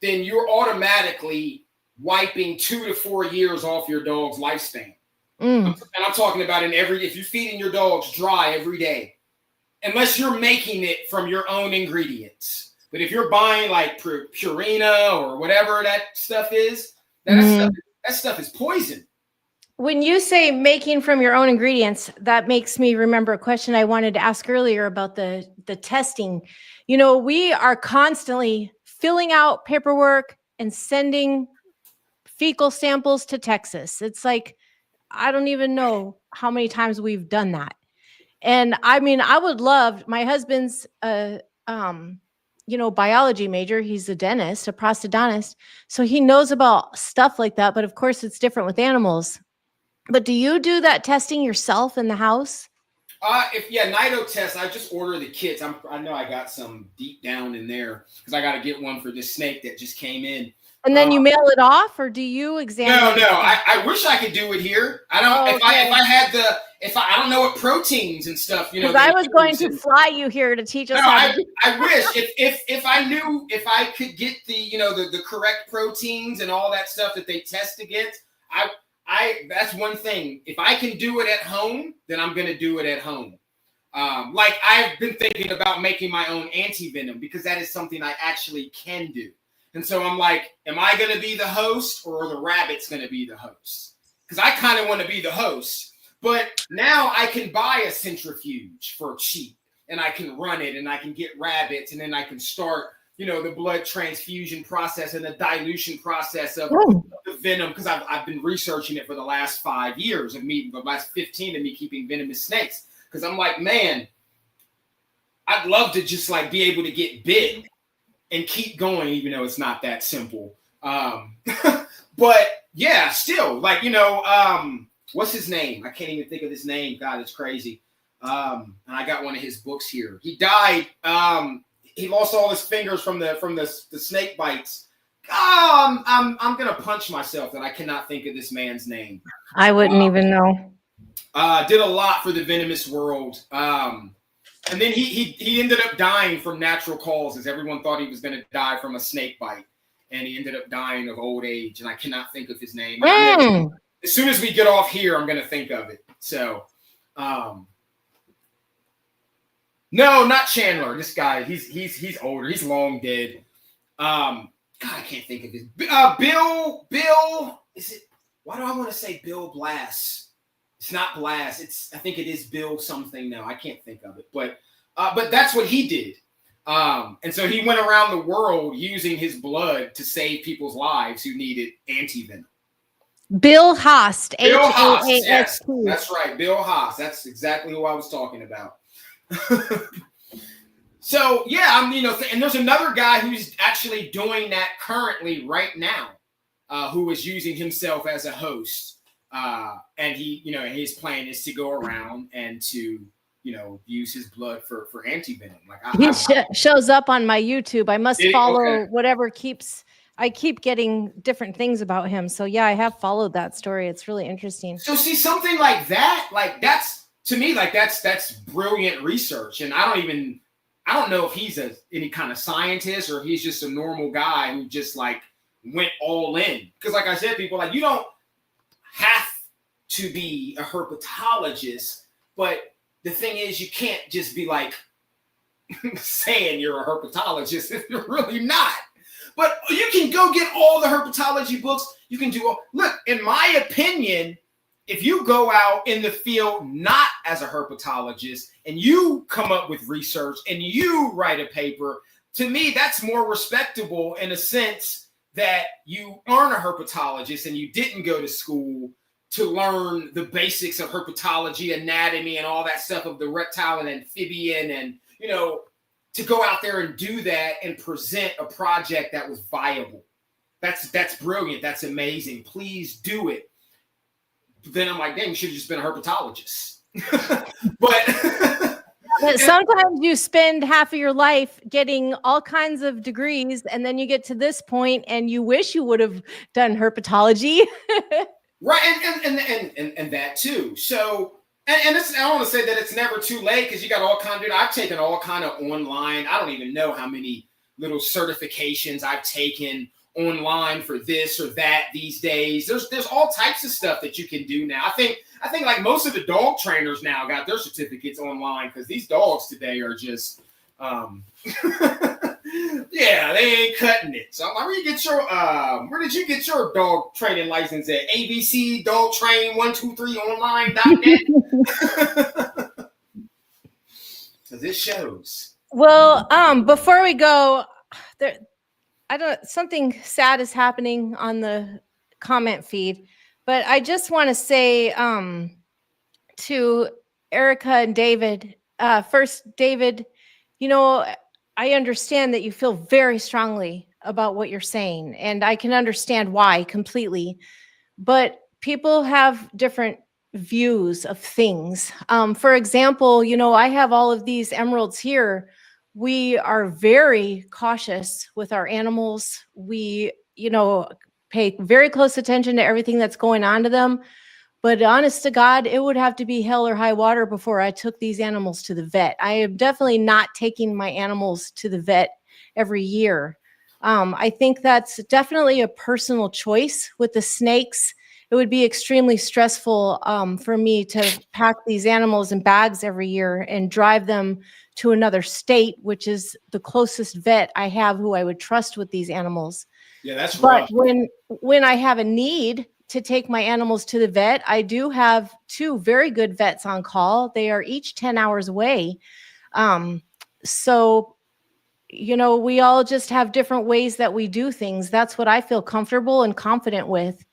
Speaker 4: then you're automatically wiping 2 to 4 years off your dog's lifespan. And I'm talking about if you're feeding your dogs dry every day, unless you're making it from your own ingredients. But if you're buying like Purina or whatever that stuff is, that stuff is poison.
Speaker 3: When you say making from your own ingredients, that makes me remember a question I wanted to ask earlier about the testing. We are constantly filling out paperwork and sending fecal samples to Texas. It's like, I don't even know how many times we've done that. And I mean, I would love, my husband's biology major. He's a dentist, a prosthodontist. So he knows about stuff like that. But of course, it's different with animals. But do you do that testing yourself in the house?
Speaker 4: Nido test. I just order the kits. I know I got some deep down in there because I got to get one for this snake that just came in.
Speaker 3: And then you mail it off, or do you examine?
Speaker 4: No. I wish I could do it here. I don't.
Speaker 3: Oh, okay.
Speaker 4: I don't know what proteins and stuff.
Speaker 3: Because I was going to fly you here to teach us.
Speaker 4: I wish if I knew if I could get the correct proteins and all that stuff that they test against. That's one thing. If I can do it at home, then I'm going to do it at home. Like I've been thinking about making my own anti-venom because that is something I actually can do. And so I'm like, am I going to be the host or are the rabbits going to be the host? Because I kind of want to be the host. But now I can buy a centrifuge for cheap and I can run it and I can get rabbits and then I can start, the blood transfusion process and the dilution process of the venom, because I've been researching it for the last 5 years the last 15 of me keeping venomous snakes. Because I'm like, man, I'd love to just like be able to get bit and keep going, even though it's not that simple. But yeah, still like, what's his name? I can't even think of his name. God, it's crazy. And I got one of his books here. He died. He lost all his fingers from the snake bites. I'm gonna punch myself that I cannot think of this man's name.
Speaker 3: I wouldn't even know.
Speaker 4: Did a lot for the venomous world. And then he ended up dying from natural causes. Everyone thought he was going to die from a snake bite, and he ended up dying of old age. And I cannot think of his name. As soon as we get off here, I'm going to think of it. So, no, not Chandler. This guy, he's older. He's long dead. God, I can't think of his. Bill. Is it? Why do I want to say Bill Blass? It's not Blast. I think it is Bill something now. I can't think of it, but that's what he did. And so he went around the world using his blood to save people's lives who needed anti-venom.
Speaker 3: Bill Haast.
Speaker 4: Bill Haast. Yes, that's right. Bill Haast. That's exactly who I was talking about. So yeah, and there's another guy who's actually doing that currently right now, who is using himself as a host. And his plan is to go around and to, use his blood for anti-venom. Like
Speaker 3: shows up on my YouTube. I must follow whatever I keep getting different things about him. So yeah, I have followed that story. It's really interesting.
Speaker 4: So see something like that, like that's to me, like that's brilliant research. And I don't know if he's any kind of scientist or he's just a normal guy who just like went all in. Because like I said, people like, you don't have to be a herpetologist, but the thing is you can't just be like saying you're a herpetologist if you're really not. But you can go get all the herpetology books. You can do look, in my opinion, if you go out in the field not as a herpetologist and you come up with research and you write a paper, to me that's more respectable in a sense that you aren't a herpetologist and you didn't go to school to learn the basics of herpetology, anatomy, and all that stuff of the reptile and amphibian, and, you know, to go out there and do that and present a project that was viable. That's brilliant. That's amazing. Please do it. Then I'm like, dang, you should have just been a herpetologist. But
Speaker 3: sometimes you spend half of your life getting all kinds of degrees, and then you get to this point and you wish you would have done herpetology.
Speaker 4: Right, and that too. So, and it's, I want to say that it's never too late, because you got all kind of, I've taken all kind of online. I don't even know how many little certifications I've taken online for this or that these days. There's all types of stuff that you can do now. I think like most of the dog trainers now got their certificates online, because these dogs today are just yeah, they ain't cutting it. So I'm like, where did you get your dog training license at? ABC Dog Train 123 online.net. Because it shows.
Speaker 3: Well, before we go, something sad is happening on the comment feed, but I just want to say to Erica and David, first, David, you know, I understand that you feel very strongly about what you're saying, and I can understand why completely, but people have different views of things. For example, you know, I have all of these emeralds here. We are very cautious with our animals. We, you know, pay very close attention to everything that's going on to them. But honest to God, it would have to be hell or high water before I took these animals to the vet. I am definitely not taking my animals to the vet every year. I think that's definitely a personal choice. With the snakes, it would be extremely stressful for me to pack these animals in bags every year and drive them to another state, which is the closest vet I have who I would trust with these animals.
Speaker 4: Yeah, that's rough.
Speaker 3: But when I have a need to take my animals to the vet, I do have 2 very good vets on call. They are each 10 hours away. So, you know, we all just have different ways that we do things. That's what I feel comfortable and confident with.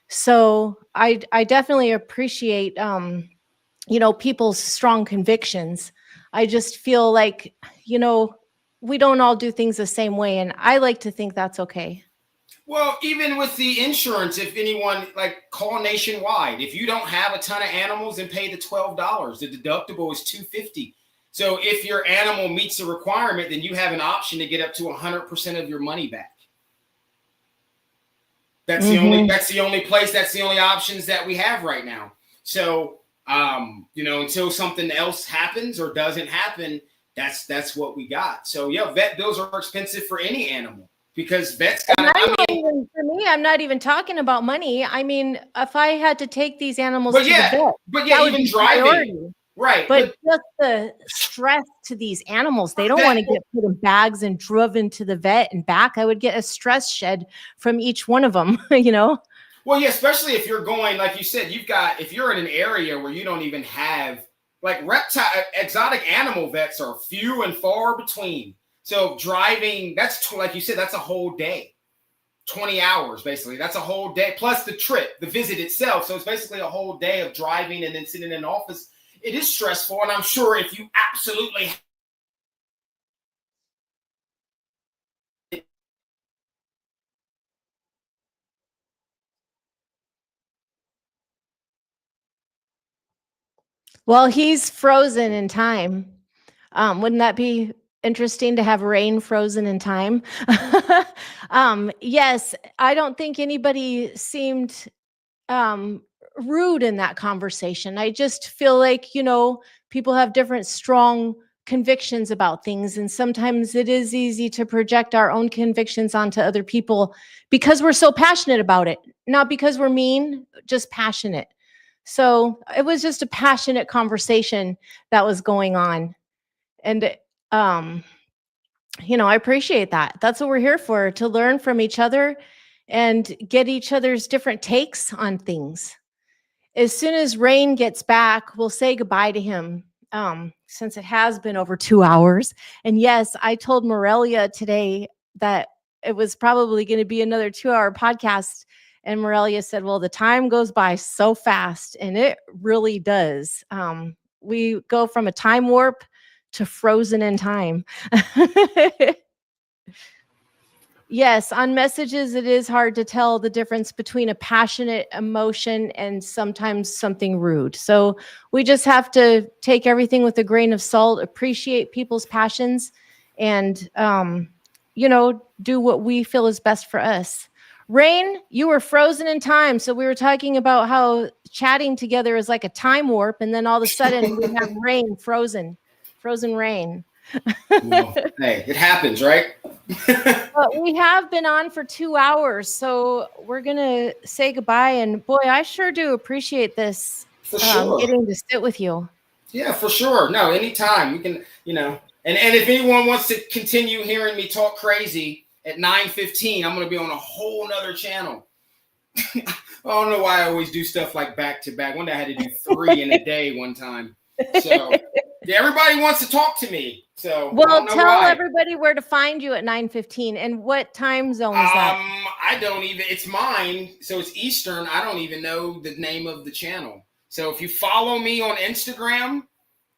Speaker 3: So I definitely appreciate, you know, people's strong convictions. I just feel like, you know, we don't all do things the same way. And I like to think that's okay.
Speaker 4: Well, even with the insurance, if anyone, like, call Nationwide. If you don't have a ton of animals, and pay the $12. The deductible is $250. So if your animal meets the requirement, then you have an option to get up to 100% of your money back. That's the only place, that's the only options that we have right now. So, you know, until something else happens or doesn't happen, that's what we got. So yeah, vet bills are expensive for any animal, because vets got to,
Speaker 3: for me, I'm not even talking about money. I mean, if I had to take these animals to the vet,
Speaker 4: that even driving,
Speaker 3: priority.
Speaker 4: Right.
Speaker 3: But just the stress to these animals, they don't want to get put in bags and driven to the vet and back. I would get a stress shed from each one of them, you know?
Speaker 4: Well, yeah, especially if you're going, like you said, if you're in an area where you don't even have, like, exotic animal vets are few and far between. So driving, that's, like you said, that's a whole day, 20 hours, basically. That's a whole day, plus the trip, the visit itself. So it's basically a whole day of driving and then sitting in an office. It is stressful. And I'm sure if you absolutely
Speaker 3: Well, he's frozen in time. Wouldn't that be interesting to have rain frozen in time? Yes, I don't think anybody seemed rude in that conversation. I just feel like, you know, people have different strong convictions about things. And sometimes it is easy to project our own convictions onto other people because we're so passionate about it. Not because we're mean, just passionate. So it was just a passionate conversation that was going on. And, you know, I appreciate that. That's what we're here for, to learn from each other and get each other's different takes on things. As soon as Rain gets back, we'll say goodbye to him, since it has been over 2 hours. And yes, I told Morelia today that it was probably going to be another 2-hour podcast. And Morelia said, well, the time goes by so fast, and it really does. We go from a time warp to frozen in time. Yes, on messages, it is hard to tell the difference between a passionate emotion and sometimes something rude. So we just have to take everything with a grain of salt, appreciate people's passions, and, do what we feel is best for us. Rain, you were frozen in time. So we were talking about how chatting together is like a time warp. And then all of a sudden we have rain, frozen rain.
Speaker 4: Well, hey, it happens, right?
Speaker 3: But we have been on for 2 hours, so we're gonna say goodbye. And boy, I sure do appreciate this.
Speaker 4: For sure.
Speaker 3: Getting to sit with you.
Speaker 4: Yeah, for sure. No, anytime we can, and if anyone wants to continue hearing me talk crazy at 9:15, I'm gonna be on a whole nother channel. I don't know why I always do stuff like back to back. One day I had to do 3 in a day one time. So yeah, everybody wants to talk to me. So
Speaker 3: well, tell everybody where to find you at 9:15 and what time zone is that?
Speaker 4: I don't even. It's mine, so it's Eastern. I don't even know the name of the channel. So if you follow me on Instagram,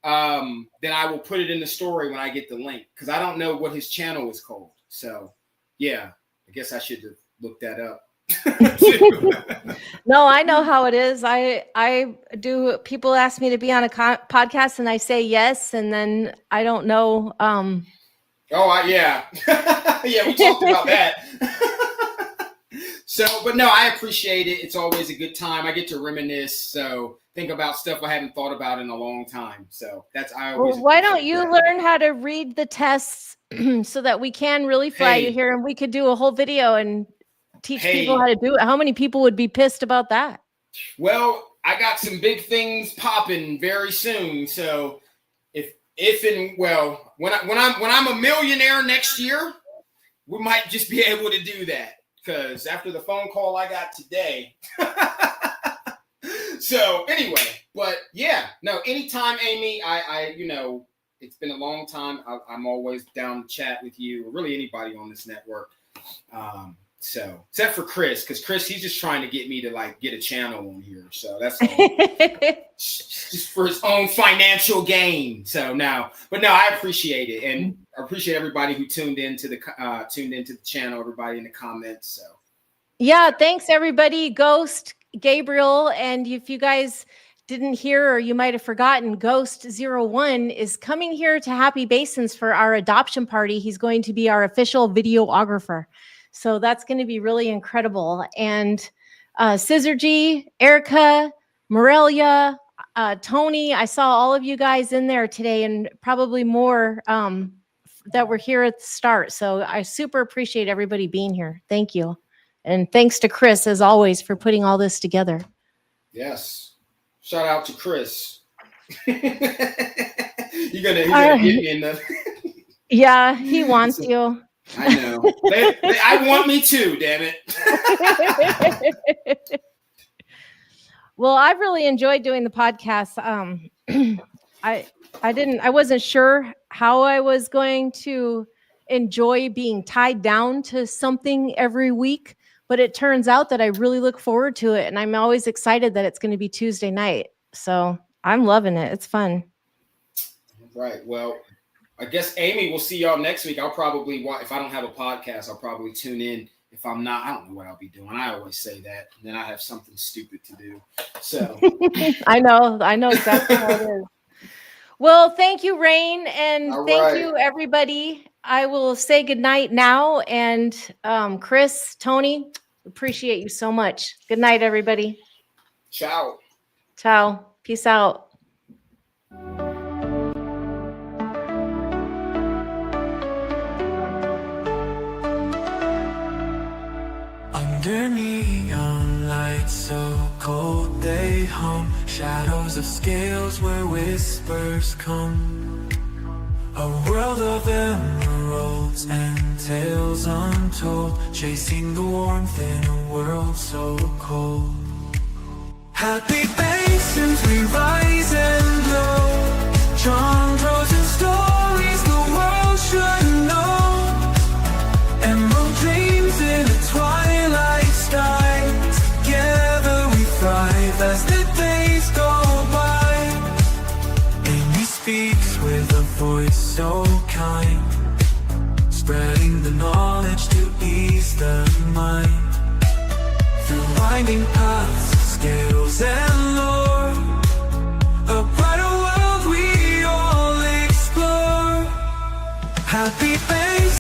Speaker 4: then I will put it in the story when I get the link, because I don't know what his channel is called. So yeah, I guess I should have looked that up.
Speaker 3: No, I know how it is. I do. People ask me to be on a podcast, and I say yes, and then I don't know.
Speaker 4: Yeah, yeah, we talked about that. So, but no, I appreciate it. It's always a good time. I get to reminisce. So think about stuff I haven't thought about in a long time. So that's I always.
Speaker 3: Well, why don't you learn how to read the tests so that we can really fly you here, and we could do a whole video and teach people how to do it. How many people would be pissed about that?
Speaker 4: Well, I got some big things popping very soon. So when I'm a millionaire next year, we might just be able to do that, because after the phone call I got today. So anyway, but yeah, no, anytime, Amy, I it's been a long time. I'm always down to chat with you, or really anybody on this network. So except for Chris, because Chris, he's just trying to get me to get a channel on here. So that's all. Just for his own financial gain. So but I appreciate it, and I appreciate everybody who tuned into the channel, everybody in the comments. So
Speaker 3: yeah, thanks everybody. Ghost, Gabriel, and if you guys didn't hear, or you might have forgotten, Ghost01 is coming here to Happy Basins for our adoption party. He's going to be our official videographer. So that's going to be really incredible. And Scissor G, Erica, Morelia, Tony, I saw all of you guys in there today, and probably more that were here at the start. So I super appreciate everybody being here. Thank you. And thanks to Chris, as always, for putting all this together.
Speaker 4: Yes. Shout out to Chris. You're gonna get me in the...
Speaker 3: Yeah, he wants you.
Speaker 4: I know. I want me too, damn it.
Speaker 3: Well, I've really enjoyed doing the podcast. I wasn't sure how I was going to enjoy being tied down to something every week, but it turns out that I really look forward to it, and I'm always excited that it's going to be Tuesday night. So I'm loving it. It's fun.
Speaker 4: Right. Well, I guess, Amy, we'll see y'all next week. I'll probably, if I don't have a podcast, I'll probably tune in. If I'm not, I don't know what I'll be doing. I always say that, and then I have something stupid to do. So
Speaker 3: I know exactly how it is. Well, thank you, Rain, and thank you, everybody. I will say goodnight now. And Chris, Tony, appreciate you so much. Good night, everybody.
Speaker 4: Ciao.
Speaker 3: Ciao. Peace out.
Speaker 5: Under neon lights so cold they hum, shadows of scales where whispers come. A world of emeralds and tales untold, chasing the warmth in a world so cold. Happy Basins, we rise and glow, chondros and stories the world should know. Emerald dreams in a twilight skies, mind. Through winding paths, scared